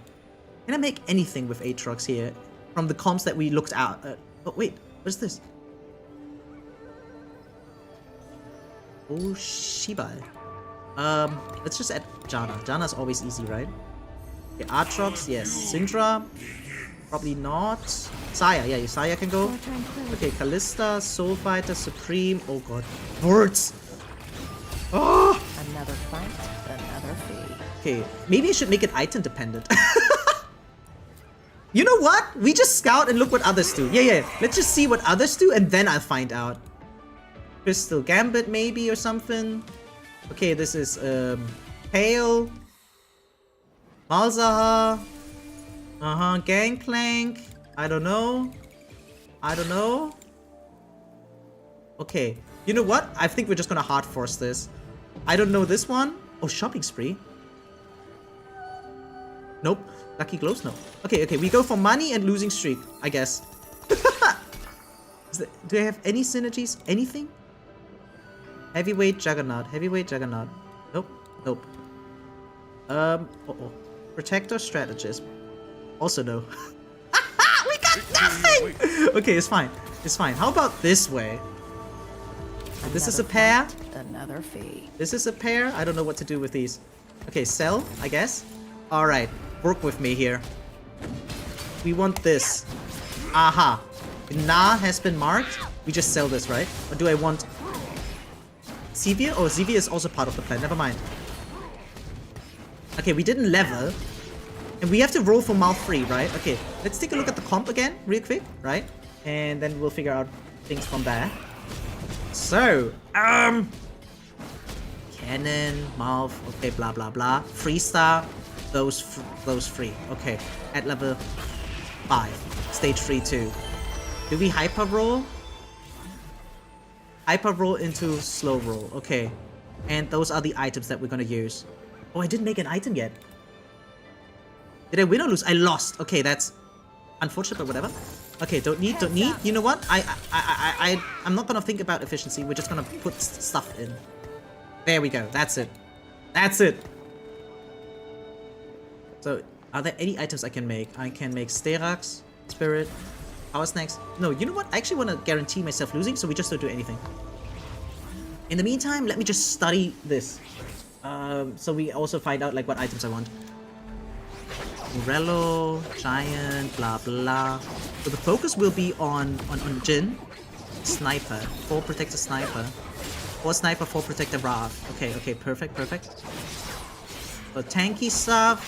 [SPEAKER 1] Can I make anything with Aatrox here? From the comps that we looked at. Oh wait, what's this? Oh, Shibai. Let's just add Janna. Janna's always easy, right? Okay, Aatrox, yes. Syndra, probably not. Saya, yeah, Saya can go. Okay, Callista, Soul Fighter, Supreme. Oh god, words. Oh!
[SPEAKER 12] Another fight, another fee.
[SPEAKER 1] Okay, maybe I should make it item dependent. You know what? We just scout and look what others do. Yeah. Let's just see what others do and then I'll find out. Crystal Gambit maybe or something. Okay, this is Pale. Malzahar. Gangplank. I don't know. Okay, you know what? I think we're just gonna hard force this. I don't know this one. Oh, Shopping Spree. Nope. Lucky Gloves? No. Okay, we go for money and losing streak, I guess. Do I have any synergies? Anything? Heavyweight Juggernaut. Nope. Protector Strategist. Also no. We got nothing! Okay, it's fine. How about this way? This is a pair.
[SPEAKER 12] Another fee.
[SPEAKER 1] This is a pair. I don't know what to do with these. Okay, sell, I guess. Alright, work with me here. We want this. Aha. Na has been marked. We just sell this, right? Or do I want Zevia? Oh, Zevia is also part of the plan. Never mind. Okay, we didn't level. And we have to roll for mouth free, right? Okay, let's take a look at the comp again, real quick, right? And then we'll figure out things from there. So, Cannon, mouth, okay, blah, blah, blah. Freestar, those free. Okay, at level 5. Stage 3 too. Do we hyper roll? Hyper roll into slow roll, okay. And those are the items that we're gonna use. Oh, I didn't make an item yet. Did I win or lose? I lost. Okay, that's unfortunate, but whatever. Okay, don't need. You know what? I'm not gonna think about efficiency. We're just gonna put stuff in. There we go. That's it. So, are there any items I can make? I can make Sterax, Spirit, Power Snacks. No, you know what? I actually want to guarantee myself losing, so we just don't do anything. In the meantime, let me just study this. So we also find out like what items I want. Morello, Giant, blah blah. So the focus will be on Jin, Sniper, 4 Protector Sniper, 4 Sniper, 4 Protector Wrath. Okay, perfect. So tanky stuff,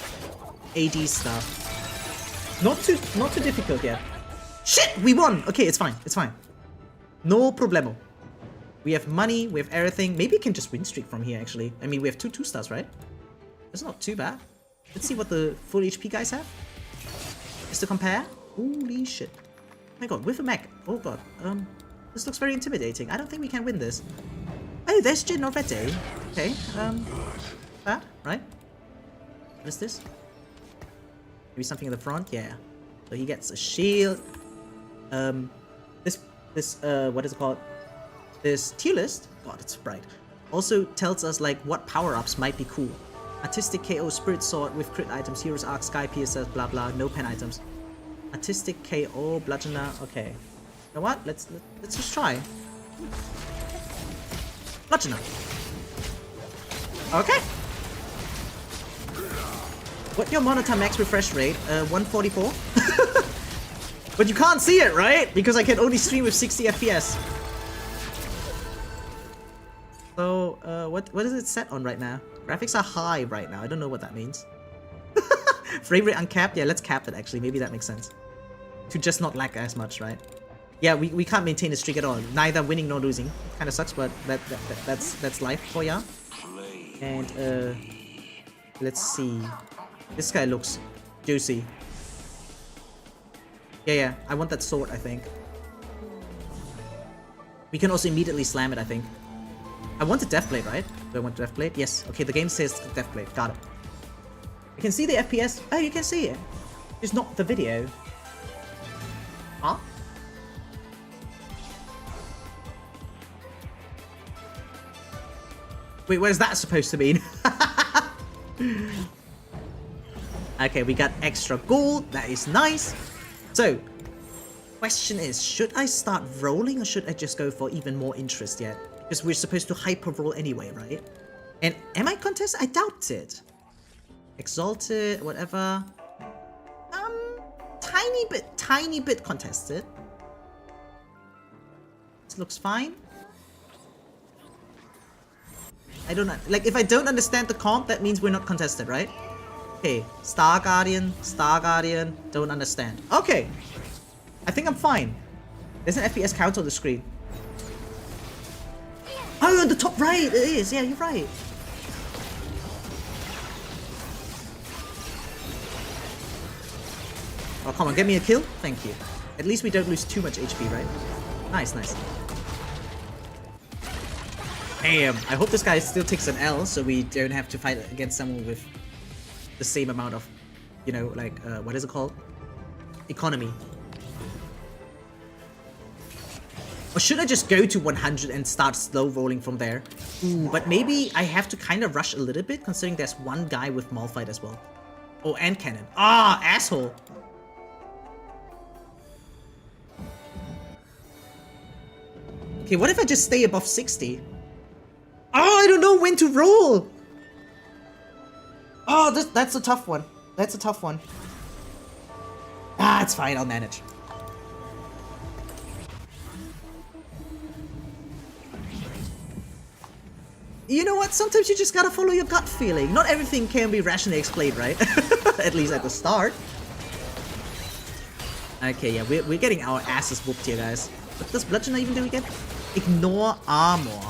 [SPEAKER 1] AD stuff. Not too difficult yet. Shit, we won. Okay, it's fine. No problemo. We have money, we have everything. Maybe we can just win streak from here actually. I mean, we have 2 stars, right? That's not too bad. Let's see what the full HP guys have. Just to compare. Holy shit. Oh my god, with a mech. Oh god. This looks very intimidating. I don't think we can win this. Oh, there's Jin already. Okay, that, right? What is this? Maybe something in the front? Yeah. So he gets a shield. This what is it called? This tier list, god, it's bright, also tells us like what power-ups might be cool. Artistic KO, Spirit Sword with crit items, Hero's Arc, Sky Piercer, blah blah, no pen items. Artistic KO, Bludgeoner, okay. You know what? Let's just try. Bludgeoner. Okay. What your monitor max refresh rate? 144. But you can't see it, right? Because I can only stream with 60 FPS. So, what is it set on right now? Graphics are high right now. I don't know what that means. Frame rate uncapped? Yeah, let's cap it actually. Maybe that makes sense. To just not lag as much, right? Yeah, we can't maintain a streak at all. Neither winning nor losing. Kind of sucks, but that's life for ya. And let's see. This guy looks juicy. Yeah, I want that sword, I think. We can also immediately slam it, I think. I want the Deathblade, right? Do I want Deathblade? Yes. Okay, the game says Deathblade. Got it. I can see the FPS. Oh, you can see it. It's not the video. Huh? Wait, what is that supposed to mean? Okay, we got extra gold. That is nice. So, question is, should I start rolling or should I just go for even more interest yet? Because we're supposed to hyper roll anyway, right? And am I contested? I doubt it. Exalted, whatever. Tiny bit contested. This looks fine. I don't know. Like, if I don't understand the comp, that means we're not contested, right? Okay, Star Guardian, don't understand. Okay, I think I'm fine. There's an FPS count on the screen. Oh, on the top right, it is. Yeah, you're right. Oh, come on, get me a kill. Thank you. At least we don't lose too much HP, right? Nice, nice. Damn, I hope this guy still takes an L so we don't have to fight against someone with the same amount of, you know, like, what is it called? Economy. Or should I just go to 100 and start slow rolling from there? Ooh, but maybe I have to kind of rush a little bit considering there's one guy with Malphite as well. Oh, and cannon. Ah, asshole. Okay, what if I just stay above 60? Oh, I don't know when to roll. Oh, that's a tough one. That's a tough one. Ah, it's fine. I'll manage. You know what? Sometimes you just gotta follow your gut feeling. Not everything can be rationally explained, right? At least at the start. Okay, yeah, we're getting our asses whooped here, guys. What does bludgeon even do again? Ignore armor.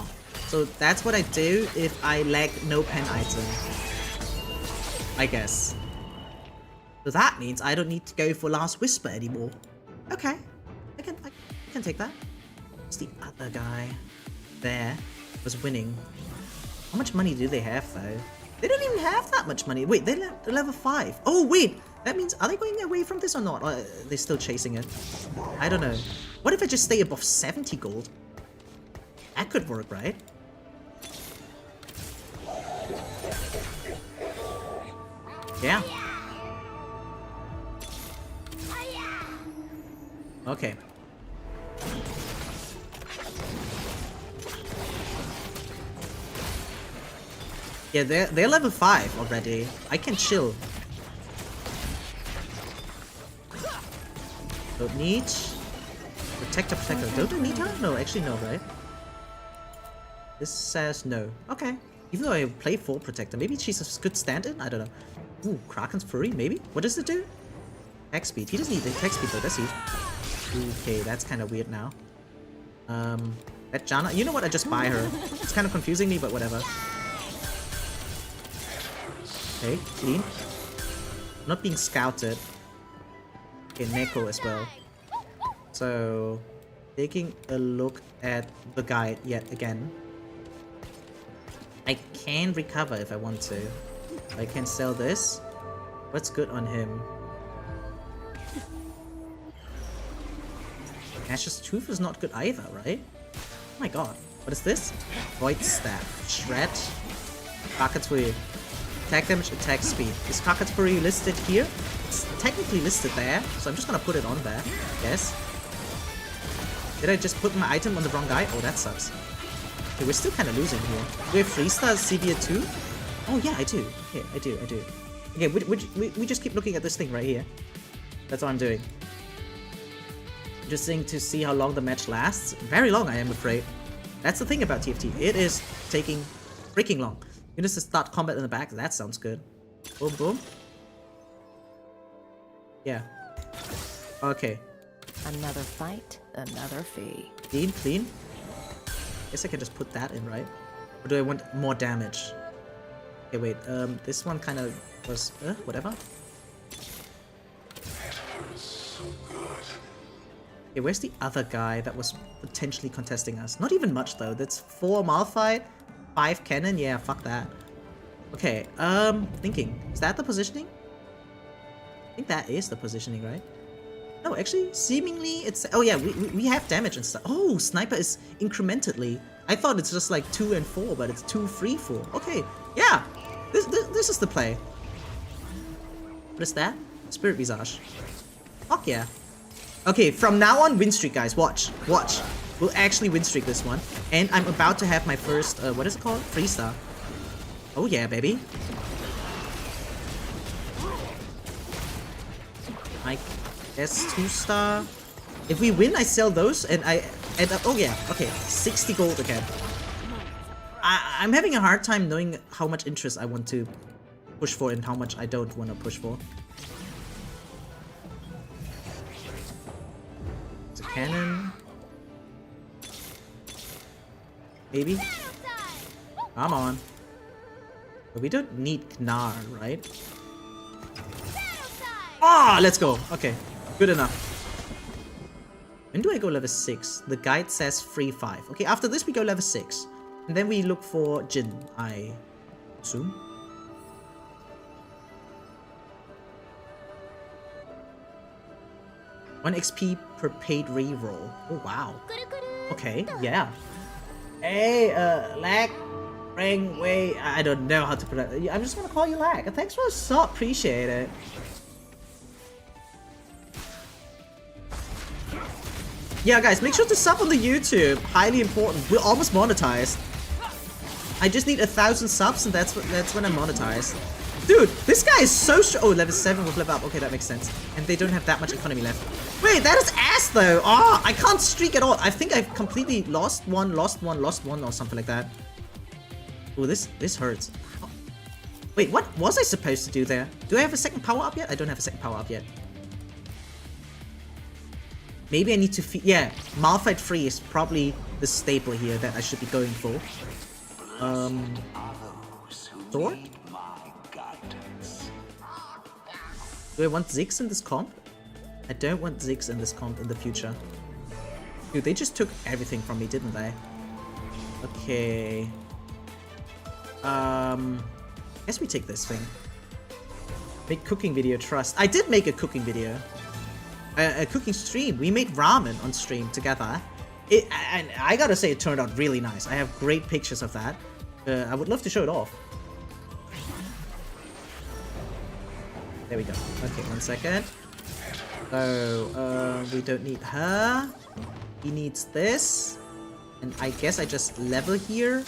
[SPEAKER 1] So that's what I do if I lack no pen item. I guess. So that means I don't need to go for Last Whisper anymore. Okay. I can take that. It's the other guy there was winning. How much money do they have though? They don't even have that much money. Wait, they're level 5. Oh wait, that means, are they going away from this or not? Or are they still chasing it? I don't know. What if I just stay above 70 gold? That could work, right? Yeah. Okay. Yeah, they're level 5 already. I can chill. Don't need. Protector. Don't I need her? No, actually no, right? This says no. Okay. Even though I play full Protector, maybe she's a good stand-in? I don't know. Ooh, Kraken's Fury, maybe? What does it do? Attack speed. He doesn't need the attack speed though, does he? Okay, that's kind of weird now. That Janna, you know what? I just buy her. It's kind of confusing me, but whatever. Okay, clean. Not being scouted. Okay, Neko as well. So, taking a look at the guide yet again. I can recover if I want to. I can sell this. What's good on him? Ash's Tooth is not good either, right? Oh my god. What is this? Void Staff. Shred. Kakatsuki. Attack damage, attack speed. Is Kakatsuki listed here? It's technically listed there, so I'm just gonna put it on there. Yes. Did I just put my item on the wrong guy? Oh, that sucks. Okay, we're still kind of losing here. Do we have 3-star Severe too? Oh yeah, I do. Okay, I do. Okay, we just keep looking at this thing right here. That's what I'm doing. Interesting to see how long the match lasts. Very long, I am afraid. That's the thing about TFT. It is taking freaking long. You just start combat in the back. That sounds good. Boom, boom. Yeah. Okay.
[SPEAKER 12] Another fight, another fee.
[SPEAKER 1] Clean, clean. Guess I can just put that in, right? Or do I want more damage? Okay, wait. This one kind of was whatever. Okay, where's the other guy that was potentially contesting us? Not even much though. That's 4 Malphite, 5 cannon. Yeah, fuck that. Okay, thinking. Is that the positioning? I think that is the positioning, right? No, actually, seemingly it's... Oh yeah, we have damage and stuff. Oh, sniper is incrementally. I thought it's just like 2 and 4, but it's 2, 3, 4. Okay, yeah. This is the play. What is that? Spirit Visage. Fuck yeah. Okay, from now on, win streak, guys. Watch. Watch. We'll actually win streak this one. And I'm about to have my first, what is it called? 3-star. Oh yeah, baby. I guess 2-star. If we win, I sell those, and I end up... Oh yeah, okay. 60 gold again. I'm having a hard time knowing how much interest I want to push for and how much I don't want to push for. It's a cannon. Maybe. Come on. But we don't need Gnar, right? Ah, let's go. Okay, good enough. When do I go level 6? The guide says free 5. Okay, after this we go level 6. And then we look for Jin, I assume. One XP per paid reroll. Oh wow. Okay, yeah. Hey, lag, ring, way. I don't know how to pronounce it. I'm just gonna call you lag. Thanks for the sub, appreciate it. Yeah, guys, make sure to sub on the YouTube. Highly important. We're almost monetized. I just need 1,000 subs, and that's when I'm monetized. Dude, this guy is so strong. Oh, level 7 with level up. Okay, that makes sense. And they don't have that much economy left. Wait, that is ass though. Oh, I can't streak at all. I think I've completely lost one, or something like that. Oh, this hurts. Oh. Wait, what was I supposed to do there? Do I have a second power up yet? I don't have a second power up yet. Maybe I need to feed... Yeah, Malphite free is probably the staple here that I should be going for. Sword? Do I want Ziggs in this comp? I don't want Ziggs in this comp in the future. Dude, they just took everything from me, didn't they? Okay. I guess we take this thing. Make cooking video, trust. I did make a cooking video. A cooking stream. We made ramen on stream together. And I gotta say, it turned out really nice. I have great pictures of that. I would love to show it off. There we go. Okay, 1 second. So, we don't need her. He needs this. And I guess I just level here.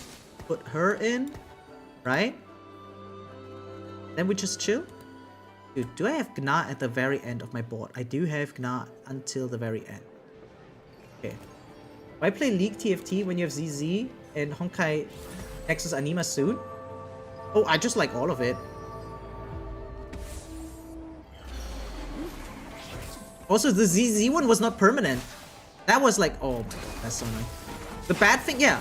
[SPEAKER 1] Put her in. Right? Then we just chill. Dude, do I have Gnar at the very end of my board? I do have Gnar until the very end. Okay. Why play League TFT when you have ZZ and Honkai Nexus Anima soon? Oh, I just like all of it. Also, the ZZ one was not permanent. That was like, oh my god, that's so annoying. The bad thing, yeah.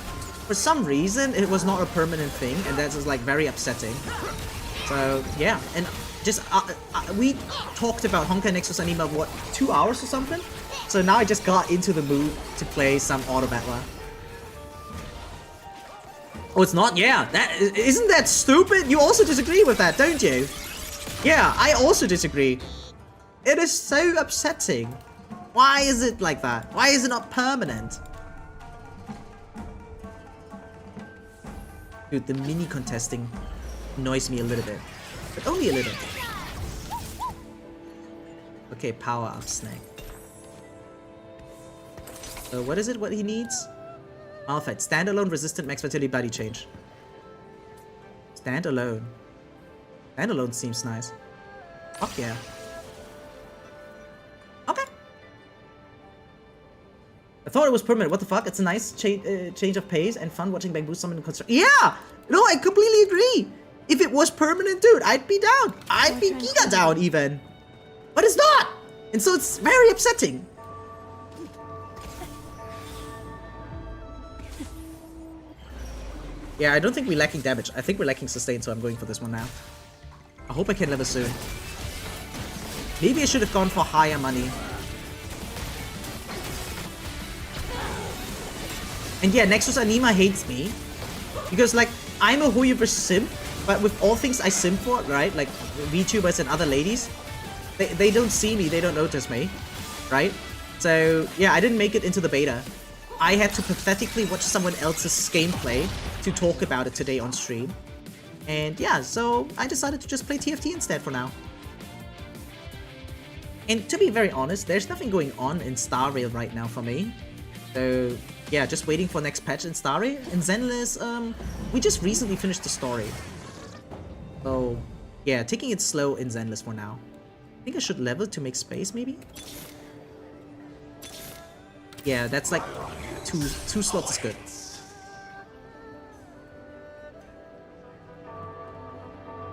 [SPEAKER 1] For some reason, it was not a permanent thing, and that's just like very upsetting. So, yeah. And just, we talked about Honkai Nexus Anima, what, 2 hours or something? So now I just got into the mood to play some auto battler. Oh, it's not? Yeah, isn't that stupid? You also disagree with that, don't you? Yeah, I also disagree. It is so upsetting. Why is it like that? Why is it not permanent? Dude, the mini contesting annoys me a little bit. But only a little. Okay, power up snake. So what is it what he needs? Malphite. Standalone resistant max vitality body change. Standalone. Standalone seems nice. Fuck yeah. Okay. I thought it was permanent. What the fuck? It's a nice change of pace and fun watching Bamboo summon and construct. Yeah! No, I completely agree. If it was permanent, dude, I'd be down. I'd be giga down even. But it's not. And so it's very upsetting. Yeah, I don't think we're lacking damage. I think we're lacking sustain, so I'm going for this one now. I hope I can level soon. Maybe I should have gone for higher money. And yeah, Nexus Anima hates me. Because, like, I'm a hoyoverse simp, but with all things I simp for, right? Like, VTubers and other ladies, they don't see me, they don't notice me, right? So, yeah, I didn't make it into the beta. I had to pathetically watch someone else's gameplay to talk about it today on stream. And yeah, so I decided to just play TFT instead for now. And to be very honest, there's nothing going on in Star Rail right now for me. So yeah, just waiting for next patch in Star Rail. In Zenless, we just recently finished the story. So yeah, taking it slow in Zenless for now. I think I should level to make space, maybe? Yeah, that's like two slots is good.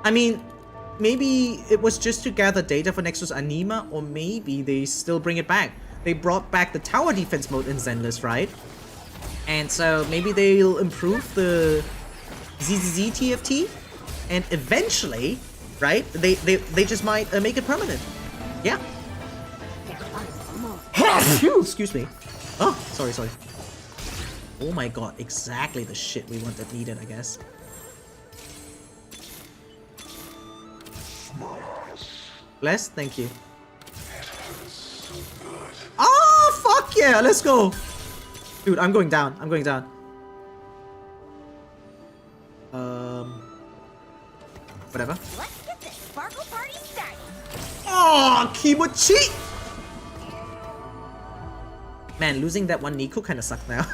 [SPEAKER 1] I mean, maybe it was just to gather data for Nexus Anima, or maybe they still bring it back. They brought back the tower defense mode in Zenless, right? And so maybe they'll improve the ZZZ TFT, and eventually, right, they just might make it permanent. Yeah. Excuse me. Oh, sorry. Oh my god, exactly the shit we wanted needed, I guess. Bless, thank you. Oh, fuck yeah, let's go. Dude, I'm going down. Whatever.
[SPEAKER 7] Let's get this sparkle party started.
[SPEAKER 1] Oh, kimochi! Man, losing that one Nico kinda sucked now.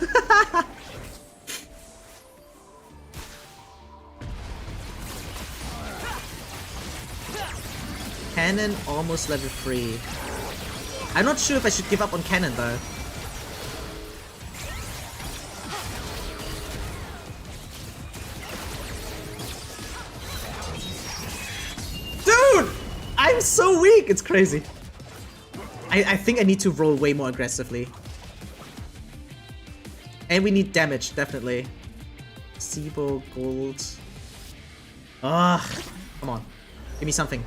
[SPEAKER 1] Cannon almost level 3. I'm not sure if I should give up on Cannon though. Dude! I'm so weak! It's crazy. I think I need to roll way more aggressively. And we need damage, definitely. Sibo, gold. Ugh. Come on. Give me something.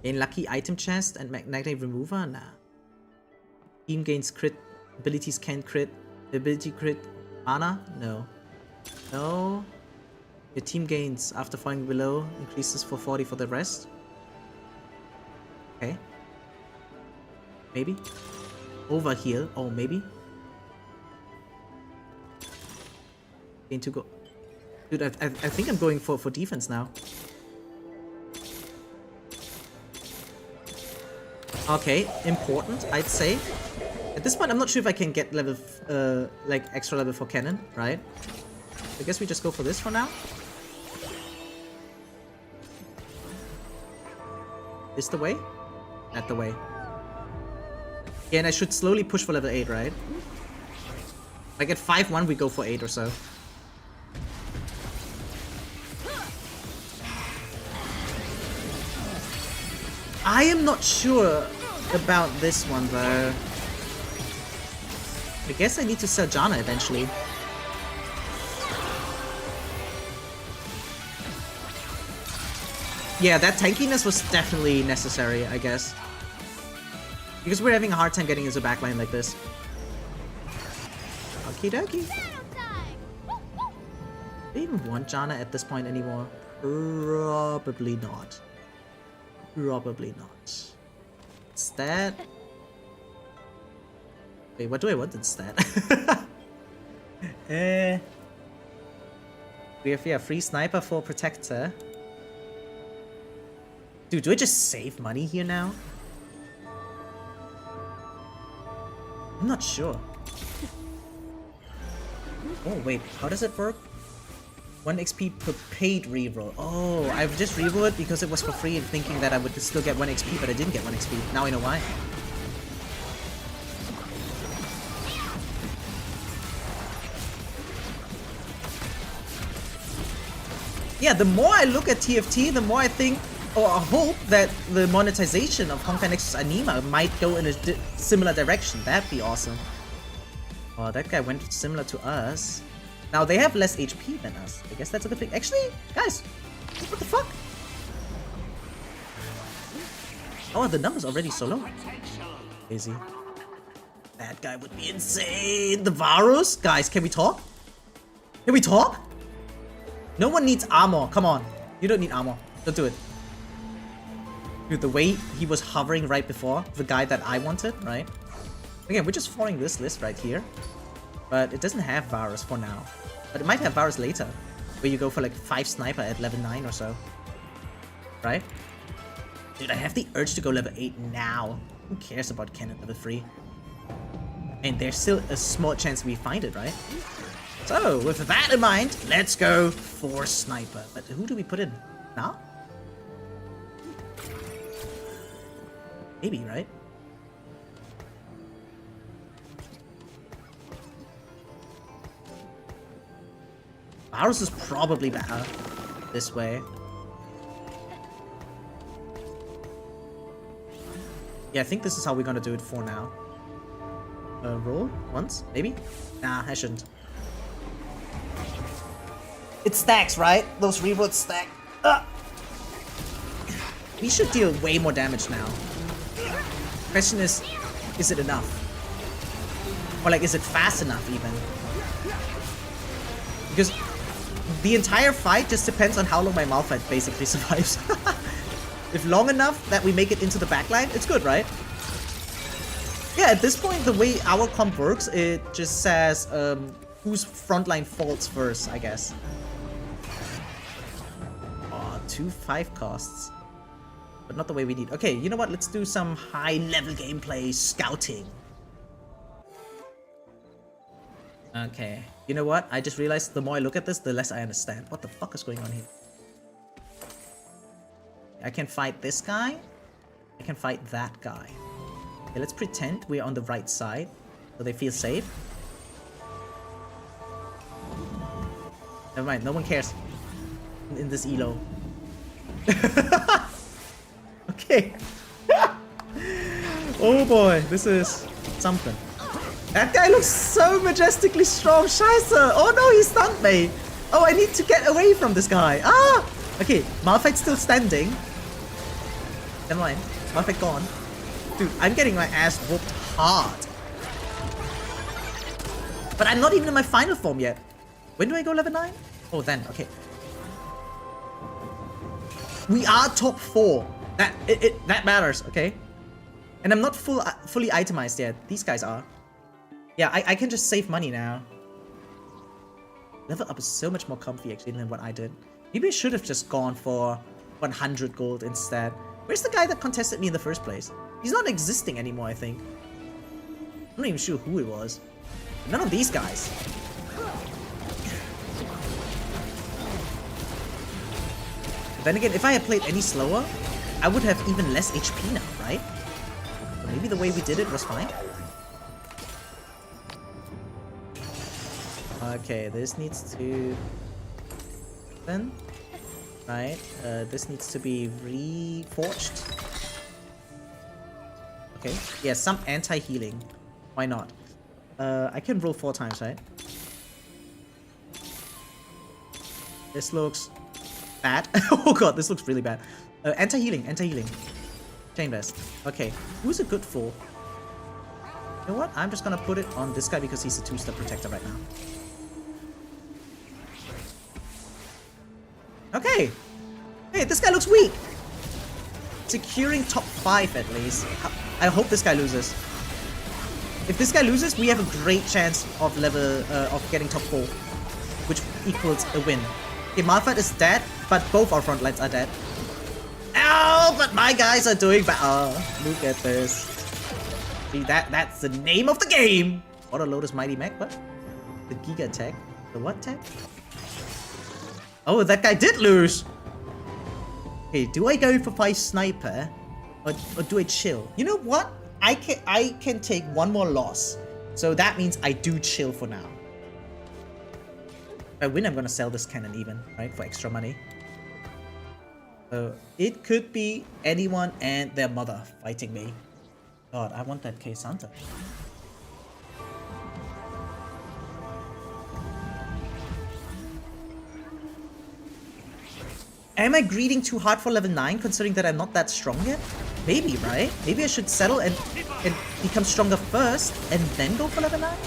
[SPEAKER 1] Gain lucky item chest and magnetic remover? Nah. Team gains crit. Abilities can crit. Ability crit. Mana? No. No. Your team gains after falling below. Increases for 40 for the rest. Okay. Maybe. Overheal. Oh, maybe. Gain to go. Dude, I think I'm going for defense now. Okay, important, I'd say. At this point, I'm not sure if I can get level, like extra level for cannon, right? I guess we just go for this for now. This the way? Not the way. Yeah, and I should slowly push for level 8, right? Like at 5-1, we go for 8 or so. I am not sure about this one though. I guess I need to sell Janna eventually. Yeah, that tankiness was definitely necessary, I guess. Because we're having a hard time getting into backline like this. Okie dokie. Do I even want Janna at this point anymore? Probably not. Probably not. Stat? Wait, what do I want instead? We have, yeah, free sniper for protector. Dude, do I just save money here now? I'm not sure. Oh, wait, how does it work? 1 XP per paid reroll. Oh, I've just rerolled it because it was for free and thinking that I would still get 1 XP, but I didn't get 1 XP. Now I know why. Yeah, the more I look at TFT, the more I think, or I hope that the monetization of Honkai Nexus Anima might go in a similar direction. That'd be awesome. Oh, that guy went similar to us. Now they have less HP than us. I guess that's a good thing. Actually, guys, what the fuck? Oh, the number's already so low. Crazy. That guy would be insane. The Varus? Guys, can we talk? Can we talk? No one needs armor. Come on. You don't need armor. Don't do it. Dude, the way he was hovering right before, the guy that I wanted, right? Again, we're just following this list right here. But it doesn't have Varus for now. But it might have Varus later. Where you go for like 5 sniper at level 9 or so. Right? Dude, I have the urge to go level 8 now. Who cares about cannon level 3? And there's still a small chance we find it, right? So, with that in mind, let's go for sniper. But who do we put in now? Maybe, right? Varus is probably better this way. Yeah, I think this is how we're gonna do it for now. Roll once, maybe? Nah, I shouldn't. It stacks, right? Those rerolls stack. We should deal way more damage now. Question is it enough? Or like, is it fast enough even? Because the entire fight just depends on how long my Malphite basically survives. If long enough that we make it into the backline, it's good, right? Yeah, at this point, the way our comp works, it just says whose frontline falls first, I guess. Oh, 2 5 costs. But not the way we need. Okay, you know what? Let's do some high-level gameplay scouting. Okay. You know what? I just realized the more I look at this, the less I understand. What the fuck is going on here? I can fight this guy. I can fight that guy. Okay, let's pretend we're on the right side, so they feel safe. Never mind, no one cares in this elo. Okay. Oh boy, this is something. That guy looks so majestically strong. Scheiße. Oh no, he stunned me. Oh, I need to get away from this guy. Ah! Okay, Malphite's still standing. Never mind. Malphite gone. Dude, I'm getting my ass whooped hard. But I'm not even in my final form yet. When do I go level 9? Oh, then. Okay. We are top 4. That matters, okay? And I'm not fully itemized yet. These guys are. Yeah, I can just save money now. Level up is so much more comfy actually than what I did. Maybe I should have just gone for 100 gold instead. Where's the guy that contested me in the first place? He's not existing anymore, I think. I'm not even sure who it was. None of these guys. Then again, if I had played any slower, I would have even less HP now, right? But maybe the way we did it was fine. Okay, this needs to... Then... Right, this needs to be reforged. Okay, yeah, some anti-healing. Why not? I can roll 4 times, right? This looks bad. Oh god, this looks really bad. Anti-healing, anti-healing. Chain vest. Okay, who's a good fool? You know what? I'm just gonna put it on this guy because he's a 2-step protector right now. Okay. Hey, this guy looks weak. Securing top 5 at least. I hope this guy loses. If this guy loses, we have a great chance of of getting top 4, which equals a win. Okay, Malphite is dead, but both our front lines are dead. Ow, but my guys are doing better. Look at this. See, that's the name of the game. Auto Lotus Mighty Mech, what? The Giga tag. The what tag? Oh, that guy did lose. Okay, do I go for 5 sniper or do I chill? You know what? I can take 1 more loss. So that means I do chill for now. If I win, I'm gonna sell this cannon even, right? For extra money. So it could be anyone and their mother fighting me. God, I want that K Santa. Am I greeding too hard for level 9 considering that I'm not that strong yet? Maybe, right? Maybe I should settle and become stronger first and then go for level 9?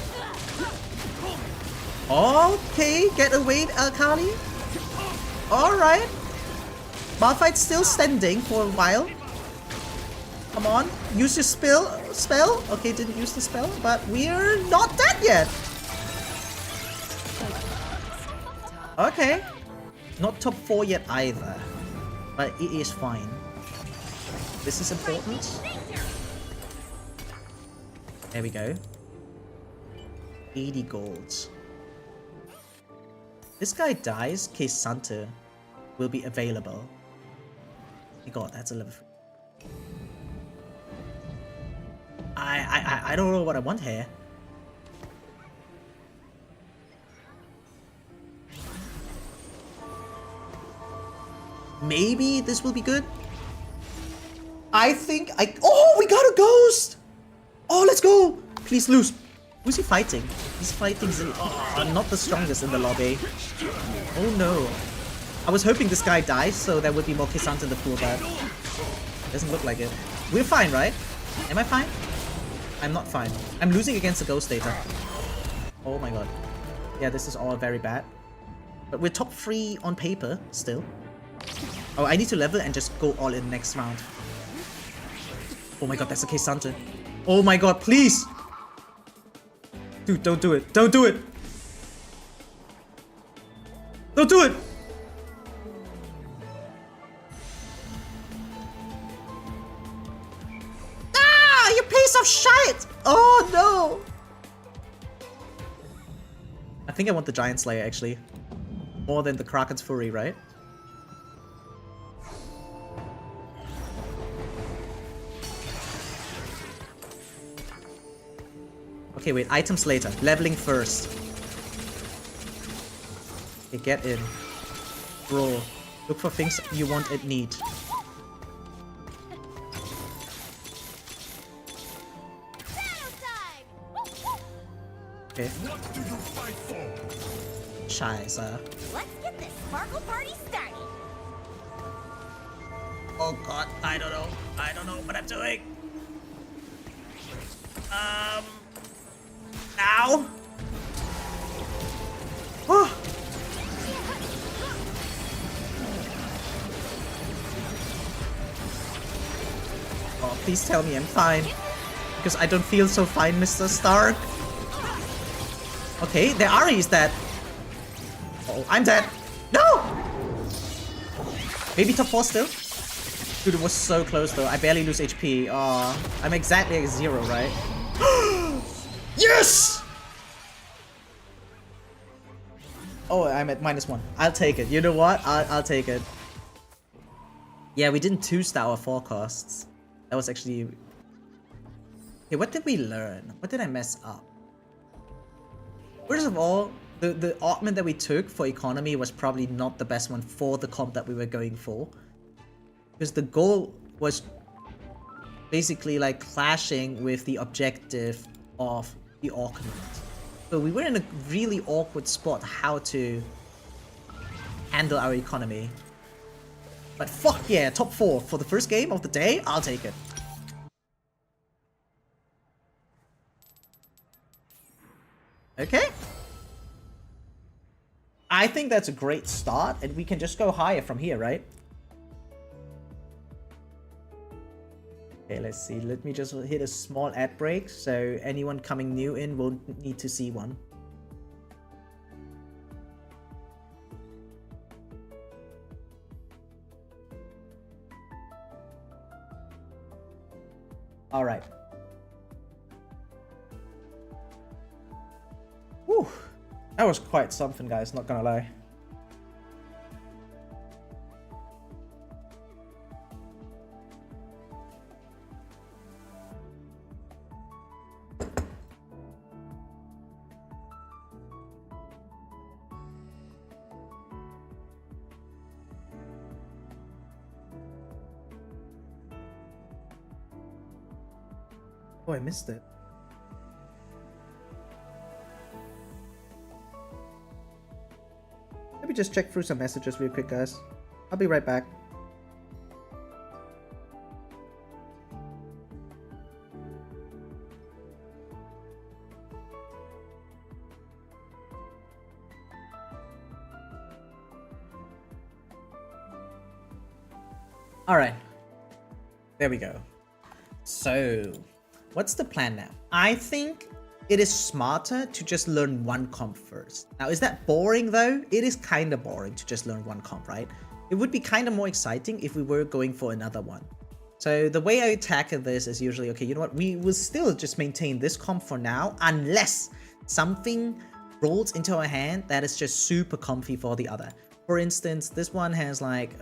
[SPEAKER 1] Okay, get away, Alkali. Alright. Malphite's still standing for a while. Come on, use your spell. Okay, didn't use the spell, but we're not dead yet. Okay. Not top 4 yet either, but it is fine. This is important. There we go. 80 golds. This guy dies, case Santa will be available. Oh my god, that's a level 3. I don't know what I want here. Maybe this will be good. I think oh, we got a ghost! Oh, let's go! Please lose. Who's he fighting? He's fighting not the strongest in the lobby. Oh no. I was hoping this guy dies so there would be more Kisant in the pool, but doesn't look like it. We're fine, right? Am I fine? I'm not fine. I'm losing against the ghost data. Oh my god. Yeah, this is all very bad. But we're top 3 on paper still. Oh, I need to level and just go all in next round. Oh my god, that's a case Santa. Oh my god, please! Dude, don't do it. Don't do it! Don't do it! Ah! You piece of shit! Oh no! I think I want the Giant Slayer actually. More than the Kraken's Fury, right? Okay, wait, items later. Leveling first. Okay, get in. Roll. Look for things you want and need. Okay.
[SPEAKER 13] What do you fight for?
[SPEAKER 1] Scheiße.
[SPEAKER 7] Let's get this sparkle party started.
[SPEAKER 1] Oh god, I don't know. I don't know what I'm doing. Ow! Oh. Oh, please tell me I'm fine. Because I don't feel so fine, Mr. Stark. Okay, the Ari is dead. Oh, I'm dead. No! Maybe top 4 still? Dude, it was so close though. I barely lose HP. I'm exactly at 0, right? Yes! Oh, I'm at -1. I'll take it. You know what? I'll take it. Yeah, we didn't 2-star our forecasts. That was actually... Okay, what did we learn? What did I mess up? First of all, the augment that we took for economy was probably not the best one for the comp that we were going for. Because the goal was basically like clashing with the objective of the augment. So we were in a really awkward spot how to handle our economy. But fuck yeah, top 4 for the first game of the day, I'll take it. Okay. I think that's a great start, and we can just go higher from here, right? Okay, let's see. Let me just hit a small ad break, so anyone coming new in won't need to see one. Alright. Whew. That was quite something, guys, not gonna lie. Oh, I missed it. Let me just check through some messages real quick, guys. I'll be right back. Alright. There we go. So, what's the plan now? I think it is smarter to just learn one comp first. Now, is that boring though? It is kind of boring to just learn one comp, right? It would be kind of more exciting if we were going for another one. So the way I tackle this is usually, okay, you know what? We will still just maintain this comp for now, unless something rolls into our hand that is just super comfy for the other. For instance, this one has like,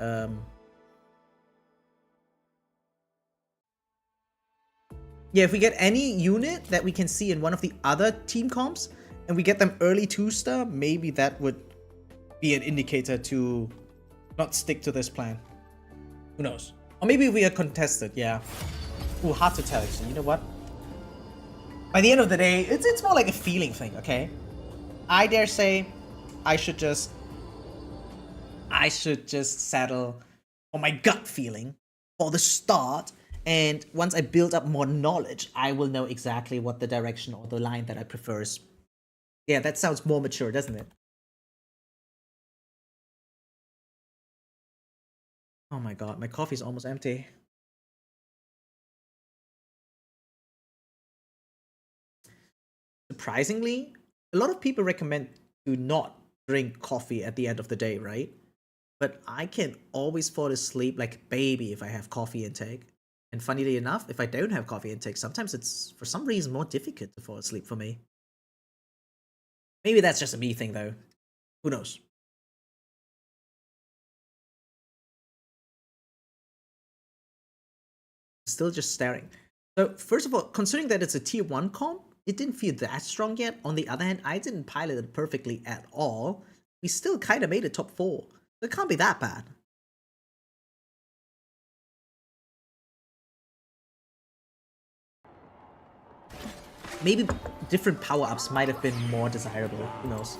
[SPEAKER 1] yeah, if we get any unit that we can see in one of the other team comps, and we get them early 2-star, maybe that would be an indicator to not stick to this plan. Who knows? Or maybe we are contested, yeah. Ooh, hard to tell actually, you know what? By the end of the day, it's more like a feeling thing, okay? I dare say, I should just settle for my gut feeling for the start. And once I build up more knowledge, I will know exactly what the direction or the line that I prefer is. Yeah, that sounds more mature, doesn't it? Oh my god, my coffee is almost empty. Surprisingly, a lot of people recommend to not drink coffee at the end of the day, right? But I can always fall asleep like a baby if I have coffee intake. And funnily enough, if I don't have coffee intake, sometimes it's, for some reason, more difficult to fall asleep for me. Maybe that's just a me thing, though. Who knows? Still just staring. So, first of all, considering that it's a tier 1 comp, it didn't feel that strong yet. On the other hand, I didn't pilot it perfectly at all. We still kind of made it top 4. So it can't be that bad. Maybe different power-ups might have been more desirable. Who knows?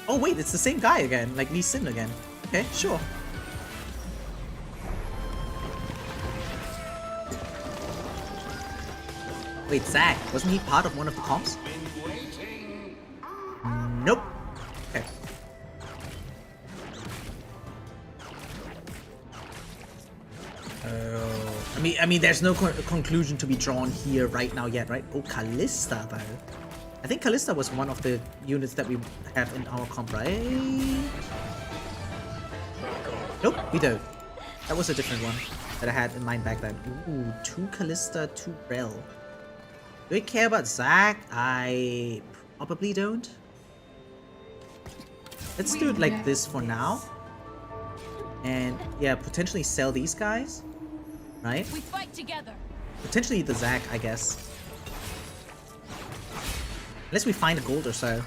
[SPEAKER 1] Oh wait, it's the same guy again, like Lee Sin again. Okay, sure. Wait, Zach, wasn't he part of one of the comps? Nope. Okay. I mean, there's no conclusion to be drawn here right now yet, right? Oh, Callista though. I think Callista was one of the units that we have in our comp, right? Nope, we don't. That was a different one that I had in mind back then. Ooh, 2 Callista, 2 Rel. Do I care about Zac? I probably don't. Let's do it like this for now. And yeah, potentially sell these guys. Right?
[SPEAKER 7] We fight together.
[SPEAKER 1] Potentially the Zac, I guess. Unless we find a gold or so.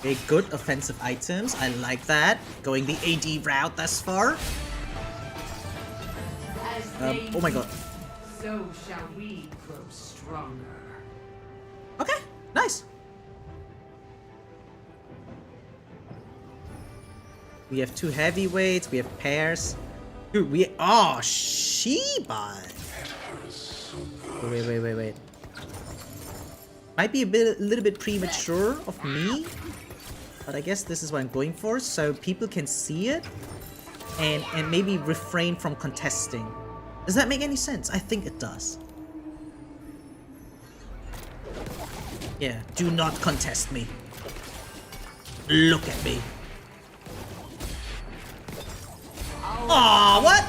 [SPEAKER 1] Okay, good offensive items. I like that. Going the AD route thus far. Oh my god.
[SPEAKER 13] So shall we grow stronger.
[SPEAKER 1] Okay, nice. We have 2 heavyweights. We have pairs. Dude, oh, Sheba. Wait. Might be a little bit premature of me, but I guess this is what I'm going for, so people can see it and maybe refrain from contesting. Does that make any sense? I think it does. Yeah, do not contest me. Look at me. Aw, what?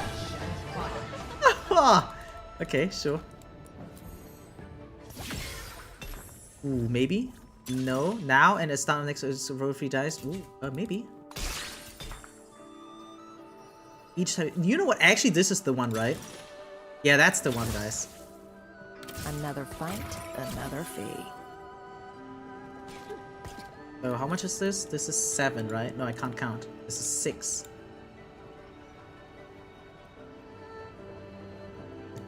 [SPEAKER 1] Okay, sure. Ooh, maybe? No. Now, and a start next to roll 3 dice. Ooh, maybe. Each time. You know what? Actually, this is the one, right? Yeah, that's the one, guys.
[SPEAKER 12] Another fight, another fee.
[SPEAKER 1] So, how much is this? This is 7, right? No, I can't count. This is 6.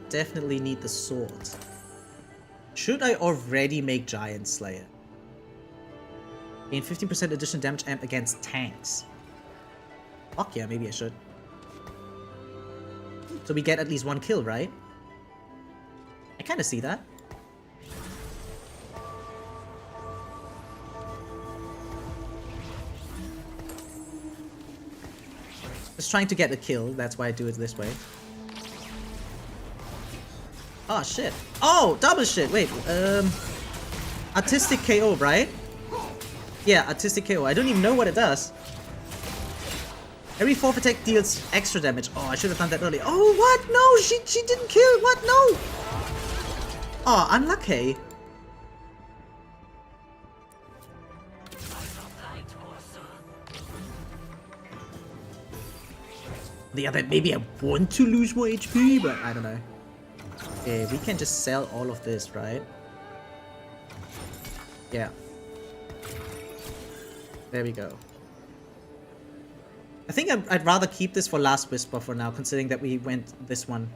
[SPEAKER 1] Definitely need the sword. Should I already make Giant Slayer? Gain 15% additional damage amp against tanks. Fuck yeah, maybe I should. So we get at least 1 kill, right? I kinda see that. Just trying to get a kill, that's why I do it this way. Oh shit. Oh, double shit, wait, artistic KO, right? Yeah, artistic KO. I don't even know what it does. Every 4th attack deals extra damage. Oh, I should have done that earlier. Oh, what? No, she didn't kill. What? No. Oh, unlucky. Yeah, that maybe I want to lose more HP, but I don't know. Okay, we can just sell all of this, right? Yeah. There we go. I think I'd rather keep this for Last Whisper for now, considering that we went this one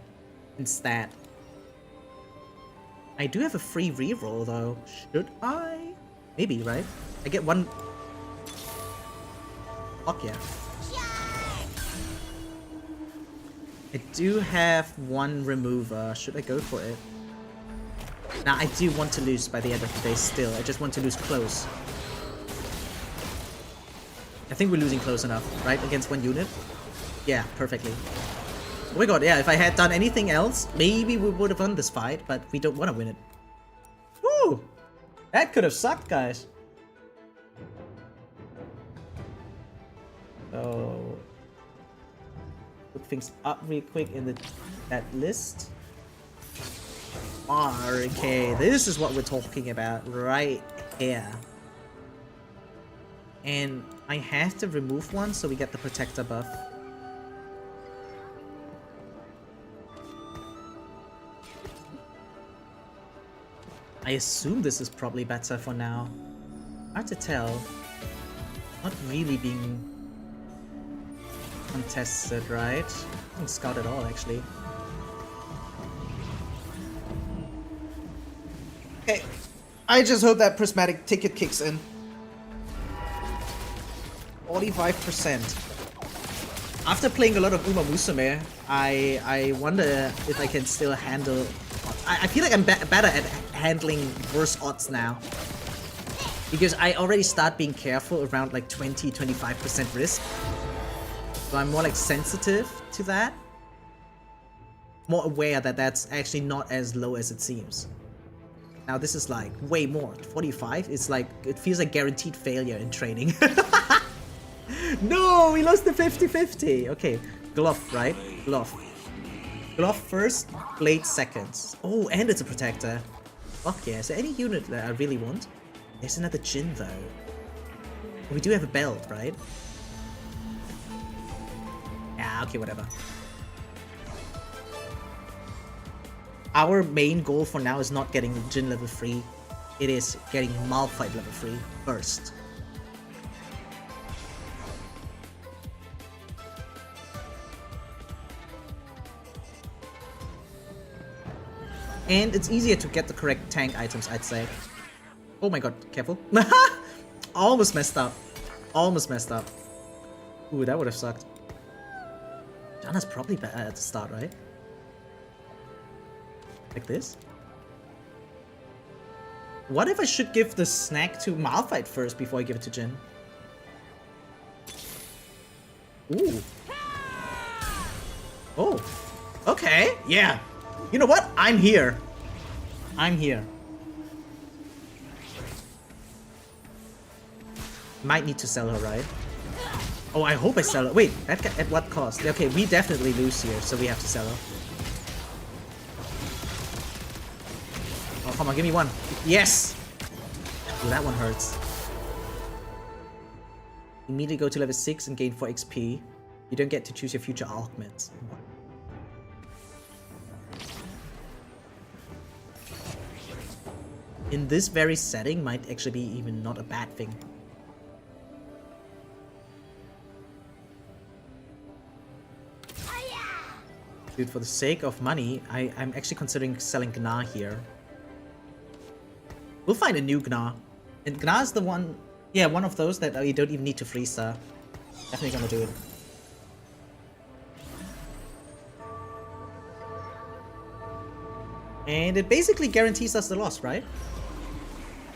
[SPEAKER 1] instead. I do have a free reroll though. Should I? Maybe, right? I get 1... Fuck yeah. I do have 1 remover. Should I go for it? Now, I do want to lose by the end of the day still. I just want to lose close. I think we're losing close enough, right? Against 1 unit? Yeah, perfectly. Oh my god, yeah, if I had done anything else, maybe we would have won this fight, but we don't want to win it. Woo! That could have sucked, guys. So... look things up real quick in that list. Okay, this is what we're talking about right here. And I have to remove 1 so we get the protector buff. I assume this is probably better for now. Hard to tell. Not really being contested, right? I don't scout at all, actually. Okay, I just hope that prismatic ticket kicks in. 45%. After playing a lot of Uma Musume, I wonder if I can still handle... I feel like I'm better at handling worse odds now. Because I already start being careful around like 20-25% risk. So I'm more like sensitive to that. More aware that that's actually not as low as it seems. Now this is like way more. 45 is like, it feels like guaranteed failure in training. No, we lost the 50-50. Okay, glove, right? Glove. Glove first, blade seconds. Oh, and it's a protector. Fuck yeah. Is there any unit that I really want? There's another Jin though. We do have a belt, right? Yeah, okay, whatever. Our main goal for now is not getting Jin level 3. It is getting Malphite level 3 first. And it's easier to get the correct tank items, I'd say. Oh my god, careful. Almost messed up. Almost messed up. Ooh, that would have sucked. Janna's probably better at the start, right? Like this? What if I should give the snack to Malphite first before I give it to Jin? Ooh. Oh. Okay, yeah. You know what? I'm here. I'm here. Might need to sell her, right? Oh, I hope I sell her. Wait, at what cost? Okay, we definitely lose here, so we have to sell her. Oh, come on, give me 1. Yes! Ooh, that one hurts. Immediately go to level 6 and gain 4 XP. You don't get to choose your future augments. In this very setting, might actually be even not a bad thing. Dude, for the sake of money, I'm actually considering selling Gna here. We'll find a new Gna. And Gna is the one, yeah, one of those that you don't even need to freeze. Definitely gonna do it. And it basically guarantees us the loss, right?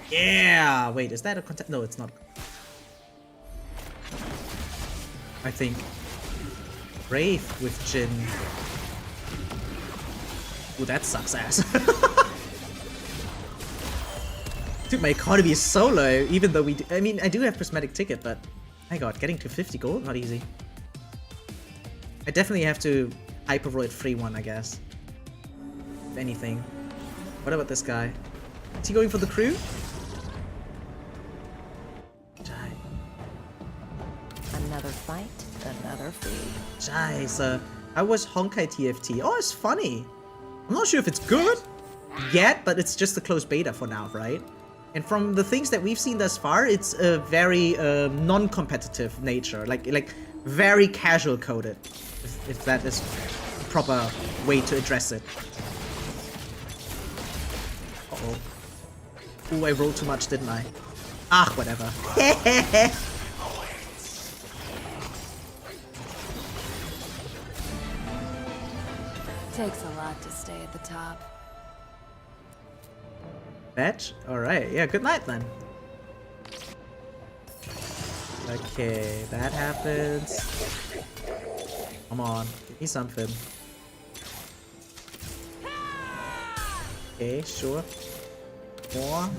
[SPEAKER 1] Yeah! Wait, is that a contest? No, it's not. I think. Brave with Jin. Ooh, that sucks ass. Dude, my economy is so low, even though I mean, I do have prismatic ticket, but my god, getting to 50 gold, not easy. I definitely have to hyper roll it free one, I guess. If anything. What about this guy? Is he going for the crew?
[SPEAKER 12] Another fight, another fee.
[SPEAKER 1] Jeez, I was honkai TFT. Oh, it's funny. I'm not sure if it's good yet, but it's just a closed beta for now, right? And from the things that we've seen thus far, it's a very non-competitive nature, like very casual coded, if that is the proper way to address it. Uh-oh. Ooh, I rolled too much, didn't I? Ah, whatever.
[SPEAKER 12] Takes a lot to stay at the top.
[SPEAKER 1] Fetch? Alright, yeah, good night then. Okay, that happens. Come on, give me something. Okay, sure. More.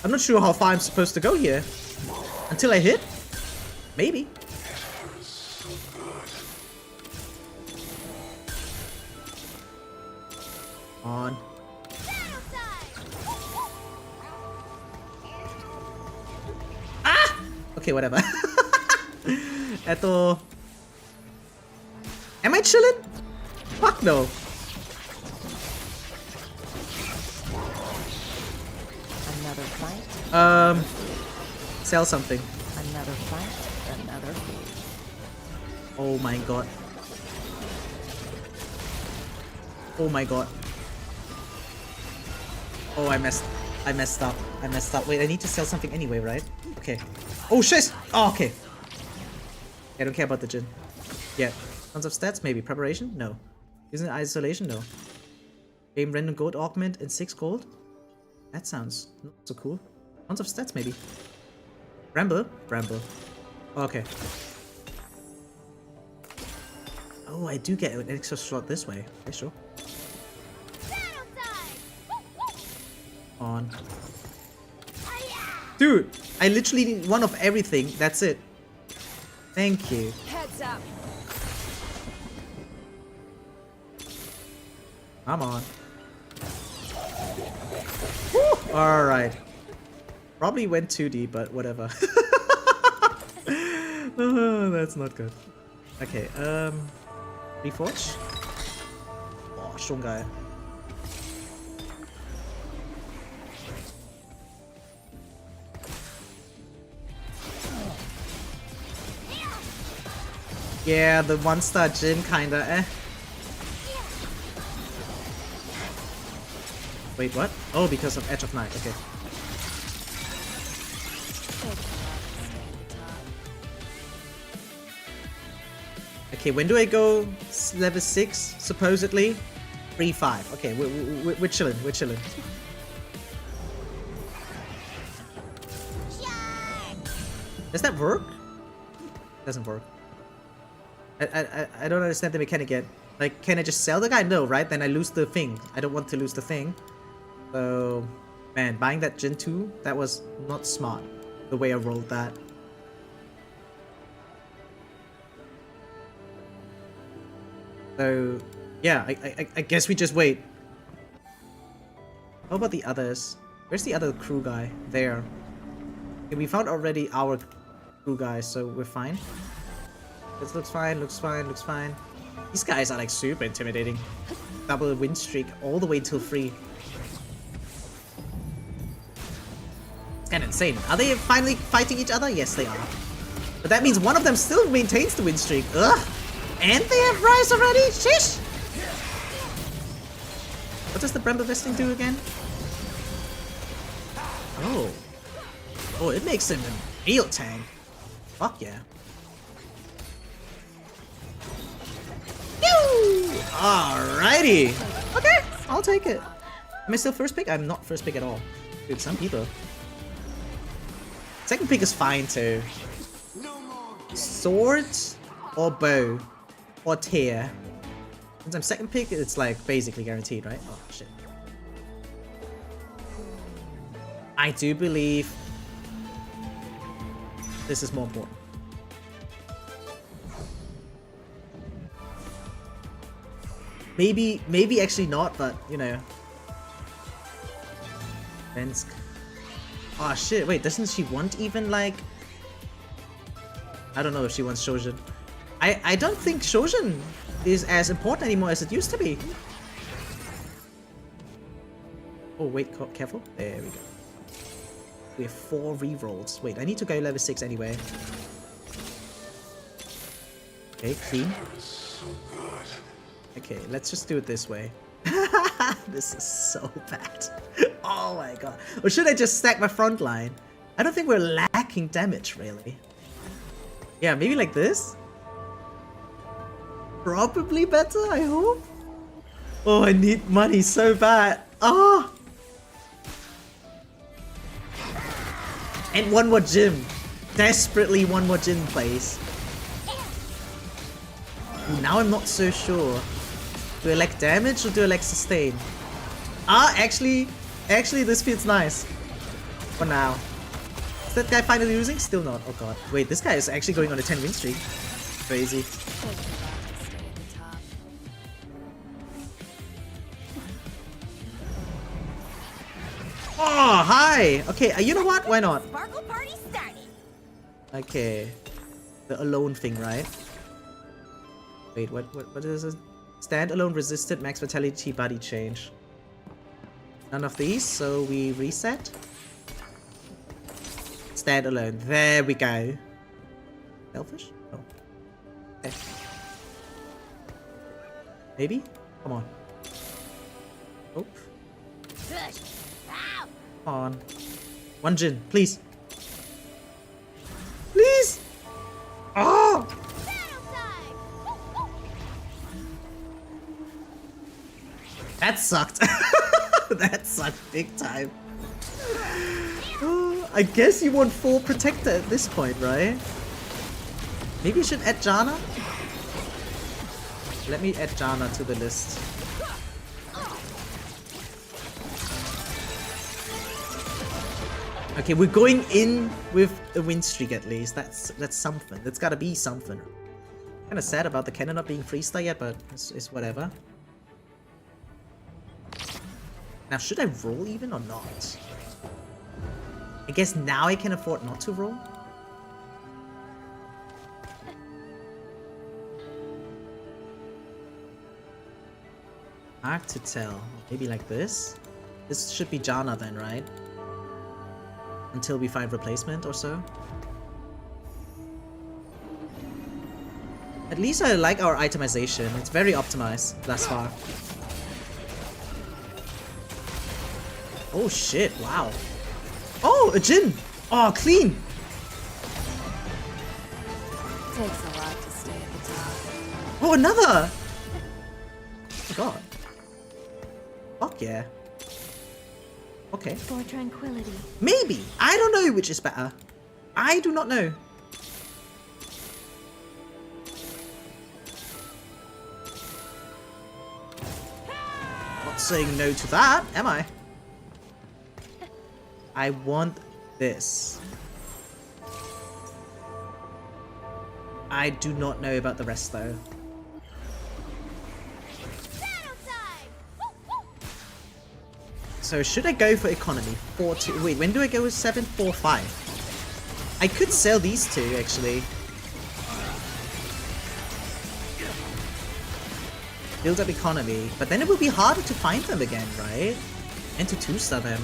[SPEAKER 1] I'm not sure how far I'm supposed to go here. Until I hit? Maybe. On. Ah! Okay, whatever. Eto. Am I chilling? Fuck no.
[SPEAKER 12] Another fight.
[SPEAKER 1] Sell something.
[SPEAKER 12] Another fight, another fee.
[SPEAKER 1] Oh my god. Oh my god. Oh, I messed up. I messed up. Wait, I need to sell something anyway, right? Okay. Oh, shit! Oh, okay. I don't care about the Jin. Yeah. Tons of stats, maybe. Preparation? No. Using isolation? No. Game random gold augment and 6 gold? That sounds not so cool. Tons of stats, maybe. Ramble? Ramble. Okay. Oh, I do get an extra slot this way. Okay, sure. On. Dude, I literally need one of everything. That's it. Thank you.
[SPEAKER 12] Heads up.
[SPEAKER 1] Come on. Alright. Probably went too deep, but whatever. Oh, that's not good. Okay, Reforge? Oh, strong guy. Yeah, the 1-star Jin kinda eh. Wait, what? Oh, because of Edge of Night, okay. Okay, when do I go level 6, supposedly? 3-5. Okay, we're chilling, we're chilling. Does that work? Doesn't work. I don't understand the mechanic yet. Like, can I just sell the guy? No, right? Then I lose the thing. I don't want to lose the thing. So, man, buying that Gen 2, that was not smart. The way I rolled that. So, yeah, I guess we just wait. How about the others? Where's the other crew guy? There. Okay, we found already our crew guy, so we're fine. This looks fine, looks fine, looks fine. These guys are like super intimidating. Double win streak all the way till 3. It's kind of insane. Are they finally fighting each other? Yes, they are. But that means one of them still maintains the win streak. Ugh! And they have Rise already? Shish! What does the Bramble Vesting do again? Oh. Oh, it makes him a real tank. Fuck yeah. Pew! Alrighty. Okay, I'll take it. Am I still first pick? I'm not first pick at all. Dude, some people. Second pick is fine too. Swords or bow or tear. Since I'm second pick, it's like basically guaranteed, right? Oh shit. I do believe this is more important. Maybe actually not, but you know. Vensk. Oh shit, wait, doesn't she want even like... I don't know if she wants Shojin. I don't think Shojin is as important anymore as it used to be. Oh wait, careful. There we go. We have 4 rerolls. Wait, I need to go level 6 anyway. Okay, clean. Okay, let's just do it this way. This is so bad. Oh my god. Or should I just stack my front line? I don't think we're lacking damage, really. Yeah, maybe like this? Probably better, I hope? Oh, I need money so bad. Ah! Oh. And one more gym. Desperately one more gym, please. Ooh, now I'm not so sure. Do I like damage or do I like sustain? Ah, actually this feels nice. For now. Is that guy finally losing? Still not. Oh god. Wait, this guy is actually going on a 10 win streak. Crazy. Oh, hi! Okay, you know what? Why not? Okay. The alone thing, right? Wait, what is it? Stand alone resisted max vitality body change. None of these, so we reset. Stand alone. There we go. Selfish? Oh. Okay. Maybe? Come on. Oh. Come on. One Jin, please. Please! Oh! That sucked. That sucked big time. Oh, I guess you want full protector at this point, right? Maybe you should add Janna? Let me add Janna to the list. Okay, we're going in with a win streak at least. That's something. That's gotta be something. Kinda sad about the cannon not being freestyle yet, but it's whatever. Now, should I roll even or not? I guess now I can afford not to roll. Hard to tell. Maybe like this? This should be Janna then, right? Until we find replacement or so. At least I like our itemization. It's very optimized thus far. Oh shit, wow. Oh, a Jin! Oh, clean!
[SPEAKER 12] Takes a lot to stay at the top.
[SPEAKER 1] Oh, another! Oh god. Fuck yeah. Okay.
[SPEAKER 9] For tranquility.
[SPEAKER 1] Maybe! I don't know which is better. I do not know. Not saying no to that, am I? I want this. I do not know about the rest though. So should I go for economy? 4-2. Wait, when do I go with 7-4-5? I could sell these two actually. Build up economy, but then it will be harder to find them again, right? And to 2-star them.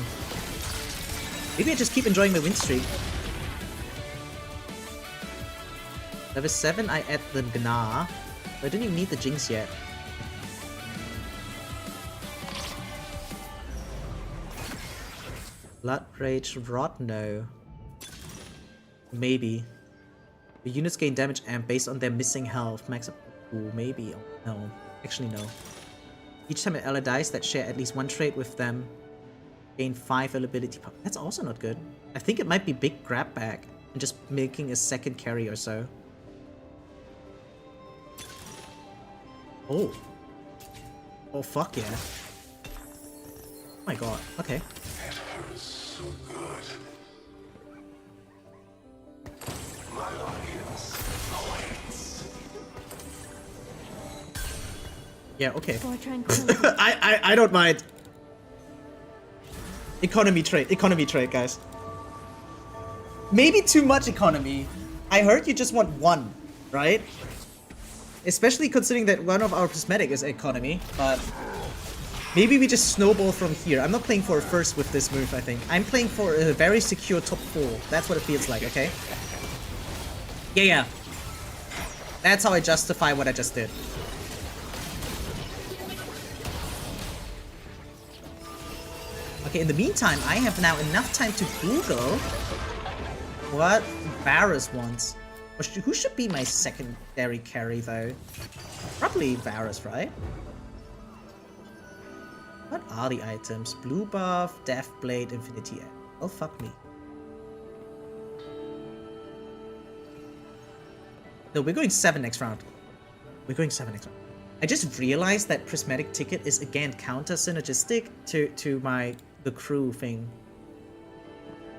[SPEAKER 1] Maybe I just keep enjoying my win streak. Level 7, I add the Gna. I didn't even need the Jinx yet. Blood Rage Rod? No. Maybe. The units gain damage amp based on their missing health. Max up. Ooh, maybe. Oh, no. Actually, no. Each time an ally dies that share at least one trait with them, gain 5 ability power. That's also not good. I think it might be big grab bag and just making a second carry or so. Oh. Oh, fuck yeah. Oh my god. Okay.
[SPEAKER 6] It hurts so good. My audience awaits.
[SPEAKER 1] Yeah, okay. I don't mind. Economy trade, guys. Maybe too much economy. I heard you just want one, right? Especially considering that one of our prismatic is economy, but maybe we just snowball from here. I'm not playing for a first with this move, I think. I'm playing for a very secure top 4. That's what it feels like, okay? Yeah. That's how I justify what I just did. Okay, in the meantime, I have now enough time to Google what Varus wants. Who should be my secondary carry, though? Probably Varus, right? What are the items? Blue buff, Death Blade, Infinity Egg. Oh, fuck me. No, we're going 7 next round. We're going 7 next round. I just realized that Prismatic Ticket is again counter-synergistic to the crew thing.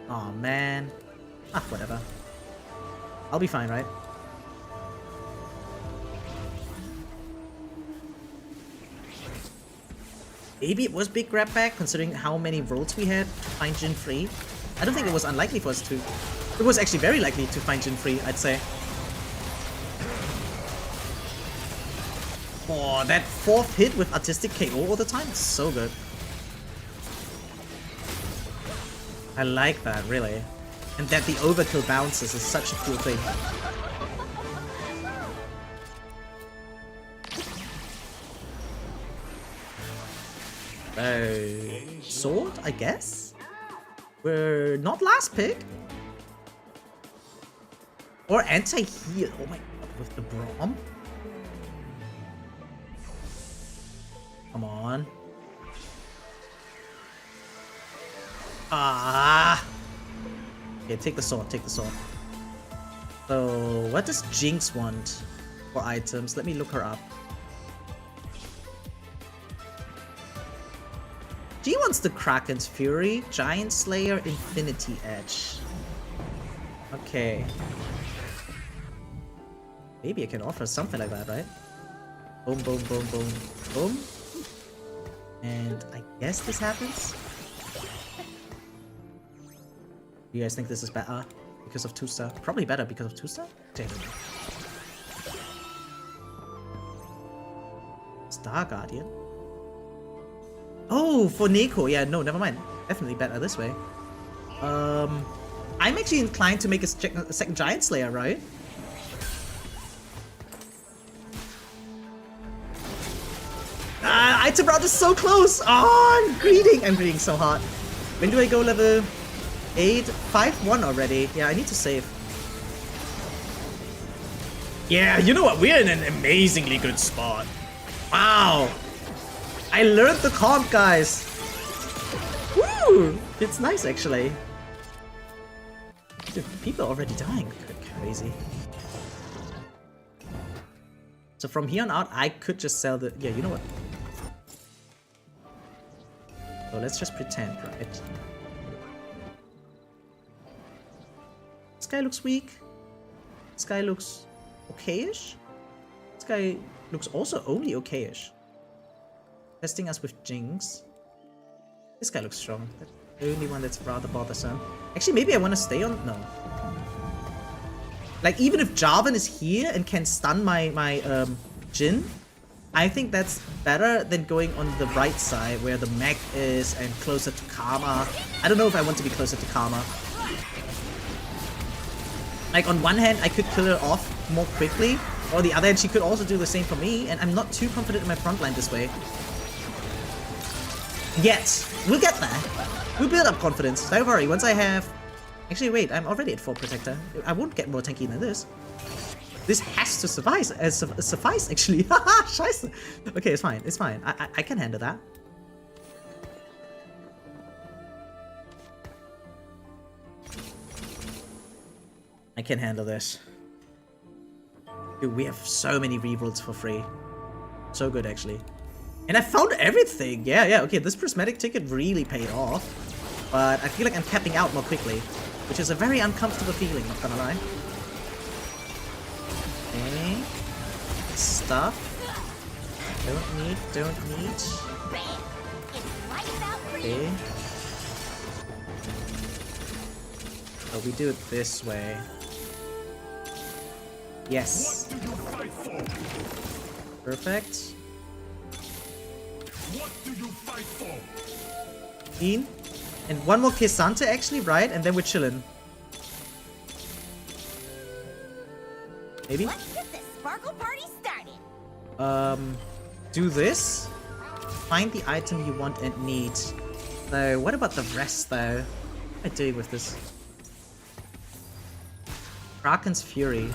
[SPEAKER 1] Aw, man. Ah, whatever. I'll be fine, right? Maybe it was big grab bag, considering how many rolls we had to find Jin free. I don't think it was unlikely for us to... It was actually very likely to find Jin free, I'd say. Oh, that 4th hit with artistic KO all the time is so good. I like that, really. And that the overkill bounces is such a cool thing. Sword, I guess? We're not last pick. Or anti-heal. Oh my god, with the Braum? Come on. Ah! Okay, take the sword, take the sword. So, what does Jinx want for items? Let me look her up. She wants the Kraken's Fury, Giant Slayer, Infinity Edge. Okay. Maybe I can offer something like that, right? Boom, boom, boom, boom, boom. And I guess this happens? You guys think this is better because of 2-star? Probably better because of 2-star? Star Guardian? Oh, for Neko. Yeah, no, never mind. Definitely better this way. I'm actually inclined to make a second Giant Slayer, right? Item round is so close! Oh, I'm greeting so hard. When do I go level 8? 5-1 already. Yeah, I need to save. Yeah, you know what? We're in an amazingly good spot. Wow. I learned the comp, guys. Woo! It's nice, actually. Dude, people are already dying. Crazy. So from here on out, I could just sell the... Yeah, you know what? So let's just pretend, right? This guy looks weak. This guy looks okay-ish. This guy looks also only okay-ish. Testing us with Jinx. This guy looks strong. That's the only one that's rather bothersome. Actually, maybe I want to stay on... No. Like, even if Jarvan is here and can stun my Jhin, I think that's better than going on the right side where the mech is and closer to Karma. I don't know if I want to be closer to Karma. Like, on one hand, I could kill her off more quickly. Or the other hand, she could also do the same for me. And I'm not too confident in my front line this way. Yet. We'll get there. We'll build up confidence. Don't worry, once I have... Actually, wait, I'm already at 4 protector. I won't get more tanky than this. This has to suffice, actually. Haha, scheiße. Okay, it's fine, it's fine. I can handle that. I can handle this. Dude, we have so many rerolls for free. So good, actually. And I found everything! Yeah, okay, this prismatic ticket really paid off. But I feel like I'm capping out more quickly. Which is a very uncomfortable feeling, not gonna lie. Okay. Stuff. Don't need. Okay. So we do it this way. Yes. Perfect. What do you fight for? Dean. And one more Kisante actually, right? And then we're chilling. Maybe?
[SPEAKER 7] Let's get this sparkle party started.
[SPEAKER 1] Do this. Find the item you want and need. So what about the rest though? What am I doing with this? Kraken's Fury.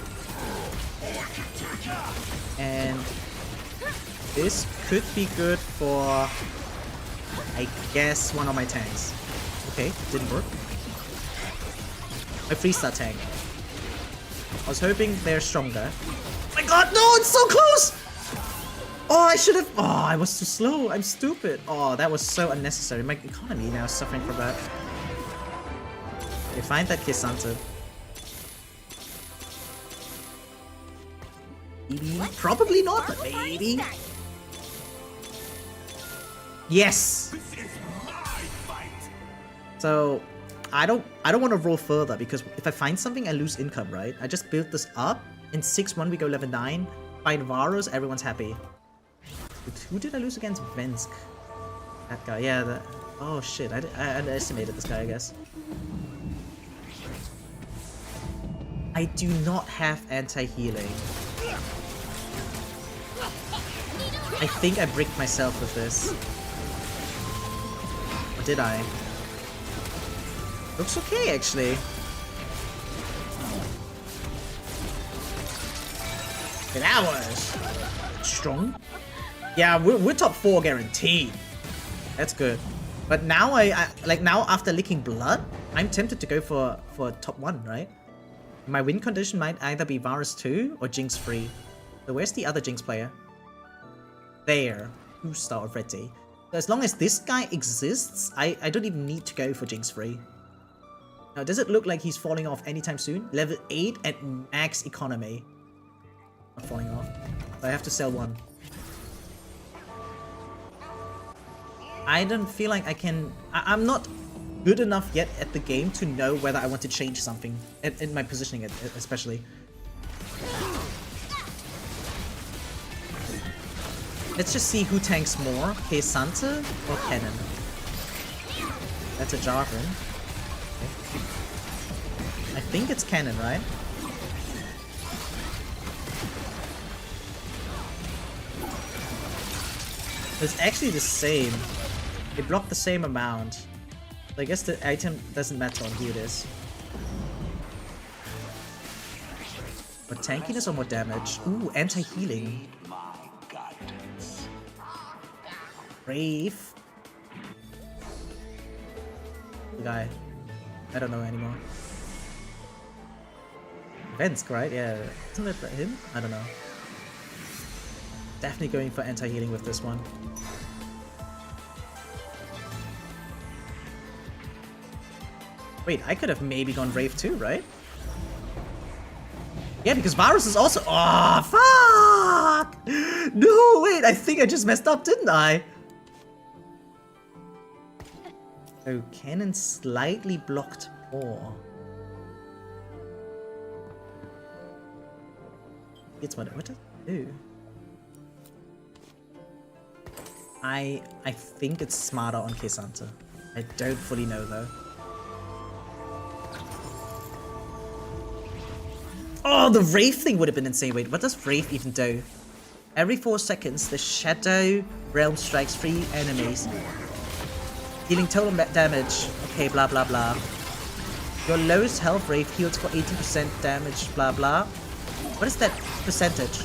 [SPEAKER 1] And this could be good for, I guess, one of my tanks. Okay, didn't work. My 3-star tank. I was hoping they're stronger. Oh my god, no, it's so close! Oh, I should have... Oh, I was too slow. I'm stupid. Oh, that was so unnecessary. My economy now is suffering from that. Okay, find that Kisante. Maybe. Probably not, but maybe. Yes! So, I don't want to roll further because if I find something, I lose income, right? I just built this up. In 6-1, we go level 9. Find Varus, everyone's happy. Who did I lose against? Vensk. That guy, yeah. Oh shit, I underestimated this guy, I guess. I do not have anti-healing. I think I bricked myself with this. Or did I? Looks okay, actually. Okay, that was strong. Yeah, we're top 4 guaranteed. That's good. But now I like now after licking blood, I'm tempted to go for top 1, right? My win condition might either be Varus 2 or Jinx 3. So where's the other Jinx player? There. 2-star already. So as long as this guy exists, I don't even need to go for Jinx 3. Now, does it look like he's falling off anytime soon? Level 8 at max economy. Not falling off. So I have to sell 1. I don't feel like I can... I'm not good enough yet at the game to know whether I want to change something. In my positioning, especially. Let's just see who tanks more. Kesante or Cannon? That's a Jarvan. Okay. I think it's Cannon, right? It's actually the same. They block the same amount. So I guess the item doesn't matter on who it is. More tankiness or more damage? Ooh, anti-healing. Brave. The guy. I don't know anymore. Vensk, right? Yeah. Isn't it him? I don't know. Definitely going for anti-healing with this one. Wait, I could have maybe gone Brave too, right? Yeah, because Varus is also... Oh, fuck! No, wait, I think I just messed up, didn't I? Oh, Cannon slightly blocked more. It's what does it do? I think it's smarter on Kesante. I don't fully know though. Oh, the Wraith thing would have been insane. Wait, what does Wraith even do? Every 4 seconds, the Shadow Realm strikes 3 enemies. Dealing total damage. Okay, blah blah blah. Your lowest health rate heals for 80% damage, blah blah. What is that percentage?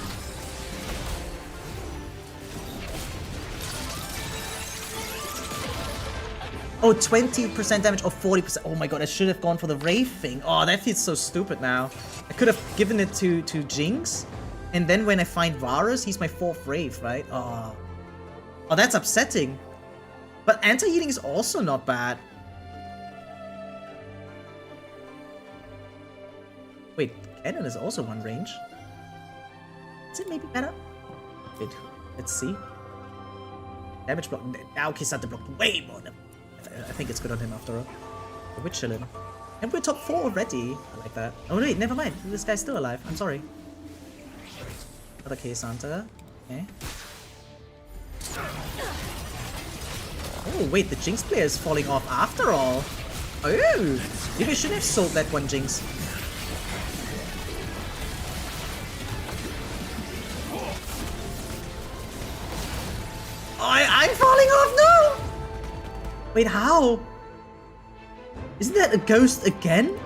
[SPEAKER 1] Oh, 20% damage or 40%. Oh my god, I should have gone for the Wraith thing. Oh, that feels so stupid now. I could have given it to Jinx. And then when I find Varus, he's my 4th Wraith, right? Oh. Oh, that's upsetting. But anti-healing is also not bad. Wait, Cannon is also 1 range. Is it maybe better? Wait, let's see. Damage block. Now Kisanta blocked way more than... I think it's good on him after all. But we're chilling. And we're top 4 already. I like that. Oh wait, never mind. This guy's still alive. I'm sorry. Another Kisanta. Okay. Oh wait, the Jinx player is falling off after all. Oh! Maybe I should have sold that one Jinx. I'm falling off, no! Wait, how? Isn't that a ghost again?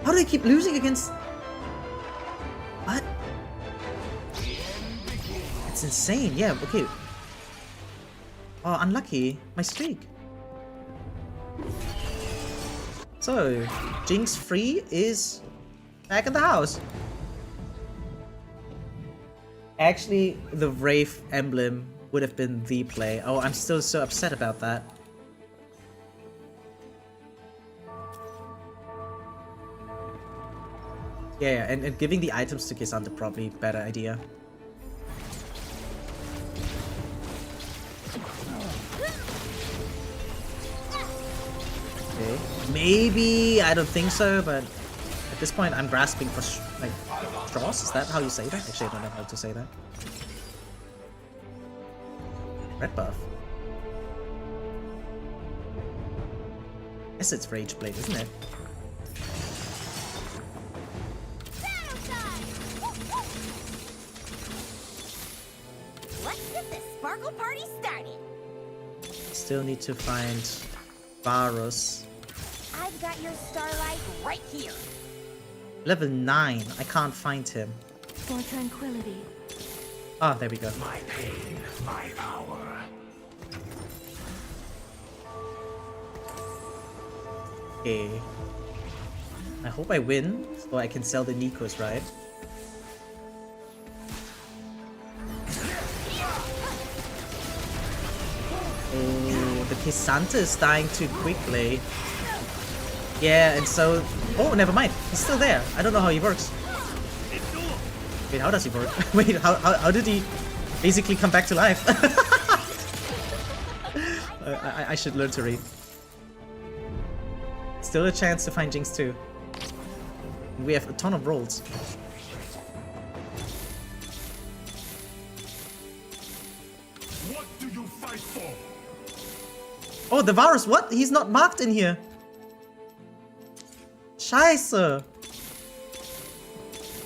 [SPEAKER 1] How do I keep losing against... What? It's insane, yeah, okay. Oh, unlucky. My streak. So, Jinx free is back in the house. Actually, the Wraith emblem would have been the play. Oh, I'm still so upset about that. Yeah, and giving the items to Kisanta probably better idea. Okay. Maybe, I don't think so, but at this point I'm grasping for like straws. Is that how you say that? Actually, I don't know how to say that. Red buff. Yes, it's Rage Blade, isn't it?
[SPEAKER 7] Let's get this sparkle party started.
[SPEAKER 1] Still need to find Varus.
[SPEAKER 7] I've got your starlight right here.
[SPEAKER 1] Level 9. I can't find him.
[SPEAKER 9] For tranquility.
[SPEAKER 1] Ah, there we go.
[SPEAKER 6] My pain, my power.
[SPEAKER 1] Okay. I hope I win, so I can sell the Nikos, right? Oh, the Kisanta is dying too quickly. Yeah, and so... Oh, never mind. He's still there. I don't know how he works. Wait, how does he work? Wait, how did he basically come back to life? I should learn to read. Still a chance to find Jinx too. We have a ton of rolls.
[SPEAKER 6] What do you fight for?
[SPEAKER 1] Oh, the Varus, what? He's not marked in here. Scheiße.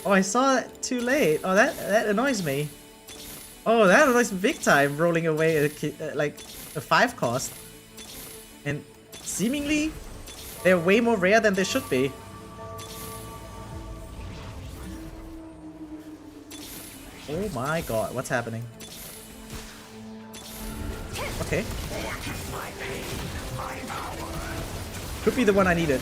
[SPEAKER 1] Oh, I saw that too late. Oh, that annoys me. Oh, that annoys me big time, rolling away like a 5 cost. And seemingly, they're way more rare than they should be. Oh my god, what's happening? Okay. Could be the one I needed.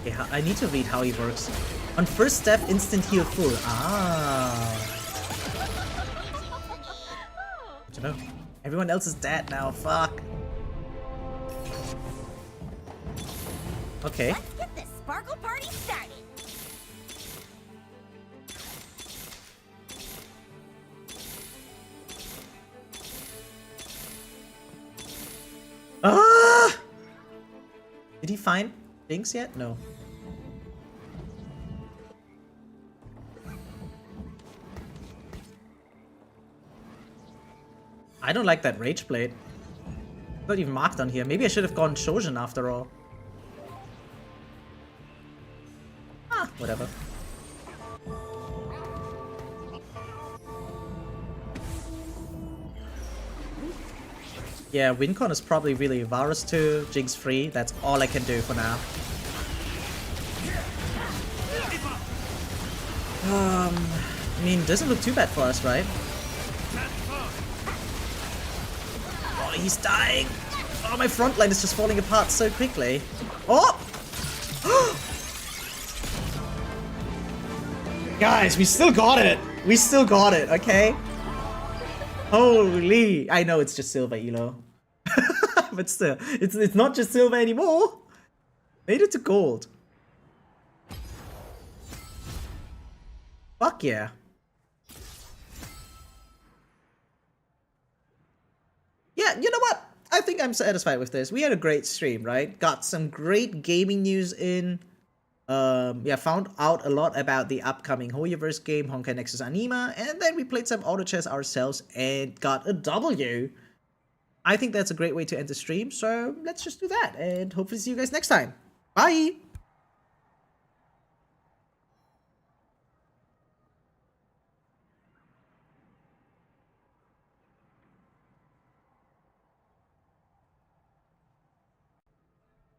[SPEAKER 1] Okay, I need to read how he works. On first step, instant heal full. Ah. Good to know. Everyone else is dead now. Fuck. Okay.
[SPEAKER 7] Let's get this sparkle party started.
[SPEAKER 1] Ah! Did he find Jinx yet? No. I don't like that Rage Blade. Not even marked on here. Maybe I should have gone Shojin after all. Ah, whatever. Yeah, WinCon is probably really virus 2, Jinx free. That's all I can do for now. I mean, doesn't look too bad for us, right? Oh, he's dying. Oh, my front line is just falling apart so quickly. Oh! Guys, we still got it. We still got it, okay? Holy. I know it's just silver, Elo. But still, it's not just silver anymore. Made it to gold. Fuck yeah. Yeah, you know what? I think I'm satisfied with this. We had a great stream, right? Got some great gaming news in. Yeah, found out a lot about the upcoming Hoyoverse game, Honkai Nexus Anima, and then we played some auto chess ourselves and got a W. I think that's a great way to end the stream, so let's just do that, and hopefully see you guys next time. Bye!